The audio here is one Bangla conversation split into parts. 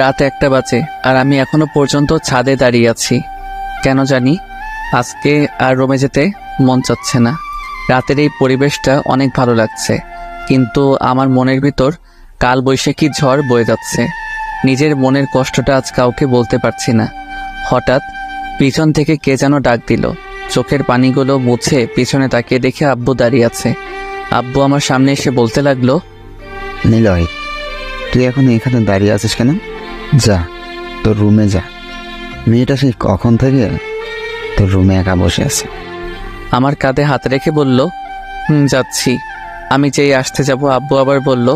রাত 1টা বাজে আর আমি এখনো পর্যন্ত ছাদে দাঁড়িয়ে আছি। কেন জানি আজকে আর রুমে যেতে মন চাচ্ছে না। রাতের এই পরিবেশটা অনেক ভালো লাগছে, কিন্তু আমার মনের ভিতর কাল বৈশাখী ঝড় বয়ে যাচ্ছে। নিজের মনের কষ্টটা আজ কাউকে বলতে পারছি না। হঠাৎ পিছন থেকে কে যেন ডাক দিল। চোখের পানিগুলো মুছে পিছনে তাকিয়ে দেখে আব্বু দাঁড়িয়ে আছে। আব্বু আমার সামনে এসে বলতে লাগলো, নিলয়, তুই এখন এখানে দাঁড়িয়ে আছিস কেন? যা, তোর রুমে যা। মেয়েটা সেই কখন থেকে তোর রুমে একা বসে আছে। আমার কাঁধে হাত রেখে বলল, যাচ্ছি। আমি যেই আসতে যাব আব্বু আবার বলল,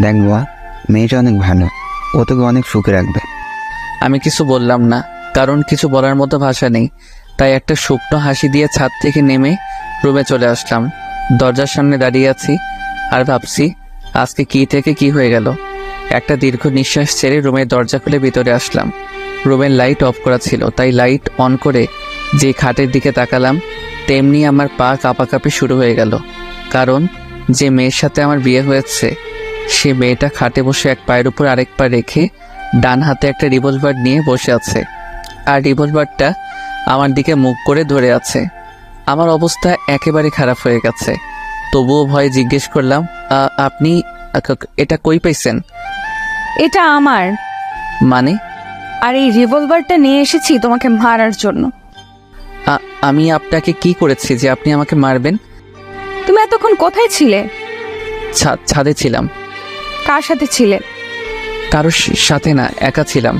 দেখ বাবা, মেয়েটা অনেক ভালো, ও তোকে অনেক সুখে রাখবে। আমি কিছু বললাম না, কারণ কিছু বলার মতো ভাষা নেই। তাই একটা শুকনো হাসি দিয়ে ছাদ থেকে নেমে রুমে চলে আসলাম। দরজার সামনে দাঁড়িয়ে আছি আর ভাবছি আজকে কি থেকে কি হয়ে গেল। একটা দীর্ঘ নিঃশ্বাস ছেড়ে রুমের দরজা খুলে ভিতরে আসলাম। রুমের লাইট অফ করা ছিল, তাই লাইট অন করে যে খাটের দিকে তাকালাম তেমনি আমার পা কাঁপাকাঁপি শুরু হয়ে গেল। কারণ যে মেয়ের সাথে আমার বিয়ে হয়েছে সে মেয়েটা খাটে বসে এক পায়ের উপর আরেক পা রেখে ডান হাতে একটা রিভলভার নিয়ে বসে আছে, আর রিভলভারটা আমার দিকে মুখ করে ধরে আছে। আমার অবস্থা একেবারে খারাপ হয়ে গেছে। তবুও ভয়ে জিজ্ঞেস করলাম, আপনি এটা কই পাইছেন? এটা আমার। মানে? আর এই রিভলভারটা নিয়ে এসেছি তোমাকে মারার জন্য। আমি আপনাকে কি করেছি যে আপনি আমাকে মারবেন? তুমি এতক্ষণ কোথায় ছিলে? ছাদে ছিলাম। কার সাথে ছিলে? কারোর সাথে না, একা ছিলাম।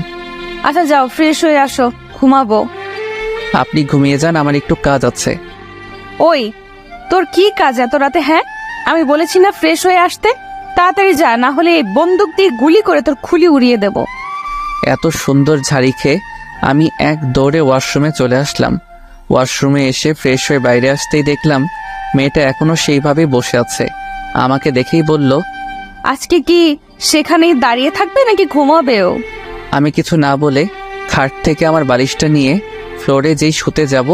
আচ্ছা যাও, ফ্রেশ হয়ে আসো, ঘুমাবো। আপনি ঘুমিয়ে যান, আমার একটু কাজ আছে। ওই, তোর কি কাজ এত রাতে? হ্যাঁ, আমি বলেছি না ফ্রেশ হয়ে আসতে? তাড়াতাড়ি যা, না হলে এই বন্দুক দিয়ে গুলি করে তোর খুলি উড়িয়ে দেব। এত সুন্দর ঝাড়ি খেয়ে আমি এক দৌড়ে ওয়াশরুমে চলে আসলাম। ওয়াশরুমে এসে ফ্রেশ হয়ে বাইরে আসতেই দেখলাম মেয়েটা এখনো সেইভাবেই বসে আছে। আমাকে দেখেই বলল, আজকে কি সেখানেই দাঁড়িয়ে থাকবে নাকি ঘুমাবেও? আমি কিছু না বলে খাট থেকে আমার বালিশটা নিয়ে ফ্লোরে যেই শুতে যাব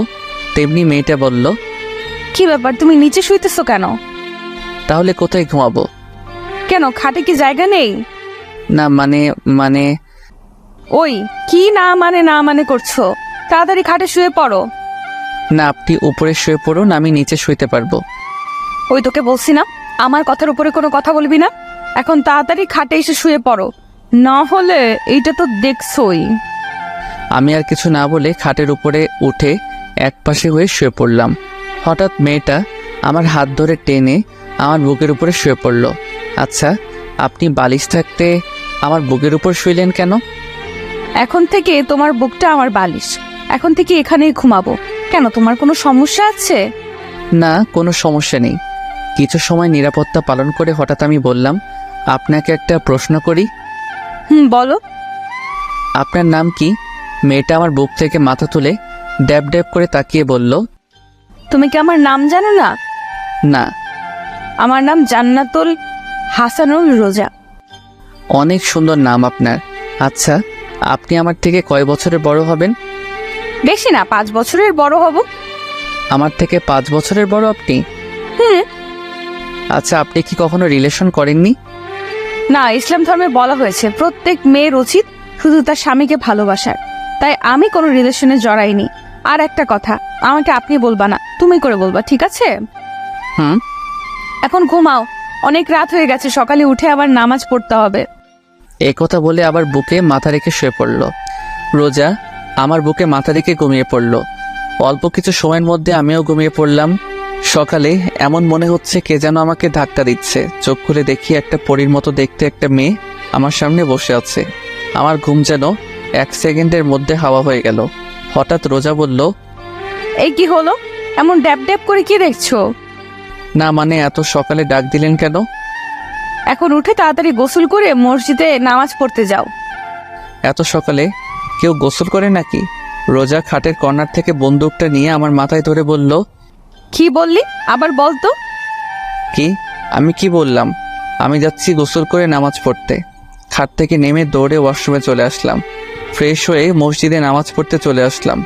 তেমনি মেয়েটা বলল, কি ব্যাপার, তুমি নিচে শুইতেছো কেন? তাহলে কোথায় ঘুমাবো? কেন, খাটে কি জায়গা নেই? না মানে ওই, কি না মানে করছো? তাড়াতাড়ি খাটে শুয়ে পড়ো। না, আপনি উপরে শুয়ে পড়ুন, আমি নিচে শুইতে পারবো। ওই, তোকে বলছি না আমার কথার উপরে কোনো কথা বলবি না। এখন তাড়াতাড়ি খাটে এসে শুয়ে পড়ো, না হলে এইটা তো দেখছই। আমি আর কিছু না বলে খাটের উপরে উঠে একপাশে হয়ে শুয়ে পড়লাম। হঠাৎ মেয়েটা আমার হাত ধরে টেনে আমার বুকের উপরে শুয়ে পড়ল। আচ্ছা, আপনি বালিশ থাকতে আমার বুকের উপর শুইলেন কেন? এখন থেকে তোমার বুকটা আমার বালিশ, এখন থেকে এখানেই ঘুমাবো। কেন, তোমার কোনো সমস্যা আছে? না, কোনো সমস্যা নেই। কিছু সময় নিরাপত্তা পালন করে হঠাৎ আমি বললাম, আপনাকে একটা প্রশ্ন করি। বলো। আপনার নাম কি? মেয়েটা আমার বুক থেকে মাথা তুলে ড্যাব ড্যাব করে তাকিয়ে বলল, তুমি কি আমার নাম জানো না? না। আমার নাম জান্নাতুল হাসানুল রোজা। অনেক সুন্দর নাম আপনার। আচ্ছা, আপনি আমার থেকে কয় বছরের বড় হবেন? বেশি না, 5 বছরের বড় হব। আমার থেকে 5 বছরের বড় আপনি? আচ্ছা, আপনি কি কখনো রিলেশন করেননি? না, ইসলাম ধর্মে বলা হয়েছে প্রত্যেক মেয়ের উচিত শুধু তার স্বামীকে ভালোবাসার। তাই আমি কোনো রিলেশনে জড়াইনি। আর একটা কথা, আমাকে আপনি বলবা না, তুমি করে বলবা, ঠিক আছে? এখন ঘুমাও, অনেক রাত হয়ে গেছে, সকালে উঠে আবার নামাজ পড়তে হবে। এ কথা বলে আবার বুকে মাথা রেখে শুয়ে পড়ল। রোজা আমার বুকে মাথা রেখে ঘুমিয়ে পড়ল। অল্প কিছু সময়ের মধ্যে আমিও ঘুমিয়ে পড়লাম। সকালে এমন মনে হচ্ছে কে যেন আমাকে ধাক্কা দিচ্ছে। চোখ খুলে দেখি একটা পরীর মতো দেখতে একটা মেয়ে আমার সামনে বসে আছে। আমার ঘুম যেন 1 সেকেন্ডের মধ্যে হাওয়া হয়ে গেল। হঠাৎ রোজা বলল, এই কি হলো, এমন ড্যাব ড্যাব করে কি দেখছো? না মানে এত সকালে ডাক দিলেন কেন? এখন উঠে তাড়াতাড়ি গোসল করে মসজিদে নামাজ পড়তে যাও। এত সকালে কেউ গোসল করে নাকি? রোজা খাটের কর্নার থেকে বন্দুকটা নিয়ে আমার মাথায় ধরে বলল, কি বললি, আবার বল তো। কি? আমি কি বললাম? আমি যাচ্ছি গোসল করে নামাজ পড়তে। খাট থেকে নেমে দৌড়ে ওয়াশরুমে চলে আসলাম। ফ্রেশ হয়ে মসজিদে নামাজ পড়তে চলে আসলাম।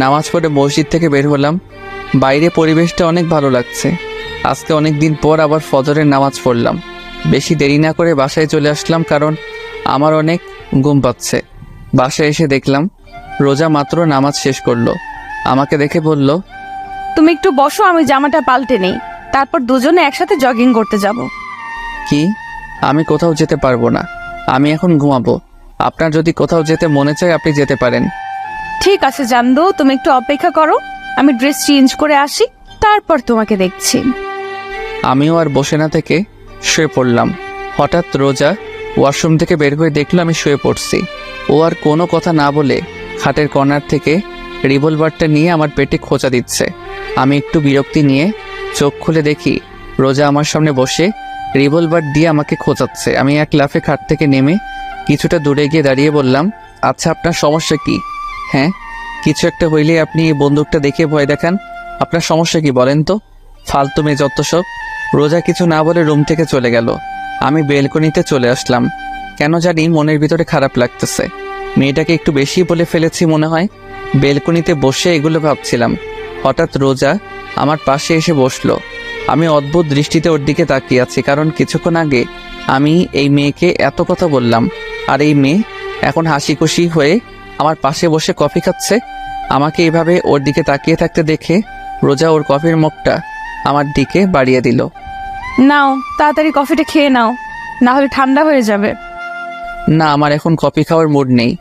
নামাজ পড়ে মসজিদ থেকে বের হলাম। বাইরে পরিবেশটা অনেক ভালো লাগছে। আজকে অনেক দিন পর আবার ফজরের নামাজ পড়লাম। বেশি দেরি না করে বাসায় চলে আসলাম, কারণ আমার অনেক ঘুম পাচ্ছে। বাসায় এসে দেখলাম রোজা মাত্র নামাজ শেষ করলো। আমাকে দেখে বলল, তুমি একটু বসো, আমি জামাটা পাল্টে নেই, তারপর দুজনে একসাথে জগিং করতে যাব। কি? আমি কোথাও যেতে পারবো না, আমি এখন ঘুমাবো। আপনার যদি কোথাও যেতে মনে চায় আপনি যেতে পারেন। ঠিক আছে জানদু, তুমি একটু অপেক্ষা করো, আমি ড্রেস চেঞ্জ করে আসি, তারপর তোমাকে দেখছি। আমিও আর বসে না থেকে শুয়ে পড়লাম। হঠাৎ রোজা ওয়াশরুম থেকে বের হয়ে দেখলো আমি শুয়ে পড়ছি। ও আর কোনো কথা না বলে খাটের কর্নার থেকে রিভলভারটা নিয়ে আমার পেটে খোঁচা দিচ্ছে। আমি একটু বিরক্তি নিয়ে চোখ খুলে দেখি রোজা আমার সামনে বসে রিভলভার দিয়ে আমাকে খোঁচাচ্ছে। আমি এক লাফে খাট থেকে নেমে কিছুটা দূরে গিয়ে দাঁড়িয়ে বললাম, আচ্ছা আপনার সমস্যা কি? হ্যাঁ, কিছু একটা হইলে আপনি এই বন্দুকটা দেখে ভয় দেখান, আপনার সমস্যা কি বলেন তো? ফালতু মেয়ে যত সব। রোজা কিছু না বলে রুম থেকে চলে গেল। আমি বেলকনিতে চলে আসলাম। কেন জানি মনের ভিতরে খারাপ লাগতেছে। মেয়েটাকে একটু বেশি বলে ফেলেছি মনে হয়। বেলকনিতে বসে এগুলো ভাবছিলাম। হঠাৎ রোজা আমার পাশে এসে বসলো। আমি অদ্ভুত দৃষ্টিতে ওর দিকে তাকিয়ে আছি, কারণ কিছুক্ষণ আগে আমি এই মেয়েকে এত কথা বললাম, আর এই মেয়ে এখন হাসি খুশি হয়ে আমার পাশে বসে কফি খাচ্ছে। আমাকে এভাবে ওর দিকে তাকিয়ে থাকতে দেখে রোজা ওর কফির মুখটা আমার দিকে বাড়িয়ে দিল। নাও, তাড়াতাড়ি কফিটা খেয়ে নাও, না হলে ঠান্ডা হয়ে যাবে। না, আমার এখন কফি খাওয়ার মুড নেই।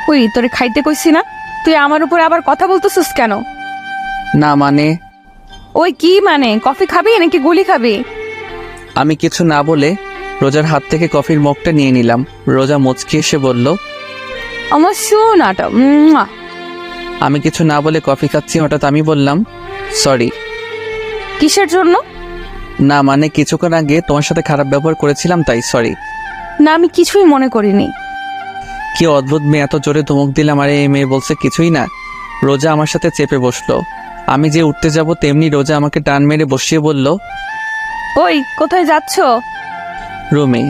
ওই তোরে খাইতে কইছি না, তুই আমার উপর আবার কথা বলতেছিস কেন? না মানে, ওই কি মানে, কফি খাবি নাকি গুলি খাবি? আমি কিছু না বলে রোজার হাত থেকে কফির মগটা নিয়ে নিলাম। রোজা মুচকি এসে বলল, আমার শোনাটা। আমি কিছু না বলে কফি খাচ্ছি। হঠাৎ আমি বললাম, সরি। কিসের জন্য? না মানে, কিছুক্ষণ আগে তোমার সাথে খারাপ ব্যবহার করেছিলাম তাই সরি। না, আমি কিছুই মনে করিনি। কি অদ্ভুত মেয়ে, এত জোরে ধমক দিলাম আর এই মেয়ে বলছে কিছুই না। রোজা আমার সাথে চেপে বসলো। আমি যে উঠতে যাব তেমনি রোজা আমাকে টান মেরে বসিয়ে বলল, ওই কোথায় যাচ্ছ? রুমে।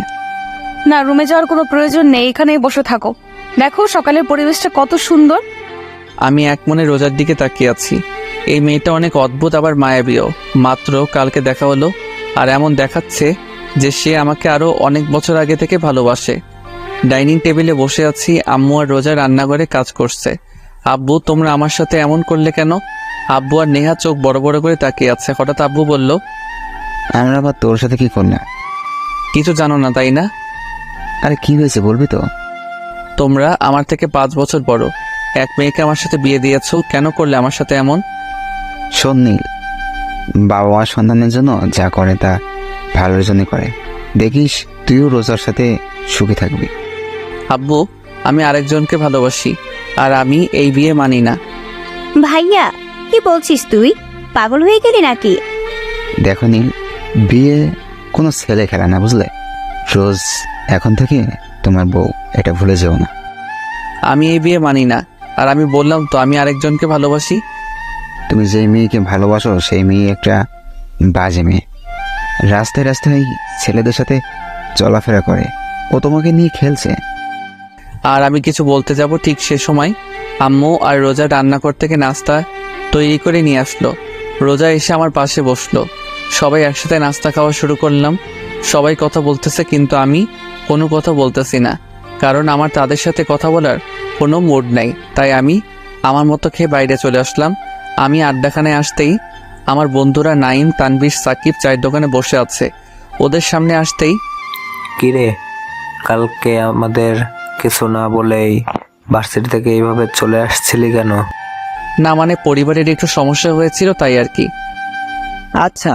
না, রুমে যাওয়ার কোনো প্রয়োজন নেই, এখানেই বসে থাকো। দেখো সকালের পরিবেশটা কত সুন্দর। আমি এক মনে রোজার দিকে তাকিয়ে আছি। এই মেয়েটা অনেক অদ্ভুত, আবার মায়াবীও। মাত্র কালকে দেখা হলো আর এমন দেখাচ্ছে যে সে আমাকে আরো অনেক বছর আগে থেকে ভালোবাসে। ডাইনিং টেবিলে বসে আছি, আম্মু আর রোজা রান্নাঘরে কাজ করছে। আব্বু, তোমরা আমার সাথে এমন করলে কেন? আব্বু আর নেহা চোখ বড় বড় করে তাকিয়ে আছে। হঠাৎ আব্বু বলল, আমরা আবার তোর সাথে কি করলাম? কিছু জানো না তাই না? আরে কি হয়েছে বলবি তো? তোমরা আমার থেকে 5 বছর বড়, এক মেয়েকে আমার সাথে বিয়ে দিয়েছো, কেন করলে আমার সাথে এমন? শোন নীল, বাবা মা সন্তানের জন্য যা করে তা ভালোর জন্য করে। দেখিস তুইও রোজার সাথে সুখী থাকবি। আব্বু, আমি আরেকজনকে ভালোবাসি, আর আমি এই বিয়ে মানি না। ভাইয়া, কি বলছিস তুই? পাগল হয়ে গেলি নাকি? দেখো নীল, বিয়ে কোনো ছেলে খেলা না, বুঝলে? রোজ এখন থেকে তোমার বউ, এটা ভুলে যেও না। আমি এই বিয়ে মানি না, আর আমি বললাম তো আমি আরেকজনকে ভালোবাসি। তুমি যেই মেয়েকে ভালোবাসো সেই মেয়ে একটা বাজে মেয়ে। রাস্তায় রাস্তায় ছেলেদের সাথে চলাফেরা করে, ও তোমাকে নিয়ে খেলছে। আর আমি কিছু বলতে যাব ঠিক সে সময় আম্মু আর রোজা রান্নাঘর থেকে নাস্তা তৈরি করে নিয়ে আসলো। রোজা এসে আমার পাশে বসলো। সবাই একসাথে নাস্তা খাওয়া শুরু করলাম। সবাই কথা বলতেছে কিন্তু আমি কোনো কথা বলতেছি না, কারণ আমার তাদের সাথে কথা বলার কোনো মুড নাই। তাই আমি আমার মতো খেয়ে বাইরে চলে আসলাম। আমি আড্ডাখানায় আসতেই আমার বন্ধুরা নাইম, তানভীর, সাকিব চায়ের দোকানে বসে আছে। ওদের সামনে আসতেই, কিরে, কালকে আমাদের কিছু না বলেই ভার্সিটি থেকে এইভাবে চলে আসছিলি কেন? না মানে পরিবারের একটু সমস্যা হয়েছিল তাই আর কি। আচ্ছা,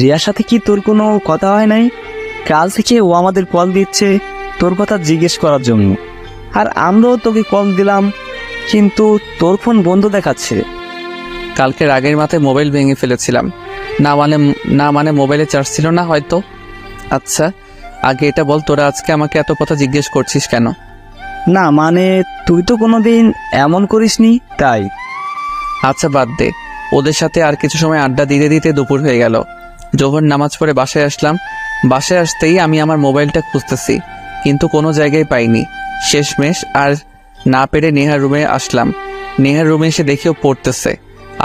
রিয়ার সাথে কি তোর কোনো কথা হয় নাই? কাল থেকে ও আমাদের কল দিচ্ছে তোর কথা জিজ্ঞেস করার জন্য, আর আমরাও তোকে কল দিলাম কিন্তু তোর ফোন বন্ধ দেখাচ্ছে। কালকে রাগের মাথায় মোবাইল ভেঙে ফেলেছিলাম। না মানে মোবাইলে চার্জ ছিল না হয়তো। আচ্ছা আগে এটা বল, তোরা আজকে আমাকে এত কথা জিজ্ঞেস করছিস কেন? না মানে তুই তো কোনোদিন এমন করিসনি তাই। আচ্ছা বাদ দে, ওদের সাথে আর কিছু সময় আড্ডা দিতে দিতে দুপুর হয়ে গেল। যখন নামাজ পড়ে বাসায় আসলাম, বাসায় আসতেই আমি আমার মোবাইলটা খুঁজতেছি কিন্তু কোনো জায়গায় পাইনি। শেষমেশ আর না পেরে নেহার রুমে আসলাম। নেহার রুমে এসে দেখি ও পড়তেছে।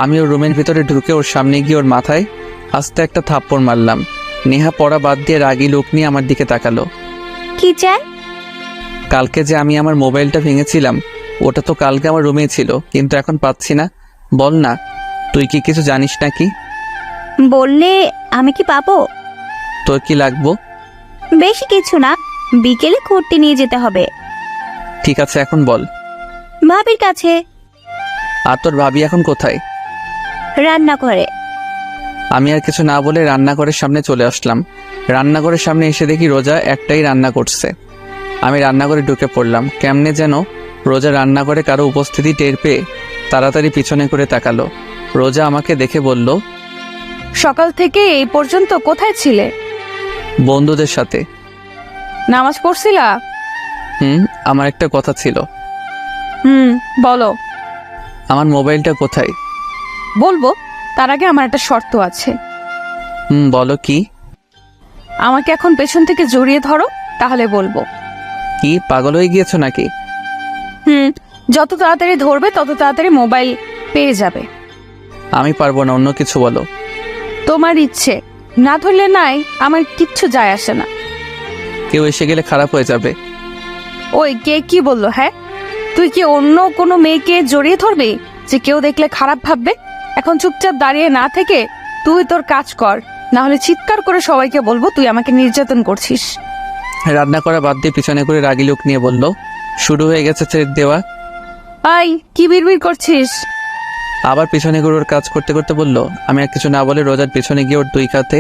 আমি ওর রুমের ভিতরে ঢুকে ওর সামনে গিয়ে ওর মাথায় আস্তে একটা থাপ্পড় মারলাম। নেহা পড়া বাদ দিয়ে রাগী লোক নিয়ে আমার দিকে তাকালো। কি চাই? কালকে যে আমি আমার মোবাইলটা ভেঙেছিলাম ওটা তো কালকে আমার রুমেই ছিল, কিন্তু এখন পাচ্ছি না। বল না, তুই কি কিছু জানিস নাকি? বললে আমি কি পাবো? তোর কি লাগবো? বেশি কিছু না, বিকেলে ঘুরতে নিয়ে যেতে হবে। ঠিক আছে, এখন বল। ভাবির কাছে। আর তোর ভাবি এখন কোথায়? রান্না করে। আমি আর কিছু না বলে রান্নাঘরের সামনে চলে আসলাম। রান্নাঘরের সামনে এসে দেখি রোজা একটাই রান্না করছে। আমি রান্নাঘরে ঢুকে পড়লাম। কেমনে যেন রোজা রান্নাঘরে কারো উপস্থিতি টের পেয়ে তাড়াতাড়ি পিছনে করে তাকালো। রোজা আমাকে দেখে বলল, সকাল থেকে এই পর্যন্ত কোথায় ছিলে? বন্ধুদের সাথে। নামাজ পড়ছিলা? আমার একটা কথা ছিল। বলো। আমার মোবাইলটা কোথায়? বলবো, তার আগে আমার একটা শর্ত আছে। বলো কি? আমাকে এখন পেছন থেকে জড়িয়ে ধরো, তাহলে বলবো। কি পাগল হয়ে গিয়েছো নাকি? যত তাড়াতাড়ি ধরবে তত তাড়াতাড়ি মোবাইল পেয়ে যাবে। আমি পারবো না, অন্য কিছু বলো। তোমার ইচ্ছে, না ধরলে নাই, আমার কিচ্ছু যায় আসে না। কেউ এসে গেলে খারাপ হয়ে যাবে। ওই কে কি বললো? হ্যাঁ, তুই কি অন্য কোনো মেয়েকে জড়িয়ে ধরবি যে কেউ দেখলে খারাপ ভাববে? এখন চুপচাপ দাঁড়িয়ে না থেকে তুই তোর কাজ কর, না হলে চিৎকার করে সবাইকে বলবো তুই আমাকে নির্যাতন করছিস। রান্না করা বাদ দিয়ে পিছনে করে রাগী লোক নিয়ে বলল, শুরু হয়ে গেছে ছেড়ে দেওয়া। আই, কি বিড়বিড় করছিস? আবার পিছনে করে ওর কাজ করতে করতে বলল। আমি আর কিছু না বলে রোজার পিছনে গিয়ে ওর দুই হাতে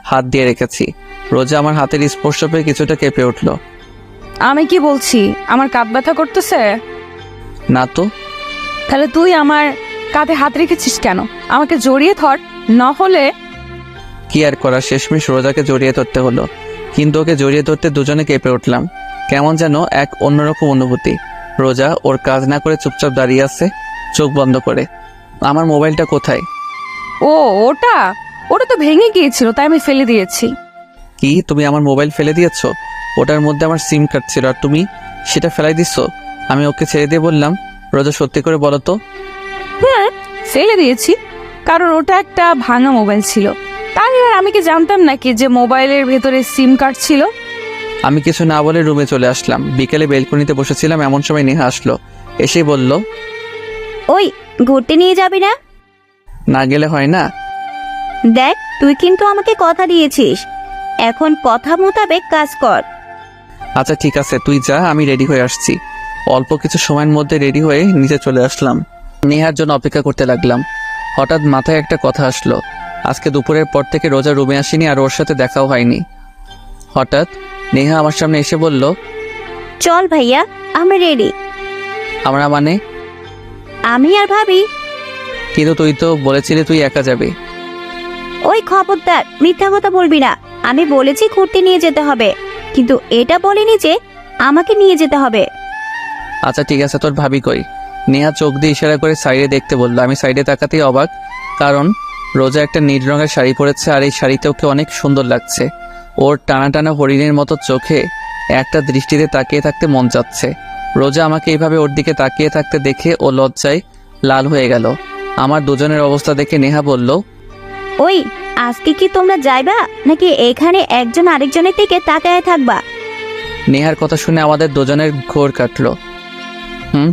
হাত দিয়ে রেখেছি। রোজা আমার হাতের স্পর্শ পেয়ে কিছুটা কেঁপে উঠল। আমি কি বলছি, আমার কাঁধ ব্যথা করতেছে? না তো। তাহলে তুই আমার কাঁধে হাত রেখেছিস কেন? আমাকে জড়িয়ে ধর, না হলে। কি আর করা, শেষমেশ রোজাকে জড়িয়ে ধরতে হলো। কিন্তু ওকে জড়িয়ে ধরতে দুজনে কেঁপে উঠলাম। কেমন যেন এক অন্যরকম অনুভূতি। রোজা ওর কাজ না করে চুপচাপ দাঁড়িয়ে আছে, চোখ বন্ধ করে। আমার মোবাইলটা কোথায়? ও, ওটা ওটা তো ভেঙে গিয়েছিল, তাই আমি ফেলে দিয়েছি। কি, তুমি আমার মোবাইল ফেলে দিয়েছো? ওটার মধ্যে আমার সিম কার্ড ছিল আর তুমি সেটা ফেলাই দিছো? আমি ওকে ছেড়ে দিয়ে বললাম, রোজা সত্যি করে বলো তো। ফেলে দিয়েছি, কারণ ওটা একটা ভাঙা মোবাইল ছিল। তাই আর আমি কি জানতাম নাকি যে মোবাইলের ভেতরে সিম কার্ড ছিল? আমি কিছু না বলে রুমে চলে আসলাম। বিকেলে বেলকনিতে বসেছিলাম, এমন সময় নেহা আসলো। এসেই বলল, ওই ঘুরতে নিয়ে যাবি না? না গেলে হয় না? দেখ, তুই কিন্তু আমাকে কথা দিয়েছিস, এখন কথা মোতাবেক কাজ কর। আচ্ছা ঠিক আছে, তুই যা, আমি রেডি হয়ে আসছি। অল্প কিছু সময়ের মধ্যে রেডি হয়ে নিচে চলে আসলাম। নেহার জন্য অপেক্ষা করতে লাগলাম। হঠাৎ মাথায় একটা কথা আসলো। আজকে দুপুরের পর থেকে রোজা রুমে আসেনি আর ওর সাথে দেখাও হয়নি। হঠাৎ নেহা আমার সামনে এসে বলল, চল ভাইয়া, আমরা রেডি। আমরা মানে? আমি আর ভাবি। কিন্তু তুই তো বলেছিলি তুই একা যাবি। ওই খবরদার, মিথ্যা কথা বলবি না। আমি বলেছি ঘুরতে নিয়ে যেতে হবে, কিন্তু এটা বলিনি যে আমাকে নিয়ে যেতে হবে। আচ্ছা ঠিক আছে, তোর ভাবি কই? নেহা চোখ দিয়ে ইশারা করে সাইডে দেখতে বললো। আমি সাইডে তাকাতেই অবাক, কারণ রোজা একটা নীল রঙের শাড়ি পরেছে আর এই শাড়িতে ওকে অনেক সুন্দর লাগছে। ওর টানা টানা হরিণের মতো চোখে একটা দৃষ্টিতে তাকিয়ে থাকতে মন চাচ্ছে। রোজা আমাকে এইভাবে ওর দিকে তাকিয়ে থাকতে দেখে ও লজ্জায় লাল হয়ে গেল। আমার দুজনের অবস্থা দেখে নেহা বলল, ওই আজকে কি তোমরা যাইবা নাকি এখানে একজন আরেকজনের দিকে তাকায় থাকবা? নেহার কথা শুনে আমাদের দুজনের ঘোর কাটলো।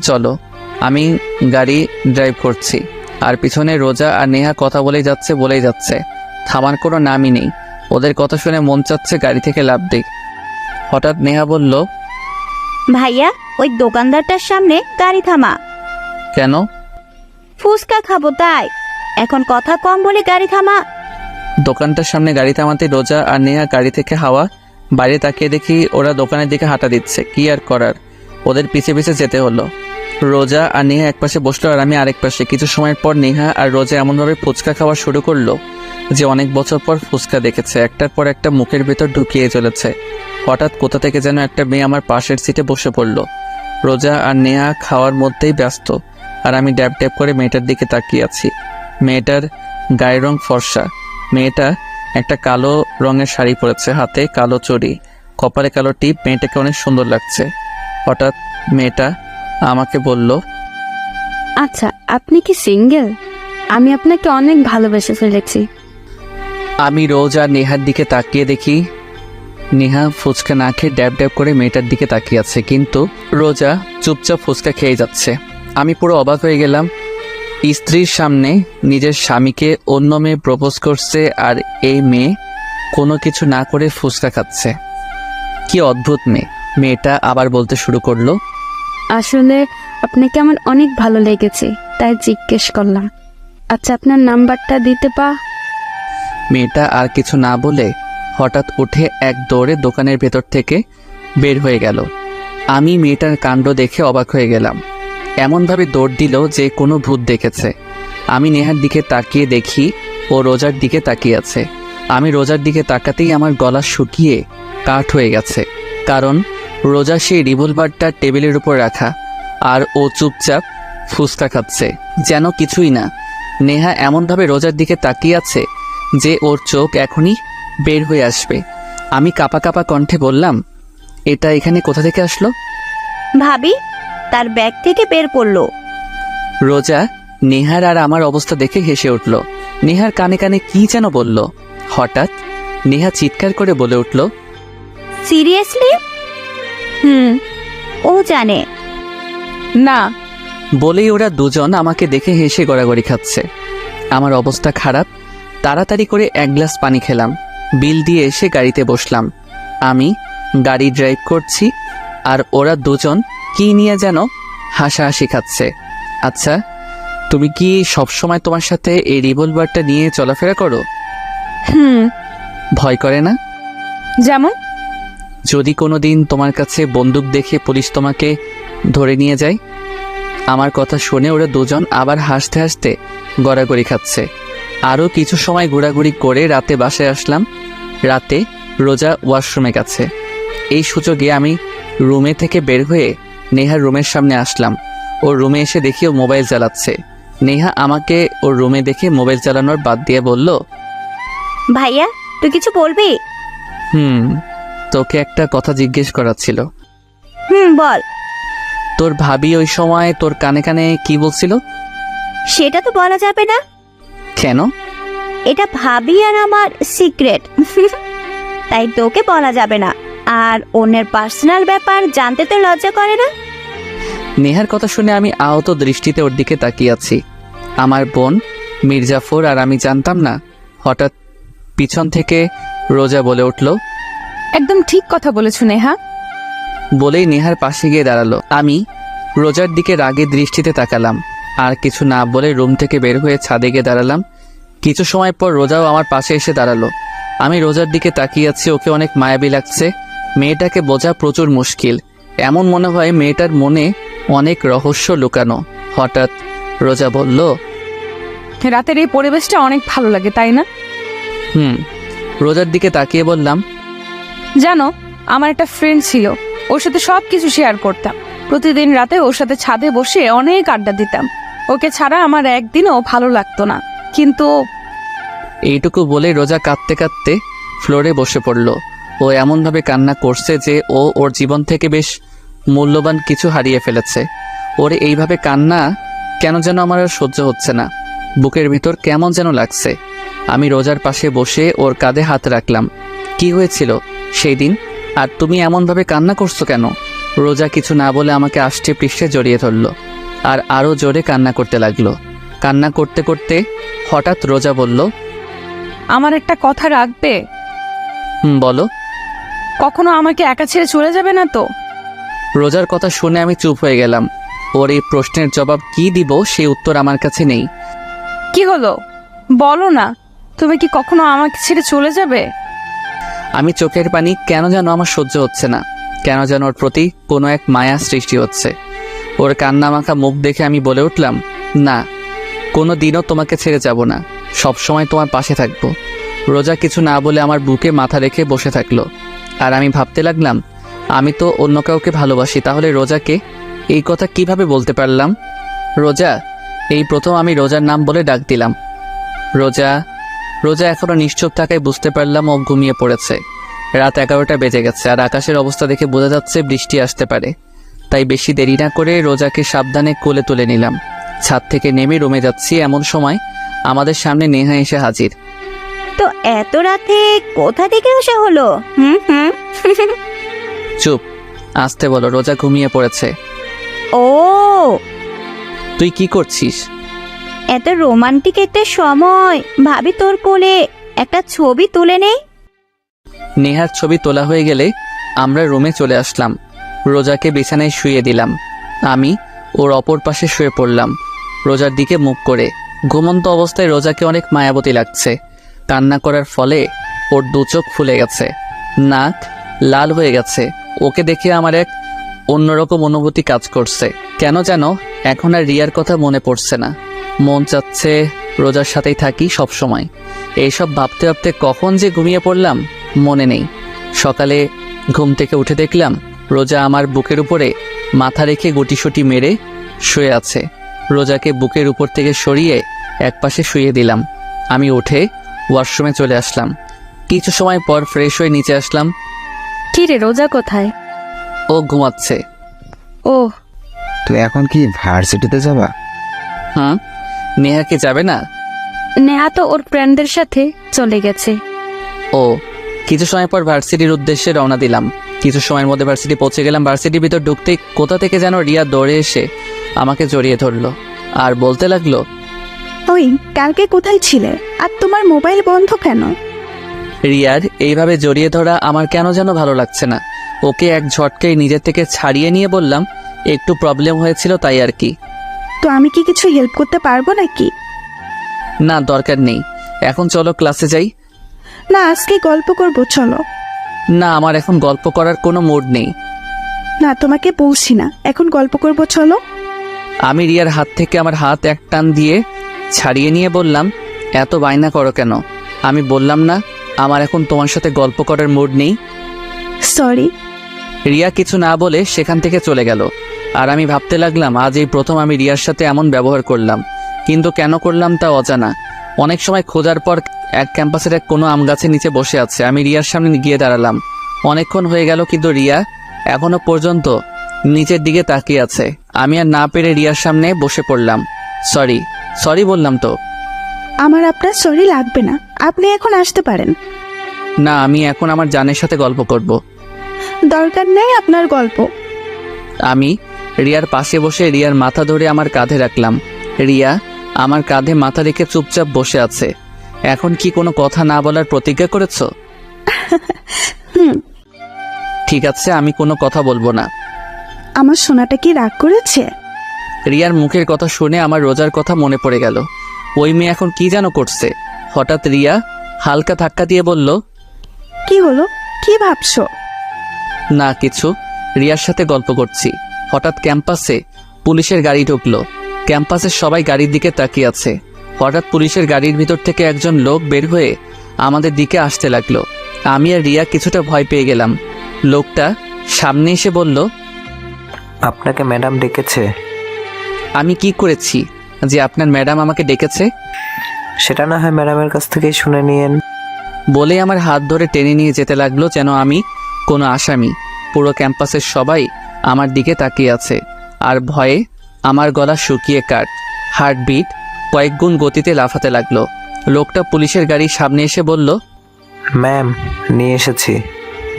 চলো। আমি গাড়ি ড্রাইভ করছি আর পিছনে রোজা আর নেহা কথা বলেই যাচ্ছে। থামার কোনো নামই নেই। ওদের কথা শুনে মন চাচ্ছে গাড়ি থেকে লাফ দিই। হঠাৎ নেহা বলল, ভাইয়া, ওই দোকানদারটার সামনে গাড়ি থামা। কেন? ফুচকা খাবো তাই। এখন কথা কম বলে গাড়ি থামা। দোকানটার সামনে গাড়ি থামাতে রোজা আর নেহা গাড়ি থেকে হাওয়া বাইরে তাকিয়ে দেখি ওরা দোকানের দিকে হাঁটা দিচ্ছে। কি আর করার, ওদের পিছে পিছে যেতে হলো। রোজা আর নেহা এক পাশে বসলো আর আমি আরেক পাশে। কিছু সময়ের পর নেহা আর রোজা এমনভাবে ফুচকা খাওয়া শুরু করলো যে অনেক বছর পর ফুচকা দেখেছে। একটার পর একটা মুখের ভেতর ঢুকিয়ে চলেছে। হঠাৎ কোথা থেকে যেন একটা মেয়ে আমার পাশের সিটে বসে পড়লো। রোজা আর নেহা খাওয়ার মধ্যেই ব্যস্ত আর আমি ড্যাব ড্যাব করে মেয়েটার দিকে তাকিয়ে আছি। মেয়েটার গায়ের রং ফর্সা। মেয়েটা একটা কালো রঙের শাড়ি পরেছে, হাতে কালো চড়ি, কপালে কালো টিপ। মেয়েটাকে অনেক সুন্দর লাগছে। হঠাৎ মেয়েটা আমাকে বলল, আচ্ছা, আপনি কি সিঙ্গেল? আমি আপনাকে অনেক ভালোবেসে ফেলেছি। আমি রোজ আর নেহার দিকে তাকিয়ে দেখি নেহা ফুচকা না খেয়ে ড্যাব ড্যাব করে মেয়েটার দিকে তাকিয়ে আছে, কিন্তু রোজা চুপচাপ ফুচকা খেয়ে যাচ্ছে। আমি পুরো অবাক হয়ে গেলাম। স্ত্রীর সামনে নিজের স্বামীকে অন্য মেয়ে প্রপোজ করছে, আর এই মেয়ে কোনো কিছু না করে ফুচকা খাচ্ছে। কি অদ্ভুত মেয়ে। মেয়েটা আবার বলতে শুরু করলো, আসলে আপনাকে আমার অনেক ভালো লেগেছে, তাই জিজ্ঞেস করলাম। আচ্ছা, আপনার নাম্বারটা দিতে মেয়েটা আর কিছু না বলে হঠাৎ উঠে এক দৌড়ে দোকানের ভেতর থেকে বের হয়ে গেল। আমি মেয়েটার কাণ্ড দেখে অবাক হয়ে গেলাম। এমনভাবে দৌড় দিল যে কোনো ভূত দেখেছে। আমি নেহার দিকে তাকিয়ে দেখি ও রোজার দিকে তাকিয়ে আছে। আমি রোজার দিকে তাকাতেই আমার গলা শুকিয়ে কাঠ হয়ে গেছে, কারণ রোজা সেই রিভলভারটা টেবিলের উপর রাখা, আর ও চুপচাপ ফুচকা খাচ্ছে যেন কিছুই না। নেহা এমনভাবে রোজার দিকে তাকিয়ে আছে যে ওর চোখ এখনই বের হয়ে আসবে। আমি কাঁপা কাঁপা কণ্ঠে বললাম, এটা এখানে কোথা থেকে আসলো? ভাবি তার ব্যাগ থেকে বের করলো। রোজা নেহার আর আমার অবস্থা দেখে হেসে উঠল। নেহার কানে কানে কি যেন বলল। হঠাৎ নেহা চিৎকার করে বলে উঠল, সিরিয়াসলি? ও জানে? না। বলেই ওরা দুজন আমাকে দেখে হেসে গড়াগড়ি খাচ্ছে। আমার অবস্থা খারাপ। তাড়াতাড়ি করে এক গ্লাস পানি খেলাম, বিল দিয়ে এসে গাড়িতে বসলাম। আমি গাড়ি ড্রাইভ করছি, আর ওরা দুজন কি নিয়ে যেন হাসাহাসি খাচ্ছে। আচ্ছা, তুমি কি সবসময় তোমার সাথে এই রিভলভারটা নিয়ে চলাফেরা করো? ভয় করে না? যেমন? যদি কোনো দিন তোমার কাছে বন্দুক দেখে পুলিশ তোমাকে ধরে নিয়ে যায়? আমার কথা শুনে ওরা দুজন আবার হাসতে হাসতে গড়াগড়ি খাচ্ছে। আরও কিছু সময় ঘোরাঘুরি করে রাতে বাসায় আসলাম। রাতে রোজা ওয়াশরুমে গেছে। এই সুযোগে আমি রুমে থেকে বের হয়ে নেহার রুমের সামনে আসলাম। ওর রুমে এসে দেখি ও মোবাইল চালাচ্ছে। নেহা আমাকে ওর রুমে দেখে মোবাইল চালানোর বাদ দিয়ে বলল, ভাইয়া তুই কিছু বলবি? তোকে একটা কথা জিজ্ঞেস করার ছিল। বল। তোর ভাবি ওই সময় তোর কানে কানে কি বলছিল? সেটা তো বলা যাবে না। কেন? এটা ভাবি আর আমার সিক্রেট। তাই তোকে বলা যাবে না। আর অন্যের পার্সোনাল ব্যাপার জানতে তো লজ্জা করে না? নেহার কথা শুনে আমি আহত দৃষ্টিতে ওর দিকে তাকিয়ে আছি। আমার বোন মির্জাফর আর আমি জানতাম না। হঠাৎ পিছন থেকে রোজা বলে উঠল, একদম ঠিক কথা বলেছ নেহা। বলেই নেহার পাশে গিয়ে দাঁড়ালো। আমি রোজার দিকে রাগে দৃষ্টিতে তাকালাম, আর কিছু না বলে রুম থেকে বের হয়ে ছাদে গিয়ে দাঁড়ালাম। কিছু সময় পর রোজাও আমার পাশে এসে দাঁড়ালো। আমি রোজার দিকে তাকিয়ে আছি। ওকে অনেক মায়াবী লাগছে। মেয়েটাকে বোঝা প্রচুর মুশকিল। এমন মনে হয় মেয়েটার মনে অনেক রহস্য লুকানো। হঠাৎ রোজা বলল, রাতের এই পরিবেশটা অনেক ভালো লাগে, তাই না? রোজার দিকে তাকিয়ে বললাম, জানো, আমার একটা ফ্রেন্ড ছিল, ওর সাথে সব কিছু শেয়ার করতাম। প্রতিদিন রাতে ওর সাথে ছাদে বসে অনেক আড্ডা দিতাম। ওকে ছাড়া আমার একদিনও ভালো লাগতো না। কিন্তু এইটুকু বলে রোজা কাঁদতে কাঁদতে ফ্লোরে বসে পড়ল। ও এমনভাবে কান্না করছে যে ওর জীবন থেকে বেশ মূল্যবান কিছু হারিয়ে ফেলেছে। ওর এইভাবে কান্না কেন যেন আমার আর সহ্য হচ্ছে না। বুকের ভিতর কেমন যেন লাগছে। আমি রোজার পাশে বসে ওর কাঁধে হাত রাখলাম। কি হয়েছিল সেই দিন? আর তুমি এমনভাবে কান্না করছো কেন? রোজা কিছু না বলে আমাকে আষ্টে পৃষ্ঠে জড়িয়ে ধরলো, আর আরও জোরে কান্না করতে লাগলো। কান্না করতে করতে হঠাৎ রোজা বলল, আমার একটা কথা রাখবে? বলো। কখনো আমাকে একা ছেড়ে চলে যাবে না তো? রোজার কথা শুনে আমি চুপ হয়ে গেলাম। ওর এই প্রশ্নের জবাব কি দিব সেই উত্তর আমার কাছে নেই। কি হলো, বলো না, তুমি কি কখনো আমাকে ছেড়ে চলে যাবে? আমি চোখের পানি কেন যেন আমার সহ্য হচ্ছে না। কেন যেন ওর প্রতি কোনো এক মায়া সৃষ্টি হচ্ছে। ওর কান্না মাখা মুখ দেখে আমি বলে উঠলাম, না, কোনো দিনও তোমাকে ছেড়ে যাব না। সবসময় তোমার পাশে থাকবো। রোজা কিছু না বলে আমার বুকে মাথা রেখে বসে থাকলো। আর আমি ভাবতে লাগলাম, আমি তো অন্য কাউকে ভালোবাসি, তাহলে রোজাকে এই কথা কিভাবে বলতে পারলাম? রোজা, এই প্রথম আমি রোজার নাম বলে ডাক দিলাম। রোজা। রোজা এখনো নিশ্চুপ থাকায় বুঝতে পারলাম ও ঘুমিয়ে পড়েছে। রাত 11টা বেজে গেছে, আর আকাশের অবস্থা দেখে বোঝা যাচ্ছে বৃষ্টি আসতে পারে। তাই বেশি দেরি না করে রোজাকে সাবধানে কোলে তুলে নিলাম। ছাদ থেকে নেমে রুমে যাচ্ছি, এমন সময় আমাদের সামনে নেহা এসে হাজির। তো এত রাতে কোথা থেকে আসা হলো? চুপ, আসতে বলো, রোজা ঘুমিয়ে পড়েছে। ও, তুই কি করছিস? এত রোমান্টিক একটা সময়, ভাবি তোর কোলে একটা ছবি তুলে নেই। নেহার ছবি তোলা হয়ে গেলে আমরা রুমে চলে আসলাম। রোজাকে বিছানায় শুয়ে দিলাম। আমি ওর অপর পাশে শুয়ে পড়লাম, রোজার দিকে মুখ করে। ঘুমন্ত অবস্থায় রোজাকে অনেক মায়াবতী লাগছে। কান্না করার ফলে ওর দু চোখ ফুলে গেছে, নাক লাল হয়ে গেছে। ওকে দেখে আমার এক অন্যরকম অনুভূতি কাজ করছে। কেন যেন এখন আর রিয়ার কথা মনে পড়ছে না। মন চাচ্ছে রোজার সাথেই থাকি সব সময়। এইসব ভাবতে ভাবতে কখন যে ঘুমিয়ে পড়লাম মনে নেই। সকালে ঘুম থেকে উঠে দেখলাম রোজা আমার বুকের উপরে মাথা রেখে গুটিসুটি মেরে শুয়ে আছে। রোজাকে বুকের উপর থেকে সরিয়ে একপাশে শুয়ে দিলাম। আমি উঠে ওয়াশরুমে চলে আসলাম। কিছু সময় পর ফ্রেশ হয়ে নিচে আসলাম। কি রে, রোজা কোথায়? ও ঘুমাচ্ছে। ও, তুই এখন কি ভার্সিটিতে যাবা? হুম, নেহা কি যাবে না? নেহা তো ওর ফ্রেন্ডদের সাথে চলে গেছে। ও, কিছু সময় পর ভার্সিটির উদ্দেশ্যে রওনা দিলাম। কিছু সময়ের মধ্যে ভার্সিটি পৌঁছে গেলাম। ভার্সিটির ভিতর ঢুকতে কোথা থেকে যেন রিয়া দৌড়ে এসে আমাকে জড়িয়ে ধরলো আর বলতে লাগলো, ওই কালকে কোথায় ছিলে আর তোমার মোবাইল বন্ধ কেন? রিয়ার এইভাবে জড়িয়ে ধরা আমার কেন যেন ভালো লাগছে না। ওকে এক ঝটকায় নিজের থেকে ছাড়িয়ে নিয়ে বললাম, একটু প্রবলেম হয়েছিল তাই আর কি। তো আমি কি কিছু হেল্প করতে পারবো নাকি? না, দরকার নেই, এখন চলো ক্লাসে যাই। না, আজকে গল্প করব, চলো। না, আমার এখন গল্প করার কোনো মুড নেই। না, তোমাকে বলছি না, এখন গল্প করব, চলো। আমি রিয়ার হাত থেকে আমার হাত এক টান দিয়ে ছাড়িয়ে নিয়ে বললাম, এত বায়না করো কেন? আমি বললাম না আমার এখন তোমার সাথে গল্প করার মুড নেই। সরি। রিয়া কিছু না বলে সেখান থেকে চলে গেল। আর আমি ভাবতে লাগলাম আজ এই প্রথম আমি রিয়ার সাথে এমন ব্যবহার করলাম, কিন্তু কেন করলাম তা অজানা। অনেক সময় খোঁজার পর এক ক্যাম্পাসের এক কোনো আম গাছের নিচে বসে আছে। আমি রিয়ার সামনে গিয়ে দাঁড়ালাম। অনেকক্ষণ হয়ে গেল কিন্তু রিয়া এখনো পর্যন্ত নিচের দিকে তাকিয়ে আছে। আমি আর না পেরে রিয়ার সামনে বসে পড়লাম। সরি বললাম তো। আমার আপনার সরি লাগবে না, আপনি এখন আসতে পারেন। না, আমি এখন আমার জানের সাথে গল্প করব। দরকার নেই আপনার গল্প। আমি রিয়ার পাশে বসে রিয়ার মাথা ধরে আমার কাঁধে রাখলাম। রিয়া আমার কাঁধে মাথা রেখে চুপচাপ বসে আছে। এখন কি কোনো কথা না বলার প্রতিজ্ঞা করেছ? হুম। ঠিক আছে, আমি কোনো কথা বলবো না। আমার সোনাটা কি রাগ করেছে? রিয়ার মুখের কথা শুনে আমার রোজার কথা মনে পড়ে গেল। ওই মেয়ে এখন কি যেন করছে। হঠাৎ রিয়া হালকা ধাক্কা দিয়ে বলল, কি হলো, কি ভাবছো? না কিছু, রিয়ার সাথে গল্প করছি। হঠাৎ ক্যাম্পাসে পুলিশের গাড়ি ঢুকলো। ক্যাম্পাসের সবাই গাড়ির দিকে তাকিয়ে আছে। হঠাৎ পুলিশের গাড়ির ভিতর থেকে একজন লোক বের হয়ে আমাদের দিকে আসতে লাগলো। আমি আর রিয়া কিছুটা ভয় পেয়ে গেলাম। লোকটা সামনে এসে বলল, আপনাকে ম্যাডাম ডেকেছে। আমি কি করেছি যে আপনার ম্যাডাম আমাকে ডেকেছে? সেটা না হয় ম্যাডামের কাছ থেকেই শুনে নিয়েন। বলে আমার হাত ধরে টেনে নিয়ে যেতে লাগলো যেন আমি কোনো আসামি। পুরো ক্যাম্পাসের সবাই আমার দিকে তাকিয়ে আছে আর ভয়ে আমার গলা শুকিয়ে কাট, হার্টবিট কয়েক গুণ গতিতে লাফাতে লাগলো। লোকটা পুলিশের গাড়ির সামনে এসে বলল, ম্যাম, নিয়ে এসেছি।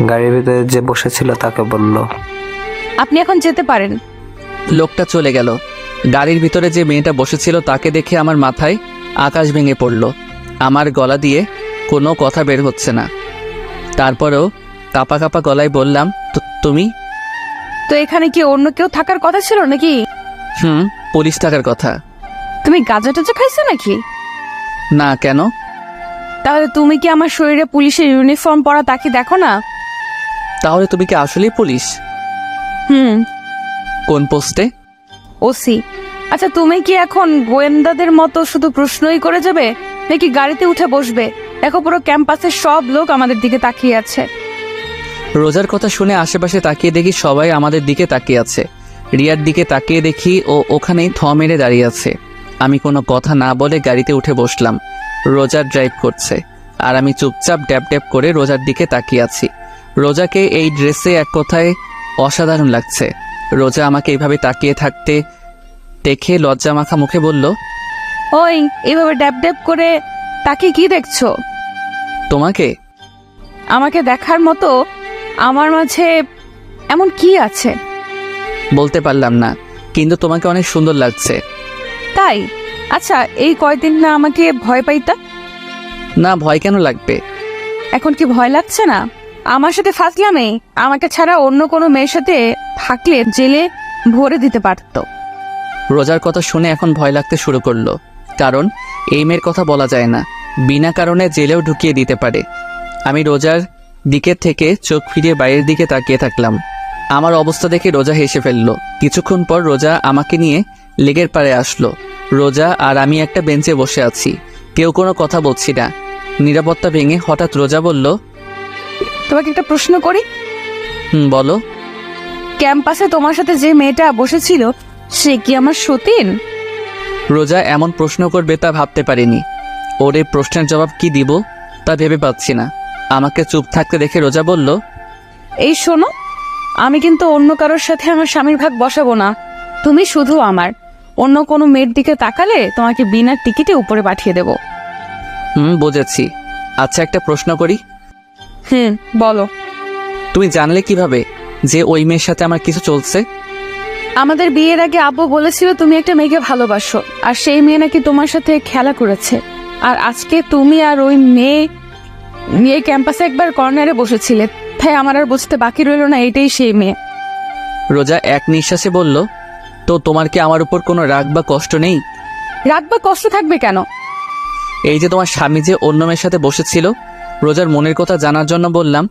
গাড়ির ভিতরে যে বসেছিল তাকে বলল। আপনি এখন যেতে পারেন। লোকটা চলে গেল। গাড়ির ভিতরে যে মেয়েটা বসেছিল তাকে দেখে আমার মাথায় আকাশ ভেঙে পড়ল। আমার গলা দিয়ে কোনো কথা বের হচ্ছে না। তারপরেও কাপা কাপা গলায় বললাম, তুমি? তো এখানে কি অন্য কেউ থাকার কথা ছিল নাকি? পুলিশ থাকার কথা। তুমি গাঁজা টাজা খাইছো নাকি? না, কেন? তাহলে তুমি কি আমার শরীরে পুলিশের ইউনিফর্ম পরা তাকে দেখো না? তাহলে তুমি কি আসলেই পুলিশ? কোন পোস্টে? ওসি। আচ্ছা, তুমি কি এখন গোয়েন্দাদের মতো শুধু প্রশ্নই করে যাবে নাকি গাড়িতে উঠে বসবে? দেখো পুরো ক্যাম্পাসের সব লোক আমাদের দিকে তাকিয়ে আছে। রোজার কথা শুনে আশেপাশে তাকিয়ে দেখি সবাই আমাদের দিকে তাকিয়ে আছে। রিয়ার দিকে তাকিয়ে দেখি ও ওখানেই থ মেরে দাঁড়িয়ে আছে। আমি কোনো কথা না বলে গাড়িতে উঠে বসলাম। রোজা ড্রাইভ করছে আর আমি চুপচাপ ড্যাব ড্যাব করে রোজার দিকে তাকিয়ে আছি। রোজাকে এই ড্রেসে এক কথায় অসাধারণ লাগছে। রোজা আমাকে এইভাবে তাকিয়ে থাকতে দেখে লজ্জা মাখা মুখে বলল, ওই এইভাবে ড্যাব ড্যাব করে তাকে কি দেখছো? তোমাকে? আমাকে দেখার মতো আমার মাঝে এমন কি আছে? বলতে পারলাম না, কিন্তু তোমাকে অনেক সুন্দর লাগছে। তাই? আচ্ছা, এই কয়দিন না আমাকে ভয় পাইতা? না, ভয় কেন লাগবে? এখন কি ভয় লাগছে না? আমার সাথে ফাজলামে আমাকে ছাড়া অন্য কোনো মেয়ের সাথে থাকলে জেলে ভরে দিতে পারতো। রোজার কথা শুনে এখন ভয় লাগতে শুরু করলো, কারণ এই মেয়ের কথা বলা যায় না, বিনা কারণে জেলেও ঢুকিয়ে দিতে পারে। আমি রোজার দিকে থেকে চোখ ফিরিয়ে বাইরের দিকে তাকিয়ে থাকলাম। আমার অবস্থা দেখে রোজা হেসে ফেললো। কিছুক্ষণ পর রোজা আমাকে নিয়ে লেগের পাড়ে আসলো। রোজা আর আমি একটা বেঞ্চে বসে আছি, কেউ কোনো কথা বলছি না। নিরাপত্তা ভেঙে হঠাৎ রোজা বলল, তোমাকে একটা প্রশ্ন করি। বলো। ক্যাম্পাসে তোমার সাথে যে মেয়েটা বসেছিল সে কি আমার সতীন? রোজা এমন প্রশ্ন করবে তা ভাবতে পারিনি। ওর এই প্রশ্নের জবাব কি দিব তা ভেবে পাচ্ছি না। আমাকে চুপ থাকতে দেখে রোজা বলল, এই শোনো, আমি কিন্তু অন্য কারোর সাথে আমার স্বামীর ভাগ বসাবো না। তুমি শুধু আমার। অন্য কোনো মেয়ের দিকে তাকালে তোমাকে বিনা টিকিটে উপরে পাঠিয়ে দেব। বুঝেছি। আচ্ছা, একটা প্রশ্ন করি। বলো। তুমি জানলে কিভাবে যে ওই মেয়ের সাথে আমার কিছু চলছে? আমাদের বিয়ের আগে আব্বু বলেছিল তুমি একটা মেয়েকে ভালোবাসো, আর সেই মেয়ে নাকি তোমার সাথে খেলা করেছে। আর আজকে তুমি আর ওই মেয়ে ক্যাম্পাসে একবার কর্নারে বসেছিলে, তাই আমার আর বুঝতে বাকি রইল না এটাই সেই মেয়ে। রোজা এক নিঃশ্বাসে বলল, তো তোমার কি আমার উপর কোনো রাগ বা কষ্ট নেই? রাগ বা কষ্ট থাকবে কেন? এই যে তোমার স্বামী যে অন্য মেয়ের সাথে বসেছিল, রোজার মনের কথা জানার জন্য বললাম।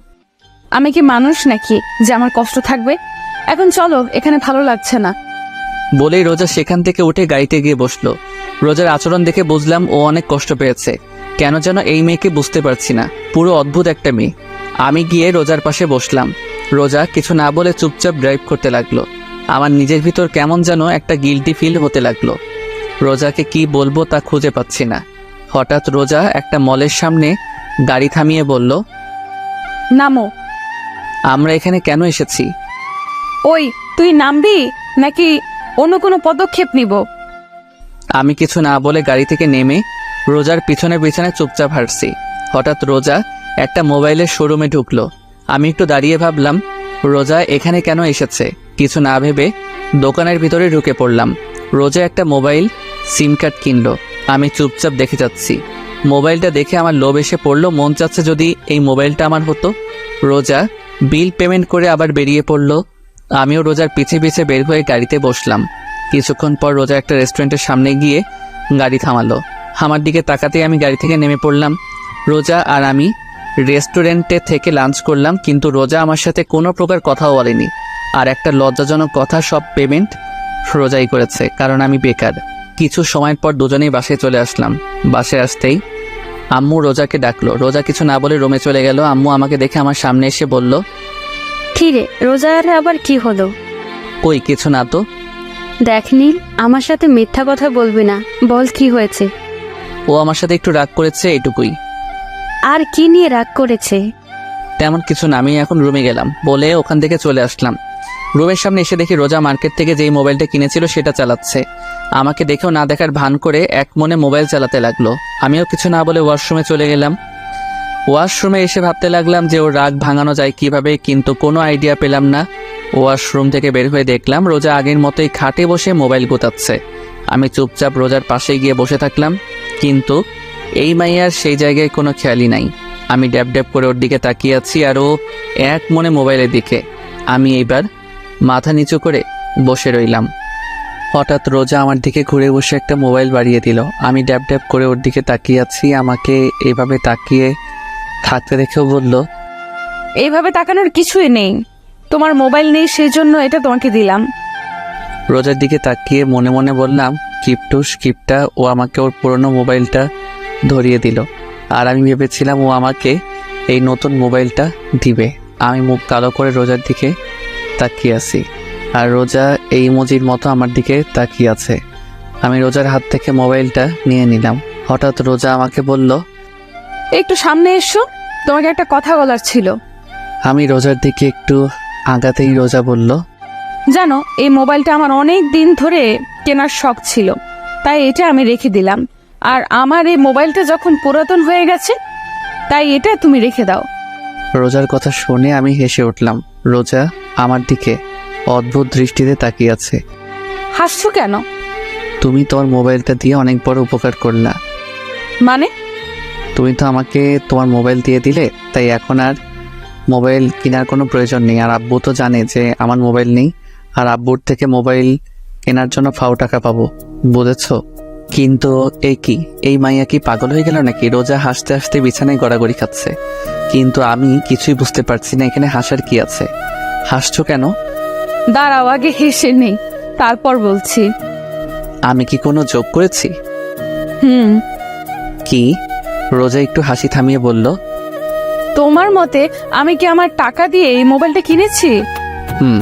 আমি কি মানুষ নাকি যে আমার কষ্ট থাকবে? এখন চলো, এখানে ভালো লাগছে না। বলেই রোজা সেখান থেকে উঠে গাড়িতে গিয়ে বসলো। রোজার আচরণ দেখে বুঝলাম ও অনেক কষ্ট পেয়েছে। কেন যেন এই মেয়েকে বুঝতে পারছি না, পুরো অদ্ভুত একটা মেয়ে। আমি গিয়ে রোজার পাশে বসলাম। রোজা কিছু না বলে চুপচাপ ড্রাইভ করতে লাগলো। আমার নিজের ভিতর কেমন যেন একটা গিল্টি ফিল হতে লাগলো। রোজাকে কি বলবো তা খুঁজে পাচ্ছি না। হঠাৎ রোজা একটা মলের সামনে গাড়ি থামিয়ে বলল, নামো। আমরা এখানে কেন এসেছি? ওই, তুই নামবি নাকি অন্য কোনো পদক্ষেপ নিব? আমি কিছু না বলে গাড়ি থেকে নেমে রোজার পিছনে পিছনে চুপচাপ হাঁটছি। হঠাৎ রোজা একটা মোবাইলের শোরুমে ঢুকলো। আমি একটু দাঁড়িয়ে ভাবলাম রোজা এখানে কেন এসেছে। কিছু না ভেবে দোকানের ভিতরে ঢুকে পড়লাম। রোজা একটা মোবাইল সিম কার্ড কিনলো। আমি চুপচাপ দেখে যাচ্ছি। মোবাইলটা দেখে আমার লোভ এসে পড়লো, মন চাচ্ছে যদি এই মোবাইলটা আমার হতো। রোজা বিল পেমেন্ট করে আবার বেরিয়ে পড়লো। আমিও রোজার পিছে পিছে বের হয়ে গাড়িতে বসলাম। কিছুক্ষণ পর রোজা একটা রেস্টুরেন্টের সামনে গিয়ে গাড়ি থামালো। আমার দিকে তাকাতেই আমি গাড়ি থেকে নেমে পড়লাম। রোজা আর আমি রেস্টুরেন্টে থেকে লাঞ্চ করলাম, কিন্তু রোজা আমার সাথে কোনো প্রকার কথাও বলেনি। আর একটা লজ্জাজনক কথা, সব পেমেন্ট রোজাই করেছে, কারণ আমি বেকার। কিছু সময় পর দুজনেই বাসায় চলে আসলাম। বাসায় আসতেই আম্মু রোজাকে ডাকলো। রোজা কিছু না বলে রুমে চলে গেল। আম্মু আমাকে দেখে আমার সামনে এসে বলল, কি রে, রোজার আবার কি হলো? কই কিছু না তো। দেখ নীল, আমার সাথে মিথ্যা কথা বলবি না, বল কি হয়েছে? ও আমার সাথে একটু রাগ করেছে, এইটুকুই। আর কি নিয়ে রাগ করেছে? তেমন কিছু না, আমি এখন রুমে গেলাম বলে ওখান থেকে চলে আসলাম। রুমের সামনে এসে দেখি রোজা মার্কেট থেকে যেই মোবাইলটা কিনেছিল সেটা চালাচ্ছে। আমাকে দেখেও না দেখার ভান করে এক মনে মোবাইল চালাতে লাগলো। আমিও কিছু না বলে ওয়াশরুমে চলে গেলাম। ওয়াশরুমে এসে ভাবতে লাগলাম যে ওর রাগ ভাঙানো যায় কিভাবে, কিন্তু কোনো আইডিয়া পেলাম না। ওয়াশরুম থেকে বের হয়ে দেখলাম রোজা আগের মতোই খাটে বসে মোবাইল গোতাচ্ছে। আমি চুপচাপ রোজার পাশে গিয়ে বসে থাকলাম, কিন্তু এই মাইয়ার সেই জায়গায় কোনো খেয়ালই নাই। আমি ড্যাব ড্যাব করে ওর দিকে তাকিয়ে আছি আর ও এক মনে মোবাইলের দিকে। আমি এইবার মাথা নিচু করে বসে রইলাম। হঠাৎ রোজা আমার দিকে ঘুরে বসে একটা মোবাইল বাড়িয়ে দিল। আমি ড্যাব ড্যাব করে ওর দিকে তাকিয়ে আছি। আমাকে এভাবে তাকিয়ে থাকতে দেখেও বলল, এইভাবে তাকানোর কিছুই নেই, তোমার মোবাইল নেই সেই জন্য এটা তোমাকে দিলাম। রোজার দিকে তাকিয়ে মনে মনে বললাম, কিপটুস কিপটা, ও আমাকে ওর পুরনো মোবাইলটা ধরিয়ে দিল। আর আমি ভেবেছিলাম ও আমাকে এই নতুন মোবাইলটা দিবে। আমি মুখ কালো করে রোজার দিকে তাকিয়ে আছি, আর রোজা এই ইমোজির মতো আমার দিকে তাকিয়ে আছে। আমি রোজার হাত থেকে মোবাইলটা নিয়ে নিলাম। হঠাৎ রোজা আমাকে বলল, একটু সামনে এসো, তোমাকে একটা কথা বলার ছিল। আমি রোজার দিকে একটু আগাতেই রোজা বলল, জানো, এই মোবাইলটা আমার অনেক দিন ধরে কেনার শখ ছিল, তাই এটা আমি রেখে দিলাম। আর আমার এই মোবাইলটা যখন পুরাতন হয়ে গেছে, তাই এটা তুমি রেখে দাও। রোজার কথা শুনে আমি হেসে উঠলাম। রোজা আমার দিকে অদ্ভুত দৃষ্টিতে তাকিয়ে আছে। হাসছো কেন? তুমি তোমার মোবাইলটা দিয়ে অনেক বড় উপকার করলা। মানে? তুমি তো আমাকে তোমার মোবাইল দিয়ে দিলে, তাই এখন আর মোবাইল কেনার কোনো প্রয়োজন নেই। আর আব্বু তো জানে যে আমার মোবাইল নেই, আর আব্বুর থেকে মোবাইল কেনার জন্য ফাও টাকা পাবো, বুঝেছো? কিন্তু এই মাইয়া কি পাগল হয়ে গেল নাকি? রোজা হাসতে হাসতে বিছানায় গড়াগড়ি খাচ্ছে, কিন্তু আমি কিছুই বুঝতে পারছি না এখানে হাসার কি আছে। হাসছো কেন? দাঁড়াও, আগে হেসে নেই, তারপর বলছি। আমি কি কোনো যোগ করেছি? কি? রোজা একটু হাসি থামিয়ে বলল, তোমার মতে আমি কি আমার টাকা দিয়ে এই মোবাইলটা কিনেছি? হুম।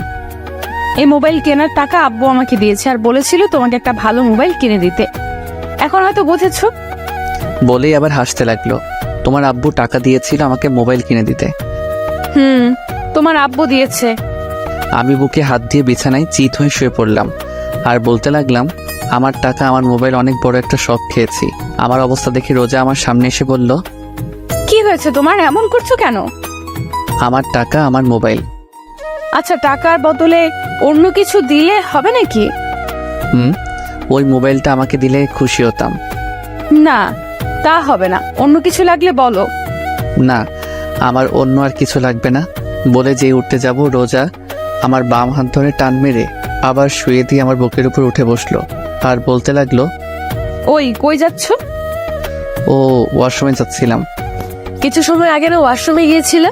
এই মোবাইল কেনার টাকা আব্বু আমাকে দিয়েছে, আর বলেছিল তোমাকে একটা ভালো মোবাইল কিনে দিতে। এখন হয়তো বুঝেছো। বলেই আবার হাসতে লাগলো। তোমার আব্বু টাকা দিয়েছিল আমাকে মোবাইল কিনে দিতে? তোমার আব্বু দিয়েছে। আমি বুকে হাত দিয়ে বিছানায় চিত হয়ে শুয়ে পড়লাম আর বলতে লাগলাম, আমার টাকা আমার মোবাইল অনেক বড় একটা শখ খেয়েছি। আমার অবস্থা দেখে রোজা আমার সামনে এসে বলল, কি হয়েছে তোমার? এমন করছো কেন? আমার টাকা আমার মোবাইল। আচ্ছা, টাকার বদলে অন্য কিছু দিলে হবে নাকি? ওই মোবাইলটা আমাকে দিলে খুশি হতাম। না, তা হবে না, অন্য কিছু লাগলে বলো। না, আমার অন্য আর কিছু লাগবে না বলে যে উঠতে যাব, রোজা আমার বাম হাত ধরে টান মেরে আবার শুয়ে দিয়ে আমার বুকের উপর উঠে বসলো আর বলতে লাগলো, ওই কই যাচ্ছ? ও ওয়াশরুমে যাচ্ছিলাম। কিছু সময় আগে না ওয়াশরুমে গিয়েছিলে?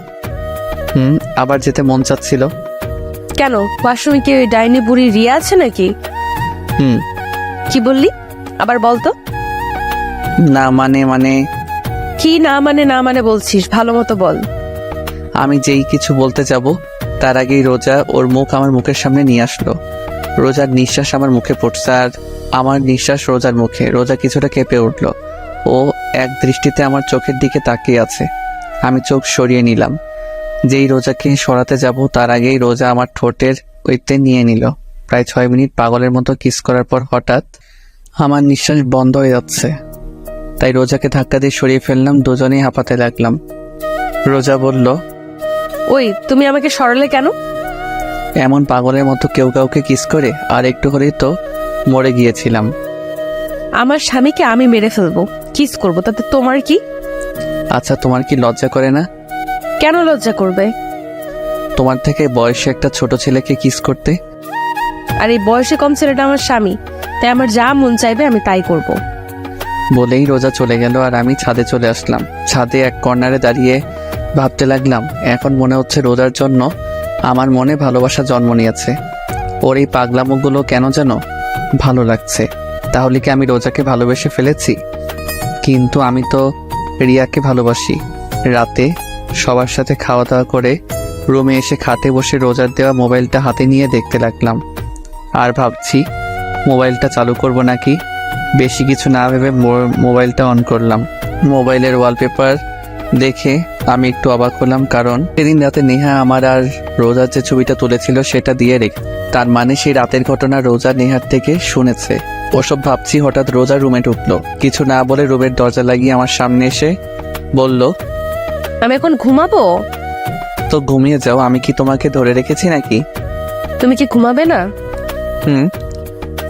আবার যেতে মন চাচ্ছিল। কেন, ওয়াশরুমে কি ওই ডাইনি বুড়ি রিয়া আছে নাকি? কি বললি? আবার বলতো। না মানে কি না মানে বলছিস, ভালো মতো বল। আমি যেই কিছু বলতে যাব তার আগেই রোজা ওর মুখ আমার মুখের সামনে নিয়ে আসলো। রোজার নিঃশ্বাস আমার মুখে পড়ছে আর আমার নিঃশ্বাস রোজার মুখে। রোজা কিছুটা কেঁপে উঠল। ও এক দৃষ্টিতে আমার চোখের দিকে তাকিয়ে আছে। আমি চোখ সরিয়ে নিলাম। যেই রোজাকে সরাতে যাব তার আগেই রোজা আমার ঠোঁটের ওইতে নিয়ে নিল। প্রায় 6 মিনিট পাগলের মতো কিস করার পর হঠাৎ আমার নিঃশ্বাস বন্ধ হয়ে যাচ্ছে, তাই রোজাকে ধাক্কা দিয়ে সরিয়ে ফেললাম। দুজনেই হাঁপাতে লাগলাম। রোজা বলল, ওই তুমি আমাকে সরালে কেন? এমন পাগলের মতো কেউ কাউকে কিস করে? আর একটু হলেই তো মরে গিয়েছিলাম। আমার স্বামীকে আমি মেরে ফেলবো, কিস করবো, তাতে তোমার কি? আচ্ছা, তোমার কি লজ্জা করে না? কেন লজ্জা করবে? তোমার থেকে বয়সে একটা ছোট ছেলেকে কিস করতে। আর এই বয়সে কম ছেলেটা আমার স্বামী, তাই আমার যা মন চাইবে আমি তাই করব। বলেই রোজা চলে গেল আর আমি ছাদে চলে আসলাম। ছাদে এক কর্নারে দাঁড়িয়ে ভাবতে লাগলাম, এখন মনে হচ্ছে রোজার জন্য আমার মনে ভালোবাসা জন্ম নিয়েছে। ওর এই পাগলামোগুলো কেন যেন ভালো লাগছে। তাহলে কি আমি রোজাকে ভালোবেসে ফেলেছি? কিন্তু আমি তো রিয়াকে ভালোবাসি। রাতে সবার সাথে খাওয়া দাওয়া করে রুমে এসে খাটে বসে রোজার দেওয়া মোবাইলটা হাতে নিয়ে দেখতে লাগলাম আর ভাবছি মোবাইলটা চালু করব নাকি। বেশি কিছু না ভেবে মোবাইলটা অন করলাম। মোবাইলের ওয়ালপেপার দেখে আমি একটু অবাক হলাম, কারণ সেদিন রাতে নেহা আমার আর রোজার যে ছবিটা তুলেছিল সেটা দিয়ে রেখে, তার মানে সেই রাতের ঘটনা রোজা নেহার থেকে শুনেছে। ওসব ভাবছি, হঠাৎ রোজা রুমে ঢুকলো। কিছু না বলে রুমের দরজা লাগিয়ে আমার সামনে এসে বলল, আমি এখন ঘুমাবো। তো ঘুমিয়ে যাও, আমি কি তোমাকে ধরে রেখেছি নাকি? তুমি কি ঘুমাবে না? হুম।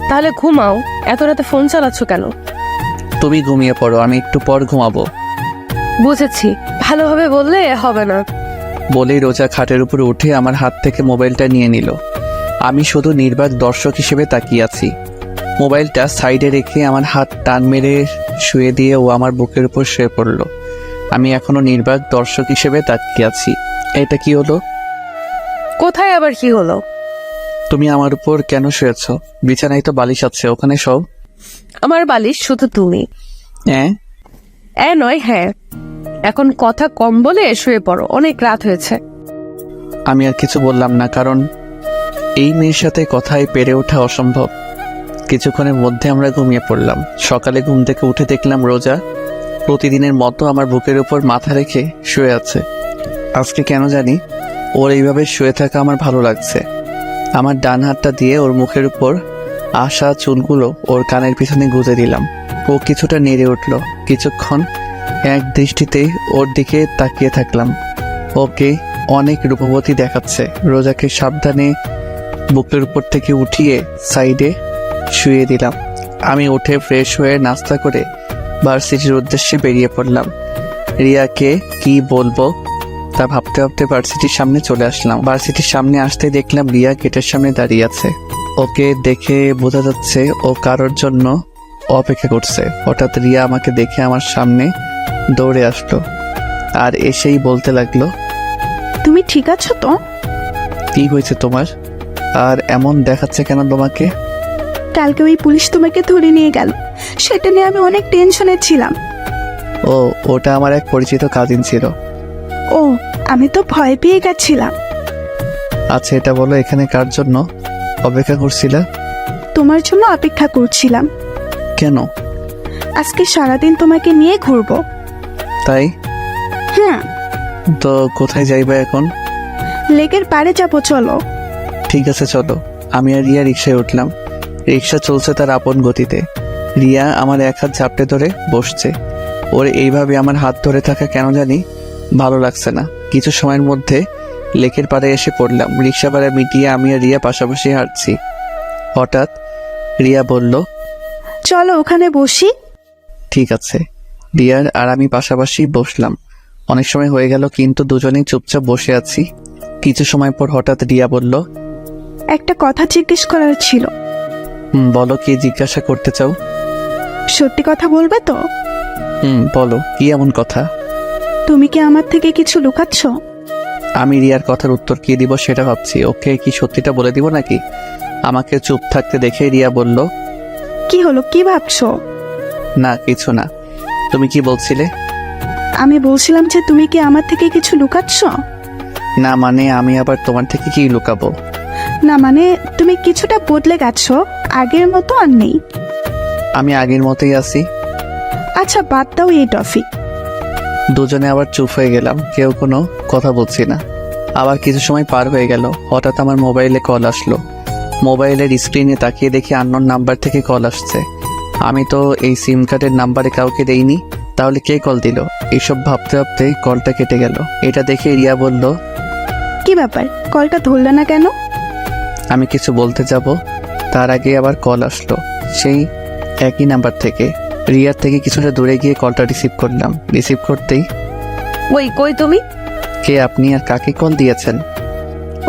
তাহলে ঘুমাও, এত রাতে ফোন চালাচ্ছ কেন? তুমি ঘুমিয়ে পড়ো, আমি একটু পর ঘুমাবো। বুঝেছি, ভালোভাবে বললে হবে না। বলেই রোজা খাটের উপরে উঠে আমার হাত থেকে মোবাইলটা নিয়ে নিল। আমি শুধু নির্বাক দর্শক হিসেবে তাকিয়ে আছি। মোবাইলটা সাইডে রেখে আমার হাত টান মেরে শুয়ে দিয়ে ও আমার বুকের উপর শুয়ে পড়ল। আমি এখনো নির্বাক দর্শক হিসেবে তাকিয়ে আছি। এটা কি হলো? কোথায় আবার কি হলো? তুমি আমার উপর কেন শুয়েছ? বিছানায় তো বালিশ আছে, ওখানে সব। আমার বালিশ শুধু তুমি। নয় হ্যাঁ, এখন কথা কম বলে শুয়ে পড়ো, অনেক রাত হয়েছে। আমি আর কিছু বললাম না, কারণ এই মেয়ের সাথে কথায় পেরে ওঠা অসম্ভব। কিছুক্ষণের মধ্যে আমরা ঘুমিয়ে পড়লাম। সকালে ঘুম থেকে উঠে দেখলাম রোজা প্রতিদিনের মতো আমার বুকের উপর মাথা রেখে শুয়ে আছে। আজকে কেন জানি ওর এইভাবে শুয়ে থাকা আমার ভালো লাগছে। আমার ডান হাতটা দিয়ে ওর মুখের উপর আসা চুলগুলো ওর কানের পিছনে গুঁজে দিলাম। ও কিছুটা নেড়ে উঠল। কিছুক্ষণ এক দৃষ্টিতে ওর দিকে তাকিয়ে থাকলাম। ওকে অনেক রূপবতী দেখাচ্ছে। রোজাকে সাবধানে বুকের উপর থেকে উঠিয়ে সাইডে শুয়ে দিলাম। আমি উঠে ফ্রেশ হয়ে নাস্তা করে ভার্সিটির উদ্দেশ্যে বেরিয়ে পড়লাম। রিয়াকে কি বলবো তা ভাবতে ভাবতে ভার্সিটির সামনে চলে আসলাম। ভার্সিটির সামনে আসতে দেখলাম রিয়া গেটের সামনে দাঁড়িয়ে আছে। ওকে দেখে বোঝা যাচ্ছে ও কারোর জন্য অপেক্ষা করছে। হঠাৎ রিয়া আমাকে দেখে আমার সামনে দৌড়ে আসলো আর এসেই বলতে লাগলো, তুমি ঠিক আছো তো? কি হয়েছে তোমার? আর এমন দেখাচ্ছে কেন তোমাকে? কালকে ওই পুলিশ তোমাকে ধরে নিয়ে গেল, সেটা নিয়ে আমি অনেক টেনশনে ছিলাম। ও, ওটা আমার এক পরিচিত কাজিন ছিল। ও, আমি তো ভয় পেয়ে গেছিলাম। আচ্ছা এটা বলো, এখানে কার জন্য অপেক্ষা করছিলে? তোমার জন্য অপেক্ষা করছিলাম। কেন? আজকে সারাদিন তোমাকে নিয়ে ঘুরবো। তাই? হ্যাঁ, তো কোথায় যাইবা এখন? লেকের পাড়ে যাবো, চলো। ঠিক আছে চলো। আমি আর রিয়া রিক্সায় উঠলাম। রিক্সা চলছে তার আপন গতিতে। রিয়া আমার এক হাত ঝাপটে ধরে বসছে। ওর এইভাবে আমার হাত ধরে থাকা কেন জানি ভালো লাগছে না। কিছু সময়ের মধ্যে লেকের পাড়ে এসে পড়লাম। রিক্সা ভাড়া মিটিয়ে আমি আর রিয়া পাশাপাশি হাঁটছি। হঠাৎ রিয়া বলল, চলো ওখানে বসি। ঠিক আছে। রিয়ার আর আমি পাশাপাশি বসলাম। অনেক সময় হয়ে গেল কিন্তু দুজনেই চুপচাপ বসে আছি। কিছু সময় পর হঠাৎ রিয়া বলল, একটা কথা জিজ্ঞেস করার ছিল। বলো, কি জিজ্ঞাসা করতে চাও? সত্যি কথা বলবে তো? বলো, কি এমন কথা? তুমি কি আমার থেকে কিছু লুকাচ্ছ? আমি রিয়ার কথার উত্তর কি দিব সেটা ভাবছি। ওকে কি সত্যিটা বলে দিব নাকি? আমাকে চুপ থাকতে দেখে রিয়া বলল, কি হলো, কি ভাবছো? না কিছু না। তুমি কি বলছিলে? আমি বলছিলাম যে তুমি কি আমার থেকে কিছু লুকাচ্ছ? না মানে আমি আবার তোমার থেকে কি লুকাবো? না মানে তুমি কিছুটা বদলে গেছো, আগের মতো আর নেই। আমি আগের মতোই আছি। আচ্ছা বাদ দাও এই টফি। দুজনে আবার চুপ হয়ে গেলাম, কেউ কোনো কথা বলছি না। আবার কিছু সময় পার হয়ে গেল। হঠাৎ আমার মোবাইলে কল আসলো। মোবাইলের স্ক্রিনে তাকিয়ে দেখি আননোন নাম্বার থেকে কল আসছে। আমি তো এই সিম কার্ডের নাম্বারে কাউকে দেইনি, তাহলে কে কল দিল? এইসব ভাবতে ভাবতে কলটা কেটে গেল। এটা দেখে রিয়া বলল, কি ব্যাপার, কলটা ধরলে না কেন? আমি কিছু বলতে যাব তার আগে আবার কল আসলো সেই একই নাম্বার থেকে। রিয়ার থেকে কিছুটা দূরে গিয়ে কলটা রিসিভ করলাম। রিসিভ করতেই, ওই কই তুমি? কে আপনি আর কাকে কল দিয়েছেন?